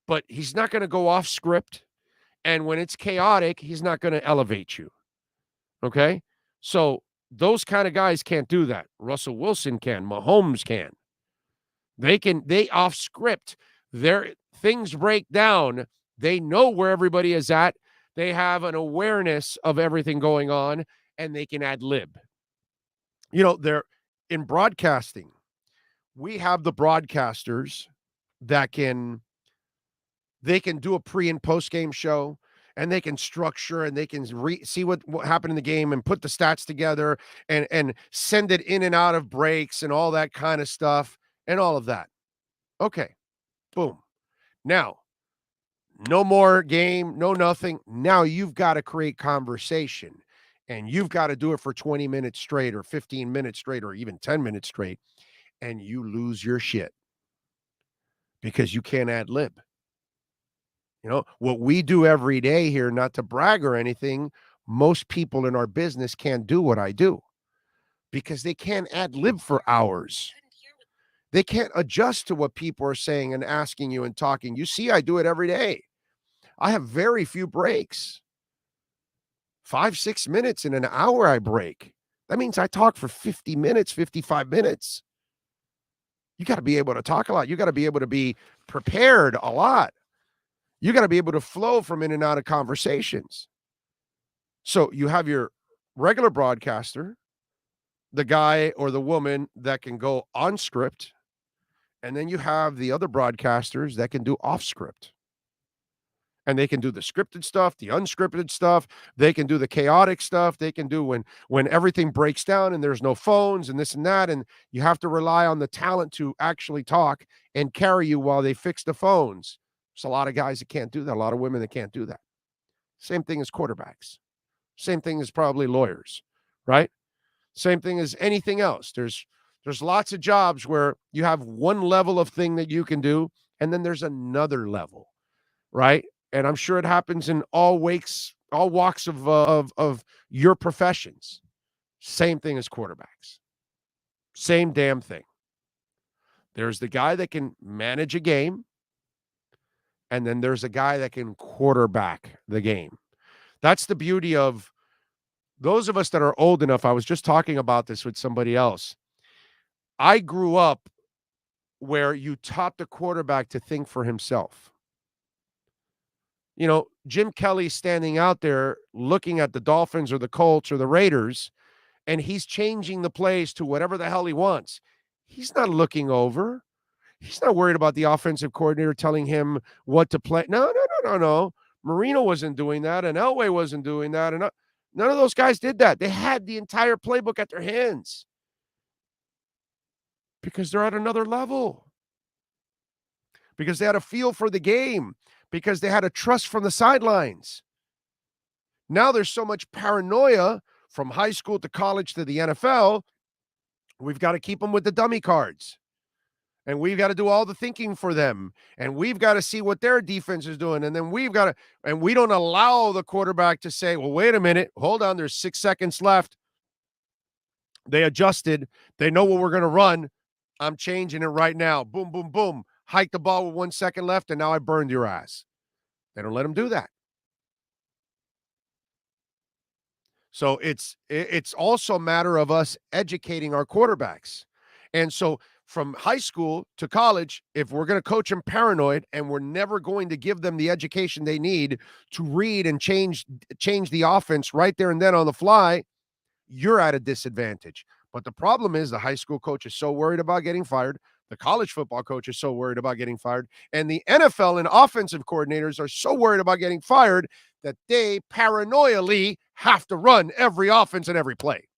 But he's not going to go off script. And when it's chaotic, he's not going to elevate you. Okay? So those kind of guys can't do that. Russell Wilson can. Mahomes can. They off script. Their things break down. They know where everybody is at. They have an awareness of everything going on, and they can ad lib. They're in broadcasting. We have the broadcasters that they can do a pre and post game show, and they can structure and they can see what happened in the game and put the stats together and send it in and out of breaks and all that kind of stuff and all of that. Okay. Boom. Now, no more game, no nothing. Now you've got to create conversation, and you've got to do it for 20 minutes straight or 15 minutes straight or even 10 minutes straight, and you lose your shit because you can't ad lib. What we do every day here, not to brag or anything, most people in our business can't do what I do because they can't ad lib for hours. They can't adjust to what people are saying and asking you and talking. You see, I do it every day. I have very few breaks. 5-6 minutes in an hour I break. That means I talk for 50 minutes, 55 minutes. You got to be able to talk a lot. You got to be able to be prepared a lot. You got to be able to flow from in and out of conversations. So you have your regular broadcaster, the guy or the woman that can go on script, and then you have the other broadcasters that can do off script. And they can do the scripted stuff, the unscripted stuff. They can do the chaotic stuff. They can do when everything breaks down and there's no phones and this and that. And you have to rely on the talent to actually talk and carry you while they fix the phones. There's a lot of guys that can't do that. A lot of women that can't do that. Same thing as quarterbacks. Same thing as probably lawyers, right? Same thing as anything else. There's lots of jobs where you have one level of thing that you can do, and then there's another level, right? And I'm sure it happens in all walks of your professions. Same thing as quarterbacks. Same damn thing. There's the guy that can manage a game, and then there's a guy that can quarterback the game. That's the beauty of those of us that are old enough. I was just talking about this with somebody else. I grew up where you taught the quarterback to think for himself. You know, Jim Kelly standing out there looking at the Dolphins or the Colts or the Raiders, and he's changing the plays to whatever the hell he wants. He's not looking over. He's not worried about the offensive coordinator telling him what to play. No. Marino wasn't doing that, and Elway wasn't doing that, and none of those guys did that. They had the entire playbook at their hands because they're at another level, because they had a feel for the game, because they had a trust from the sidelines. Now there's so much paranoia from high school to college to the NFL. We've got to keep them with the dummy cards. And we've got to do all the thinking for them. And we've got to see what their defense is doing. And then we don't allow the quarterback to say, well, wait a minute, hold on, there's 6 seconds left. They adjusted. They know what we're going to run. I'm changing it right now. Boom, boom, boom. Hike the ball with 1 second left, and now I burned your ass. They don't let them do that. So it's also a matter of us educating our quarterbacks. And so from high school to college, if we're going to coach them paranoid and we're never going to give them the education they need to read and change the offense right there and then on the fly, you're at a disadvantage. But the problem is the high school coach is so worried about getting fired. The college football coach is so worried about getting fired. And the NFL and offensive coordinators are so worried about getting fired that they paranoially have to run every offense and every play.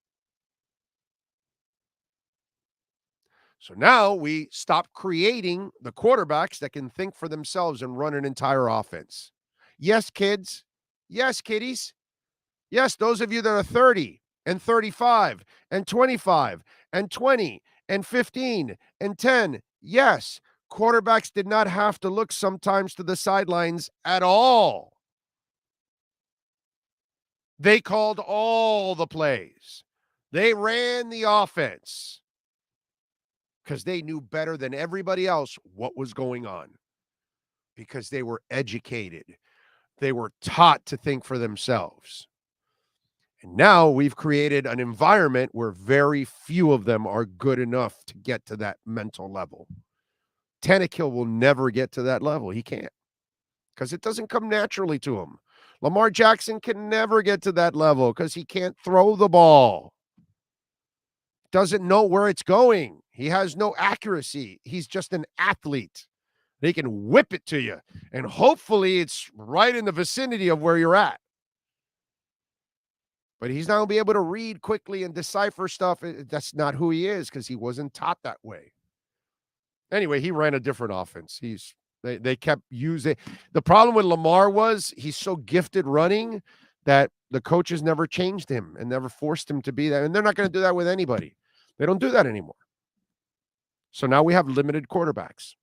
So now we stop creating the quarterbacks that can think for themselves and run an entire offense. Yes, kids. Yes, kiddies. Yes, those of you that are 30 and 35 and 25 and 20 and 15 and 10. Yes, quarterbacks did not have to look sometimes to the sidelines at all. They called all the plays. They ran the offense because they knew better than everybody else what was going on, because they were educated. They were taught to think for themselves. And now we've created an environment where very few of them are good enough to get to that mental level. Tannehill will never get to that level. He can't, because it doesn't come naturally to him. Lamar Jackson can never get to that level because he can't throw the ball. Doesn't know where it's going. He has no accuracy. He's just an athlete. They can whip it to you, and hopefully it's right in the vicinity of where you're at. But he's not going to be able to read quickly and decipher stuff. That's not who he is, because he wasn't taught that way. Anyway, he ran a different offense. They kept using. The problem with Lamar was he's so gifted running that the coaches never changed him and never forced him to be that. And they're not going to do that with anybody. They don't do that anymore. So now we have limited quarterbacks.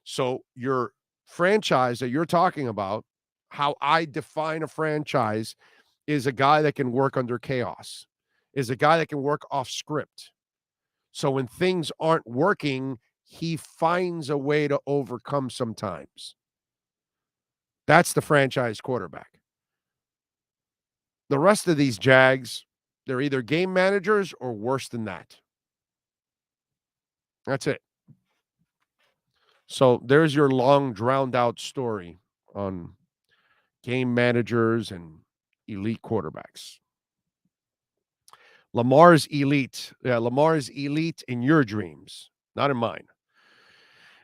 So your franchise that you're talking about, how I define a franchise, is a guy that can work under chaos, is a guy that can work off script. So when things aren't working, he finds a way to overcome sometimes. That's the franchise quarterback. The rest of these Jags, they're either game managers or worse than that. That's it. So there's your long, drowned out story on game managers and elite quarterbacks. Lamar's elite. Yeah, Lamar's elite in your dreams, not in mine.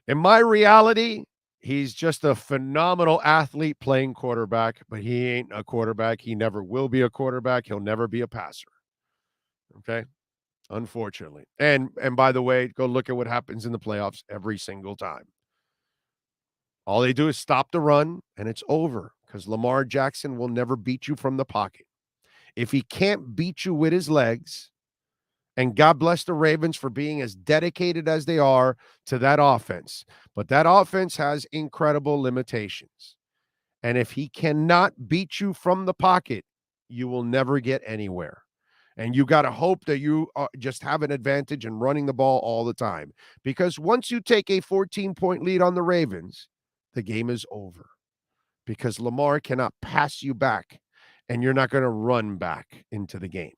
In my reality, He's just a phenomenal athlete playing quarterback, but he ain't a quarterback. He never will be a quarterback. He'll never be a passer. Okay? Unfortunately. And by the way, go look at what happens in the playoffs every single time. All they do is stop the run, and it's over because Lamar Jackson will never beat you from the pocket. If he can't beat you with his legs, and God bless the Ravens for being as dedicated as they are to that offense. But that offense has incredible limitations. And if he cannot beat you from the pocket, you will never get anywhere. And you got to hope that you just have an advantage in running the ball all the time. Because once you take a 14-point lead on the Ravens, the game is over. Because Lamar cannot pass you back, and you're not going to run back into the game.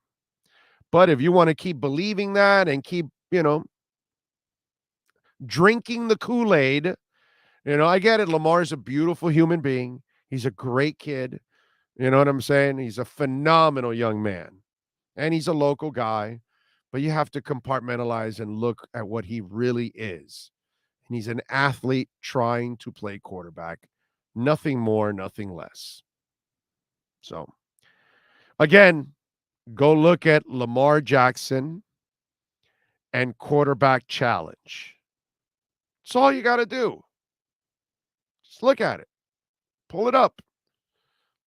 But if you want to keep believing that and keep, drinking the Kool-Aid, I get it. Lamar's a beautiful human being. He's a great kid. You know what I'm saying? He's a phenomenal young man. And he's a local guy. But you have to compartmentalize and look at what he really is. And he's an athlete trying to play quarterback. Nothing more, nothing less. So, again, go look at Lamar Jackson and quarterback challenge. That's all you got to do. Just look at it. Pull it up.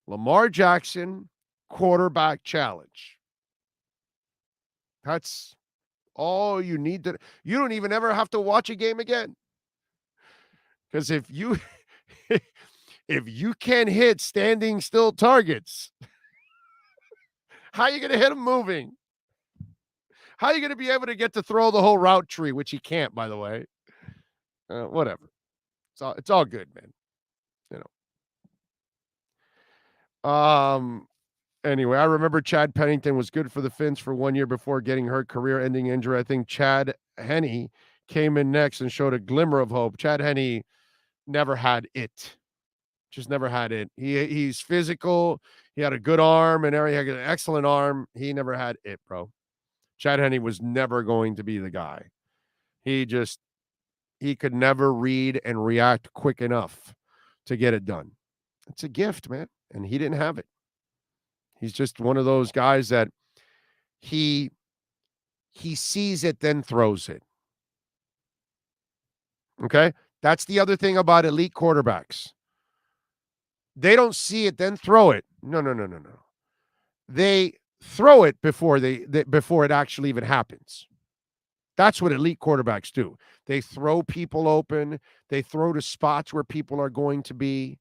Lamar Jackson quarterback challenge. That's all you need to. You don't even ever have to watch a game again. Because if you can't hit standing still targets, how are you going to hit him moving? How are you going to be able to get to throw the whole route tree, which he can't, by the way? Whatever. It's all good, man. Anyway, I remember Chad Pennington was good for the Finns for 1 year before getting hurt, career-ending injury. I think Chad Henne came in next and showed a glimmer of hope. Chad Henne never had it. Just never had it. He's physical. He had a good arm, and he had an excellent arm. He never had it, bro. Chad Henne was never going to be the guy. He could never read and react quick enough to get it done. It's a gift, man, and he didn't have it. He's just one of those guys that he sees it, then throws it. Okay? That's the other thing about elite quarterbacks. They don't see it, then throw it. No. They throw it before before it actually even happens. That's what elite quarterbacks do. They throw people open. They throw to spots where people are going to be.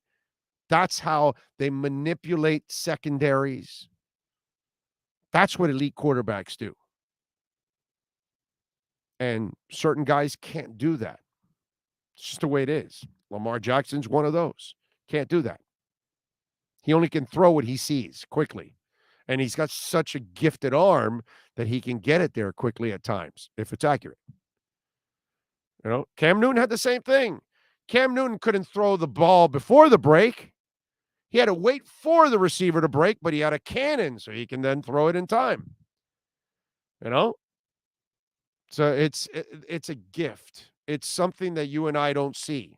That's how they manipulate secondaries. That's what elite quarterbacks do. And certain guys can't do that. It's just the way it is. Lamar Jackson's one of those. Can't do that. He only can throw what he sees quickly. And he's got such a gifted arm that he can get it there quickly at times, if it's accurate. Cam Newton had the same thing. Cam Newton couldn't throw the ball before the break. He had to wait for the receiver to break, but he had a cannon, so he can then throw it in time. So it's a gift. It's something that you and I don't see.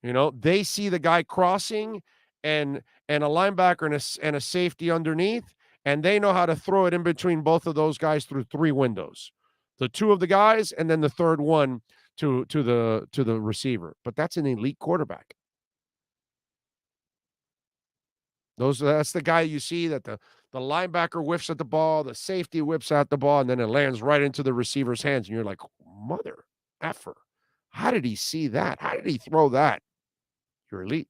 They see the guy crossing and a linebacker and a safety underneath, and they know how to throw it in between both of those guys through three windows. The two of the guys, and then the third one to the receiver. But that's an elite quarterback. That's the guy you see that the linebacker whiffs at the ball, the safety whips at the ball, and then it lands right into the receiver's hands. And you're like, mother effer. How did he see that? How did he throw that? You're elite.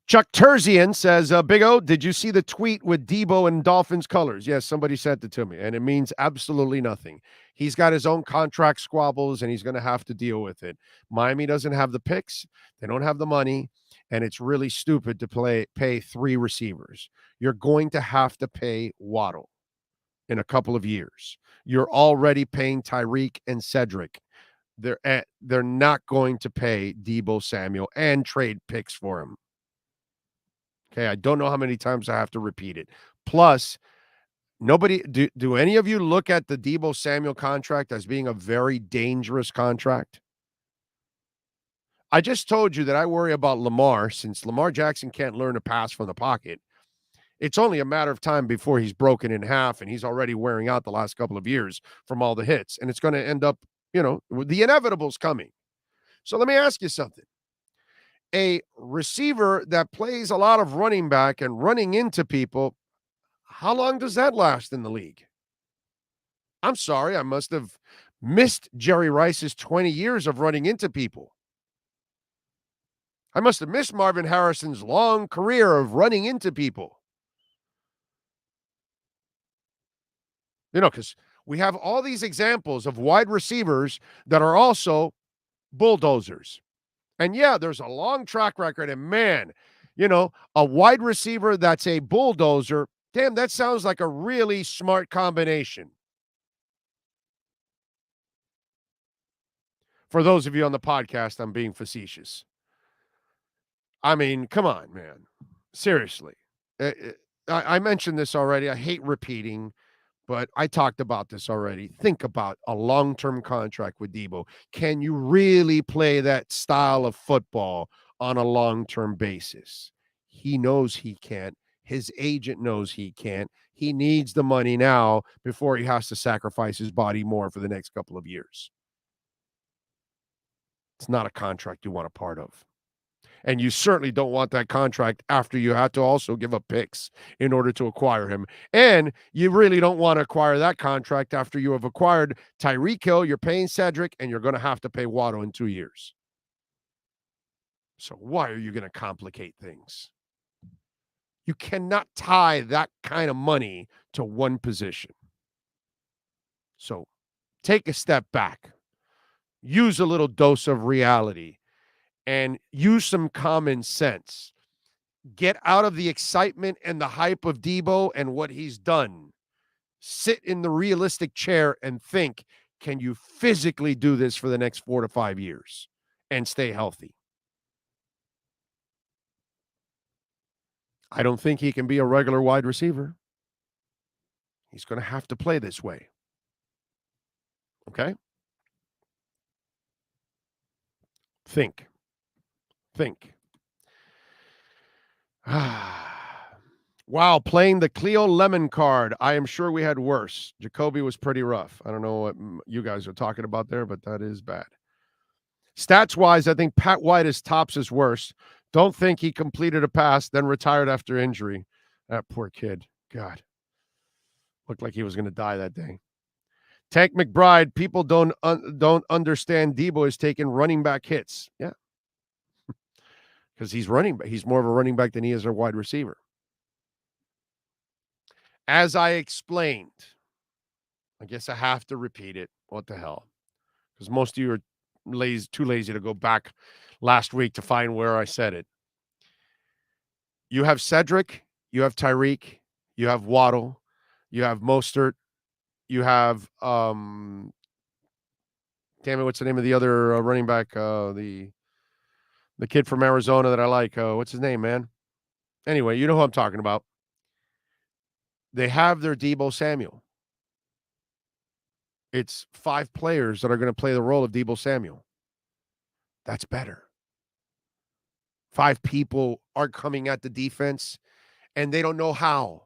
Chuck Terzian says, Big O, did you see the tweet with Debo and Dolphins colors? Yes, somebody sent it to me, and it means absolutely nothing. He's got his own contract squabbles, and he's going to have to deal with it. Miami doesn't have the picks. They don't have the money, and it's really stupid to pay three receivers. You're going to have to pay Waddle in a couple of years. You're already paying Tyreek and Cedric. They're not going to pay Debo Samuel and trade picks for him. Okay, I don't know how many times I have to repeat it. Plus, Nobody, do any of you look at the Deebo Samuel contract as being a very dangerous contract? I just told you that I worry about Lamar. Since Lamar Jackson can't learn to pass from the pocket, it's only a matter of time before he's broken in half, and he's already wearing out the last couple of years from all the hits. And it's going to end up, the inevitable's coming. So let me ask you something. A receiver that plays a lot of running back and running into people, how long does that last in the league? I'm sorry, I must have missed Jerry Rice's 20 years of running into people. I must have missed Marvin Harrison's long career of running into people. Because we have all these examples of wide receivers that are also bulldozers. And yeah, there's a long track record. And man, a wide receiver that's a bulldozer, damn, that sounds like a really smart combination. For those of you on the podcast, I'm being facetious. I mean, come on, man. Seriously. I mentioned this already. I hate repeating, but I talked about this already. Think about a long-term contract with Deebo. Can you really play that style of football on a long-term basis? He knows he can't. His agent knows he can't. He needs the money now before he has to sacrifice his body more for the next couple of years. It's not a contract you want a part of. And you certainly don't want that contract after you had to also give up picks in order to acquire him. And you really don't want to acquire that contract after you have acquired Tyreek Hill, you're paying Cedric, and you're going to have to pay Waddle in 2 years. So why are you going to complicate things? You cannot tie that kind of money to one position. So take a step back. Use a little dose of reality. And use some common sense. Get out of the excitement and the hype of Deebo and what he's done. Sit in the realistic chair and think, can you physically do this for the next 4 to 5 years and stay healthy? I don't think he can be a regular wide receiver. He's going to have to play this way. Okay? Think. Wow, playing the Cleo Lemon card. I am sure we had worse. Jacoby was pretty rough. I don't know what you guys are talking about there, but that is bad. Stats-wise, I think Pat White is tops is worse. Don't think he completed a pass, then retired after injury. That poor kid. God. Looked like he was going to die that day. Tank McBride, people don't understand Deebo is taking running back hits. Yeah. Because he's running back. He's more of a running back than he is a wide receiver. As I explained, I guess I have to repeat it. What the hell? Because most of you are too lazy to go back last week to find where I said it. You have Cedric, you have Tyreek, you have Waddle, you have Mostert, you have damn it, what's the name of the other running back? The kid from Arizona that I like. What's his name, man? Anyway, you know who I'm talking about. They have their Deebo Samuel. It's 5 players that are going to play the role of Deebo Samuel. That's better. 5 people are coming at the defense, and they don't know how.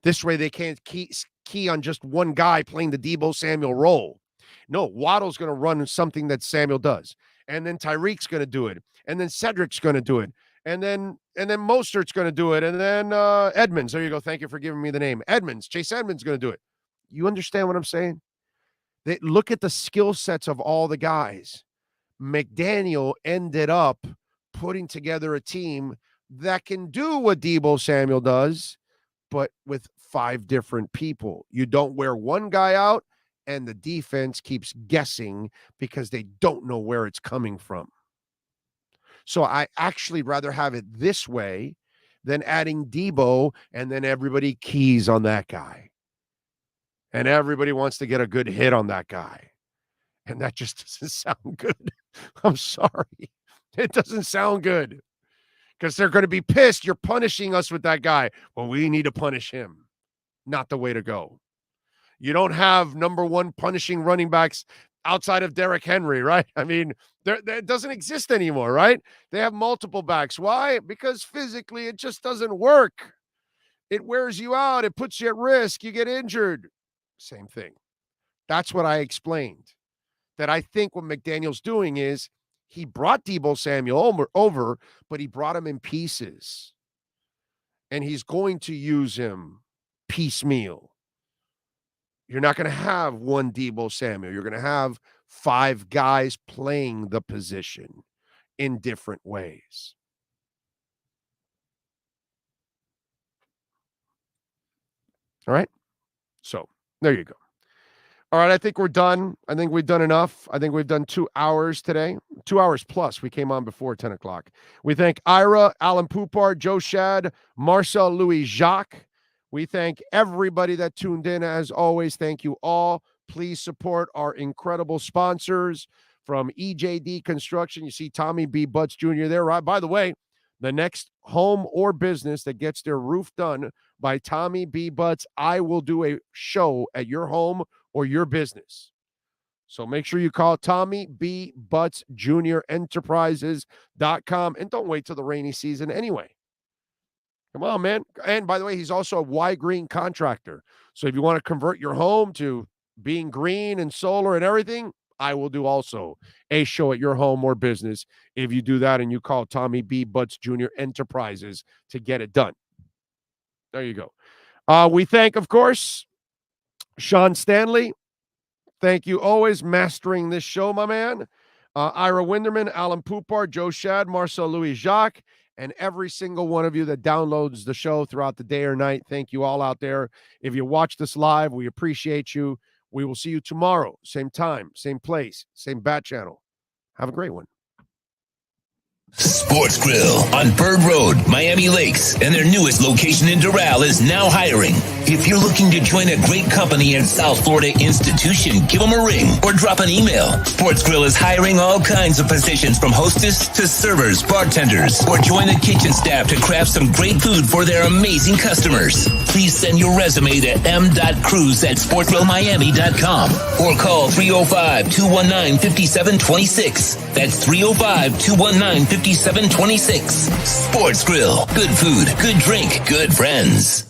This way they can't key on just one guy playing the Deebo Samuel role. No, Waddle's going to run something that Samuel does. And then Tyreek's going to do it. And then Cedric's going to do it. And then Mostert's going to do it. And then Edmonds. There you go. Thank you for giving me the name. Chase Edmonds going to do it. You understand what I'm saying? They look at the skill sets of all the guys. McDaniel ended up putting together a team that can do what Deebo Samuel does, but with 5 different people. You don't wear one guy out, and the defense keeps guessing because they don't know where it's coming from. So I actually rather have it this way than adding Deebo, and then everybody keys on that guy. And everybody wants to get a good hit on that guy. And that just doesn't sound good. I'm sorry. It doesn't sound good. Because they're going to be pissed. You're punishing us with that guy. Well, we need to punish him. not the way to go. You don't have number one punishing running backs outside of Derrick Henry, right? I mean, that doesn't exist anymore, right? They have multiple backs. Why? Because physically it just doesn't work. It wears you out. It puts you at risk. You get injured. Same thing. That's what I explained. That I think what McDaniel's doing is he brought Deebo Samuel over, but he brought him in pieces. And he's going to use him piecemeal. You're not going to have one Deebo Samuel. You're going to have 5 guys playing the position in different ways. All right? So, there you go. All right, I think we're done. I think we've done enough. I think we've done 2 hours today. 2 hours plus. We came on before 10 o'clock. We thank Ira, Alan Poupart, Joe Shad, Marcel Louis Jacques. We thank everybody that tuned in. As always, thank you all. Please support our incredible sponsors from EJD Construction. You see Tommy B. Butts Jr. there. Right? By the way, the next home or business that gets their roof done by Tommy B. Butts, I will do a show at your home or your business. So make sure you call Tommy B. Butts Jr. Enterprises.com. And don't wait till the rainy season anyway. Come on, man. And by the way, he's also a Y Green contractor. So if you want to convert your home to being green and solar and everything, I will do also a show at your home or business if you do that and you call Tommy B. Butts Jr. Enterprises to get it done. There you go. We thank, of course, Sean Stanley. Thank you always mastering this show, my man. Ira Winderman, Alan Poupart, Joe Shad, Marcel Louis Jacques, and every single one of you that downloads the show throughout the day or night. Thank you all out there. If you watch this live, we appreciate you. We will see you tomorrow. Same time, same place, same bat channel. Have a great one. Sports Grill on Bird Road, Miami Lakes, and their newest location in Doral is now hiring. If you're looking to join a great company and South Florida institution, give them a ring or drop an email. Sports Grill is hiring all kinds of positions from hostess to servers, bartenders, or join the kitchen staff to craft some great food for their amazing customers. Please send your resume to m.cruz@sportsgrillmiami.com or call 305-219-5726. That's 305-219-5726. Sports Grill. Good food, good drink, good friends.